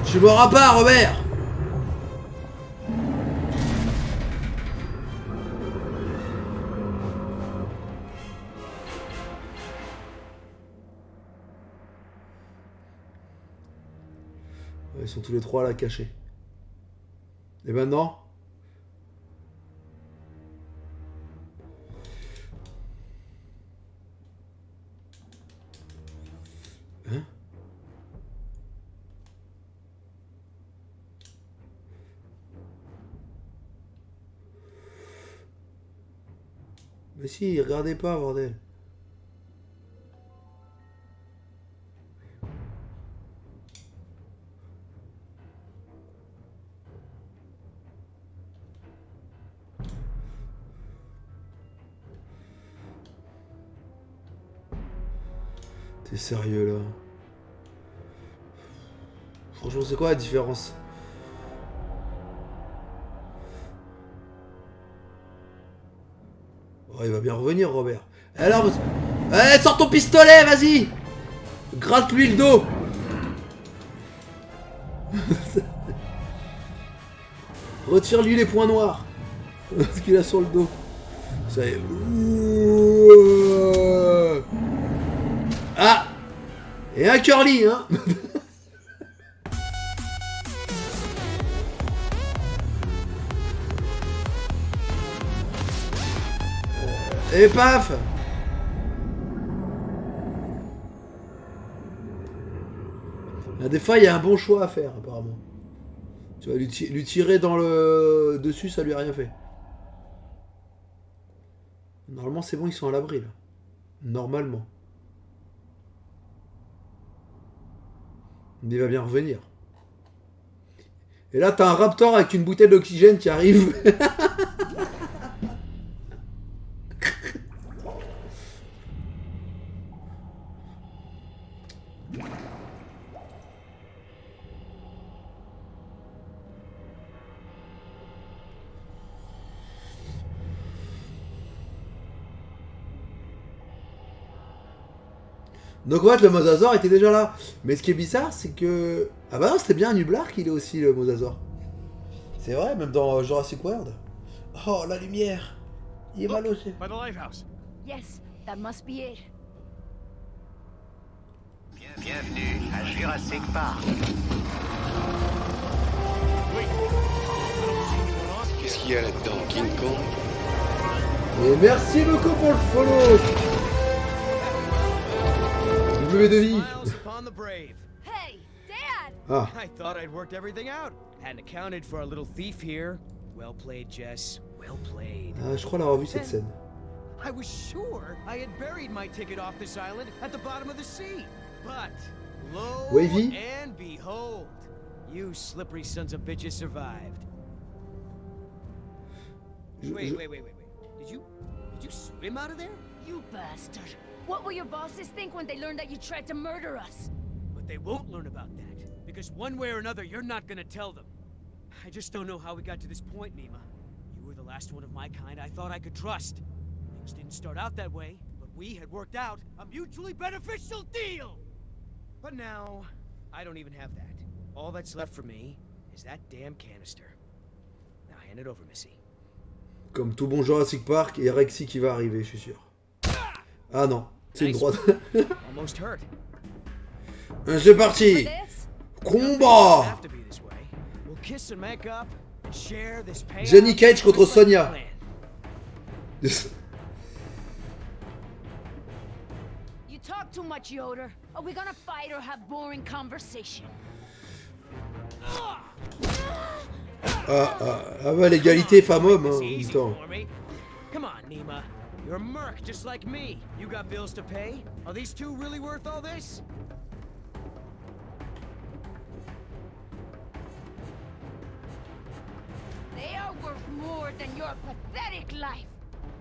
A: Tu m'auras pas, Robert. Ils sont tous les trois là cachés. Et maintenant? Hein? Mais si, regardez pas, bordel. T'es sérieux là? Franchement, c'est quoi la différence? Oh, il va bien revenir, Robert. Alors, allez, sors ton pistolet, vas-y! Gratte-lui le dos! Retire-lui les points noirs! Ce qu'il a sur le dos. Ça y est. Ah! Et un curly, hein? Et paf! Des fois, il y a un bon choix à faire, apparemment. Tu vas lui tirer dans le dessus, ça lui a rien fait. Normalement, c'est bon, ils sont à l'abri, là. Normalement. Il va bien revenir. Et là, t'as un raptor avec une bouteille d'oxygène qui arrive. Donc ouais, le mosasaure était déjà là. Mais ce qui est bizarre, c'est que... Ah bah non, c'était bien un nublar qu'il est aussi, le mosasaure. C'est vrai, même dans Jurassic World. Oh, la lumière. Il est mal aussi.
B: By the lighthouse.
D: Yes, that must be it.
M: Bienvenue à Jurassic Park.
B: Wait.
N: Qu'est-ce qu'il y a là-dedans, King Kong?
A: Et merci Loco pour le follow. W de vie.
C: Hey, Dad!
A: Ah.
K: I thought I'd worked everything out. Hadn't accounted for our little thief here. Well played, Jess. Well played.
A: Ah, je crois l'avoir vu cette scène.
K: I was sure I had buried my ticket off this island at the bottom of the sea. But lo
A: Wavy?
K: and behold, you slippery sons of bitches survived. Wait. Did you swim out of there?
D: You bastard. What will your bosses think when they learn that you tried to murder us?
K: But they won't learn about that, because one way or another, you're not gonna tell them. I just don't know how we got to this point, Mima. You were the last one of my kind I thought I could trust. Things didn't start out that way, but we had worked out a mutually beneficial deal! But now, I don't even have that. All that's left for me is that damn canister. Now hand it over, Missy.
A: Comme tout bon Jurassic Park, et Rexy qui va arriver, je suis sûr. Ah non, c'est une droite.
K: Almost hurt.
A: C'est parti. Combat. Johnny Cage contre Sonia.
D: You talk too much, Yoder. Are we gonna fight or have boring conversation?
A: Ah bah l'égalité femmes-hommes, hein, en même temps.
K: Come on, Nima. You're a merc just like me. You got bills to pay? Are these two really worth all this?
D: They are worth more than your pathetic life.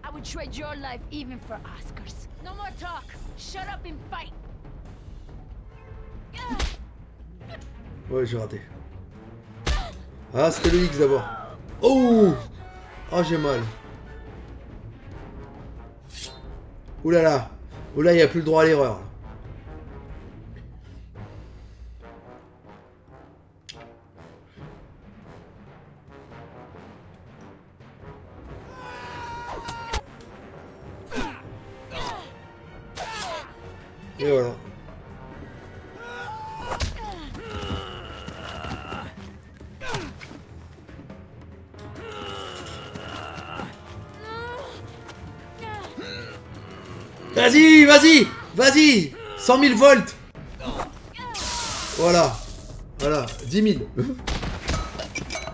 D: I would trade your life even for Oscars. No more talk. Shut up and fight.
A: Ouais, j'ai raté. Ah, c'était le X d'abord. Oh! Oh, j'ai mal. Ouh là là. Ouh là, il n'y a plus le droit à l'erreur. Et voilà. Vas-y, vas-y, vas-y. 100 000 volts. Voilà. Voilà, 10 000.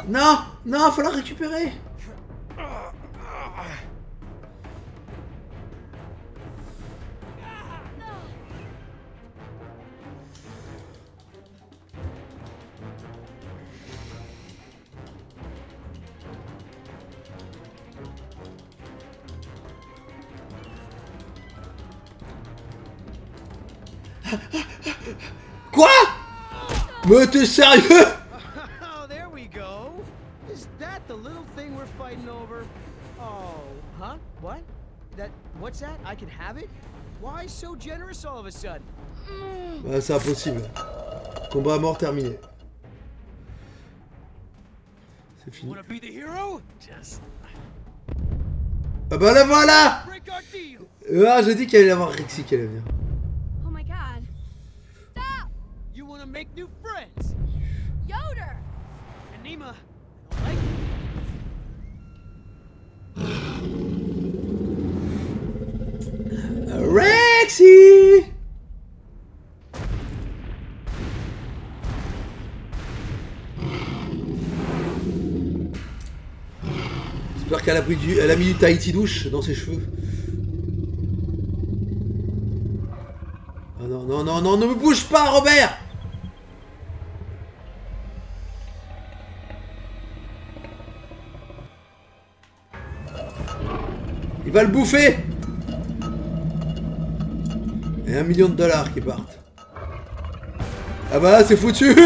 A: Non, non, faut la récupérer. Quoi? Mais t'es sérieux?
K: Oh, there we go. Is that the little thing we're fighting over? Oh, huh? What? What's that? I can have it? Why so generous all of a sudden?
A: Bah, c'est impossible. Combat à mort terminé. C'est fini.
K: Wanna be the hero?
A: Ah bah là voilà. Ah, j'ai dit qu'il allait y avoir Rexy qui allait venir.
H: Oh my god.
K: You wanna make new friends?
H: Yoder!
K: And Nima, I
A: don't like Rexy! J'espère qu'elle a pris elle a mis du Tahiti douche dans ses cheveux. Ah non, non, non, non, ne me bouge pas, Robert! Il va le bouffer! Et $1 million qui partent. Ah bah là, c'est foutu!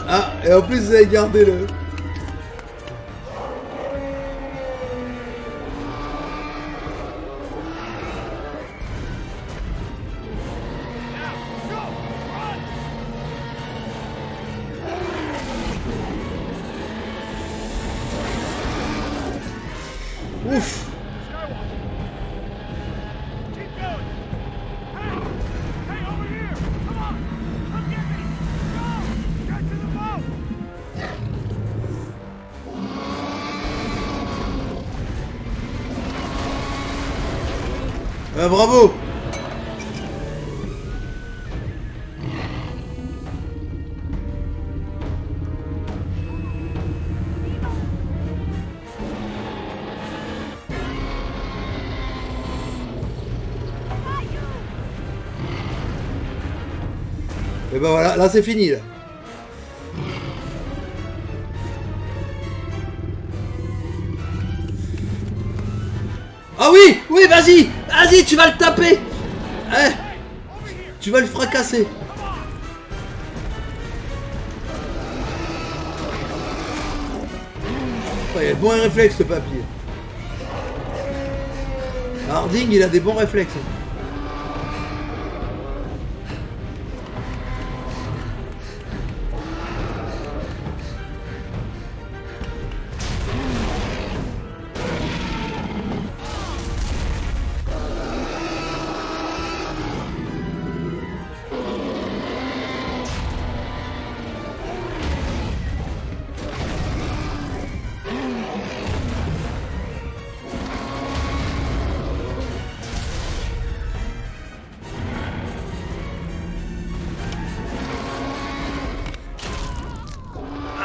A: Ah, et en plus, vous avez gardé le... Ouf! Bravo! Et ben voilà, là c'est fini là. Ah oui! Oui, vas-y! Vas-y, tu vas le taper! Eh, tu vas le fracasser! Oh, il a de bons réflexes, ce papier. Harding, il a des bons réflexes.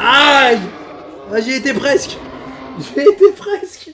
A: Aïe! Ah, j'y étais presque! J'y étais presque!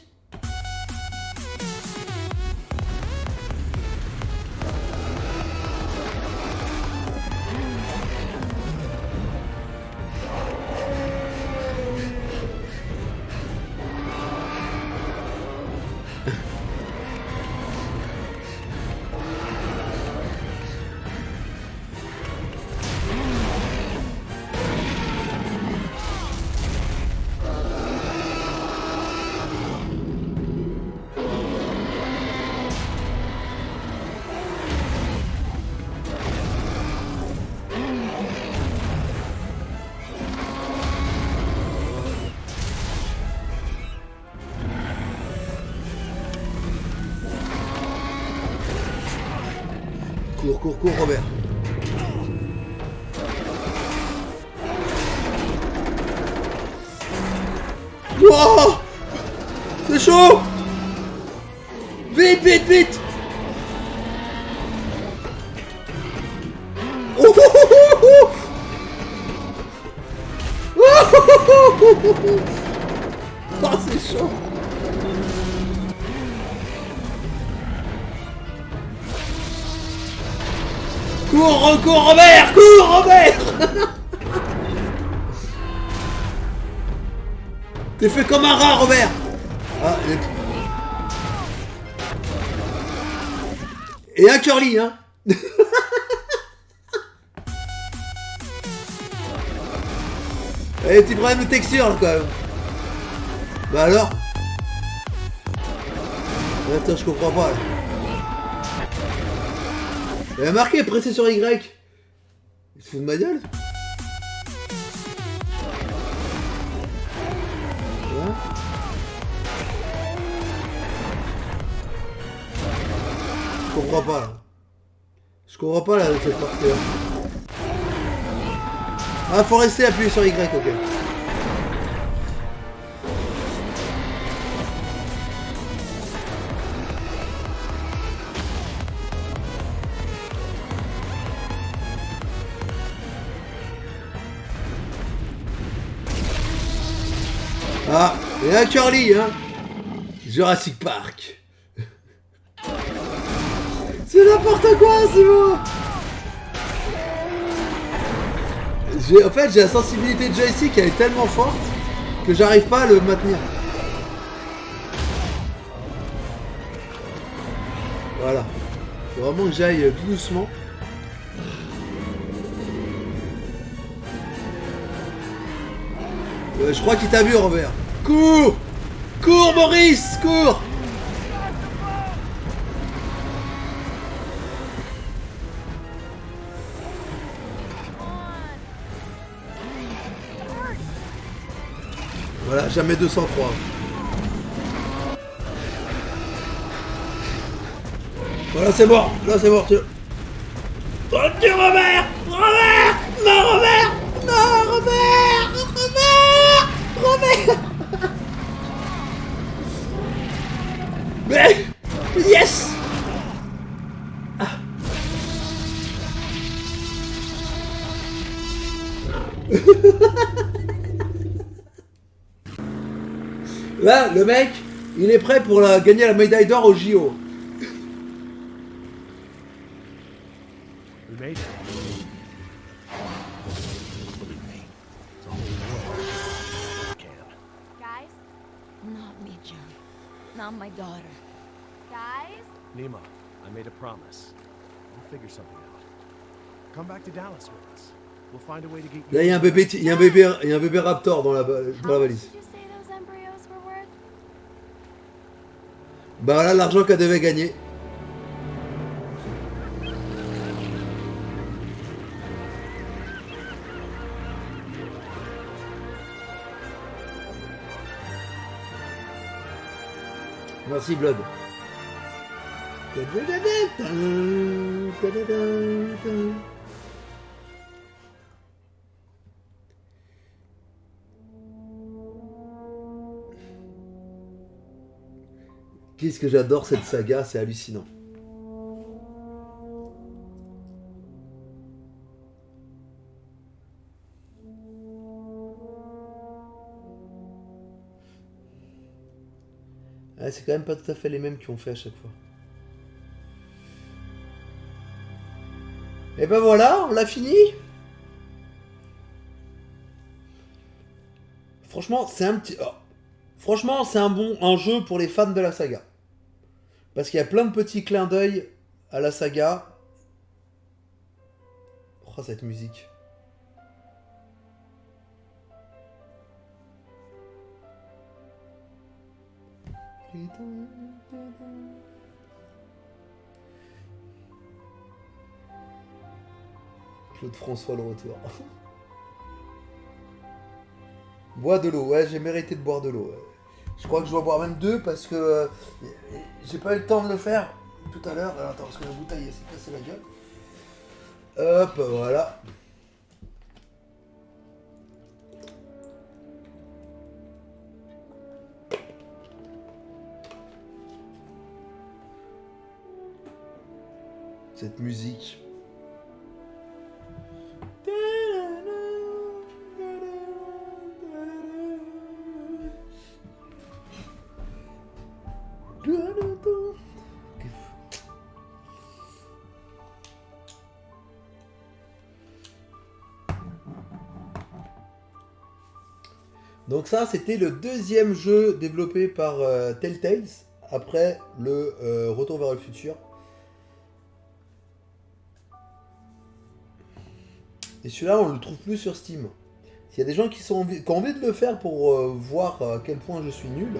A: Cours, cours, cours, Robert. Wow! C'est chaud! Vite, vite, vite! Oh, oh, oh, oh, oh. Oh, c'est chaud! Cours, cours, Robert! Cours, Robert! T'es fait comme un rat, Robert! Ah, et un curly, hein? Eh, petit problème de texture, là, quand même. Bah alors? Attends, je comprends pas, là. Il a marqué, pressé sur Y. Il se fout de ma gueule? Ouais. Je comprends pas là. Je comprends pas là cette partie là. Ah, faut rester appuyé sur Y, ok. Ah, et un Curly, hein. Jurassic Park. C'est n'importe quoi, Simon. En fait, j'ai la sensibilité de joystick, elle est tellement forte que j'arrive pas à le maintenir. Voilà. Faut vraiment que j'aille tout doucement. Je crois qu'il t'a vu, Robert. Cours! Cours, Maurice! Cours! Voilà, jamais 203. Voilà, c'est mort. Là, c'est mort. Oh, Dieu, Robert! Robert! Non, Robert! Non, Robert! Robert! Robert! Mais... Yes! Ah. Là, le mec, il est prêt pour gagner la médaille d'or au JO.
B: We made it.
D: Guys?
J: Not me, John. Not my daughter.
D: Guys?
B: Nima, I made a promise. We'll figure something out. Come back to Dallas with us. We'll find a way to get you.
A: Là, il y a un bébé raptor dans la valise.
D: Did you say those embryos were worth?
A: Bah voilà l'argent qu'elle devait gagner. Merci Blood. Qu'est-ce que j'adore cette saga, c'est hallucinant. Ah, c'est quand même pas tout à fait les mêmes qui ont fait à chaque fois. Et ben voilà, on l'a fini. Franchement, c'est un petit... Oh. Franchement, c'est un jeu pour les fans de la saga. Parce qu'il y a plein de petits clins d'œil à la saga. Oh, cette musique. Claude François le retour. Bois de l'eau, ouais, j'ai mérité de boire de l'eau. Ouais. Je crois que je dois boire même 2 parce que j'ai pas eu le temps de le faire tout à l'heure. Alors attends, parce que la bouteille s'est cassée la gueule. Hop, voilà. Cette musique. Donc ça, c'était le deuxième jeu développé par Telltale, après le Retour vers le futur. Et celui-là, on le trouve plus sur Steam. S'il y a des gens qui ont envie de le faire pour voir à quel point je suis nul.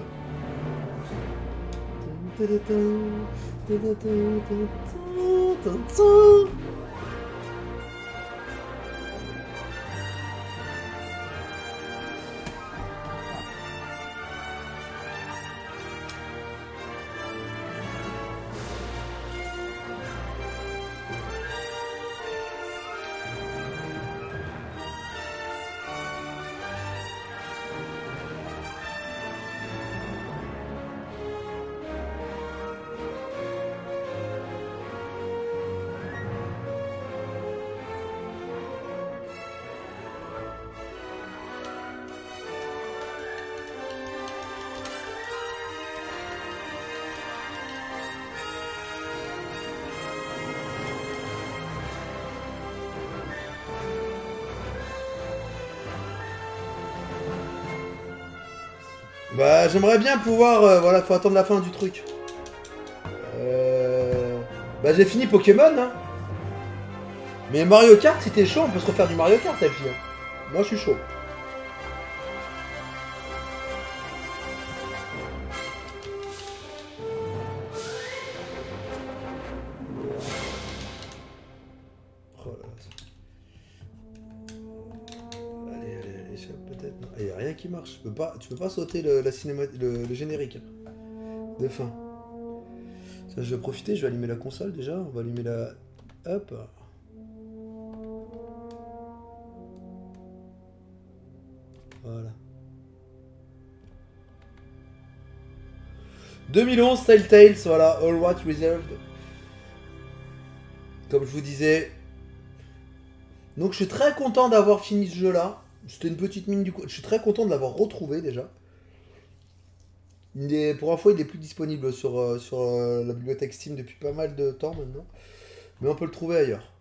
A: Bah, j'aimerais bien pouvoir... voilà, faut attendre la fin du truc. Bah, j'ai fini Pokémon, hein. Mais Mario Kart, si t'es chaud, on peut se refaire du Mario Kart, la fille. Moi, je suis chaud. Oh là là. Allez, peut-être. Il n'y a rien qui marche. Tu peux pas sauter le générique de fin. Ça, je vais profiter, je vais allumer la console déjà. On va allumer la... Hop. Voilà. 2011, Telltales, voilà, All Rights Reserved. Comme je vous disais. Donc je suis très content d'avoir fini ce jeu-là. C'était une petite mine du coup. Je suis très content de l'avoir retrouvé déjà. Pour une fois, il est plus disponible sur la bibliothèque Steam depuis pas mal de temps maintenant. Mais on peut le trouver ailleurs.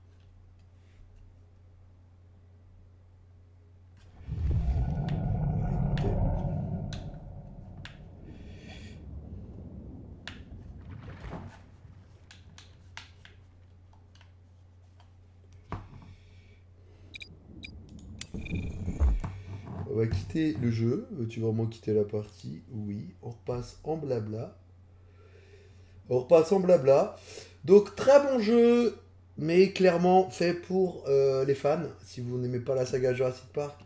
A: On va quitter le jeu. Veux-tu vraiment quitter la partie? Oui. On repasse en blabla. Donc très bon jeu, mais clairement fait pour les fans. Si vous n'aimez pas la saga Jurassic Park,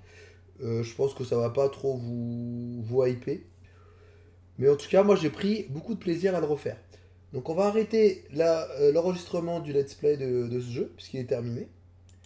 A: je pense que ça va pas trop vous hyper. Mais en tout cas, moi j'ai pris beaucoup de plaisir à le refaire. Donc on va arrêter l'enregistrement du let's play de ce jeu, puisqu'il est terminé.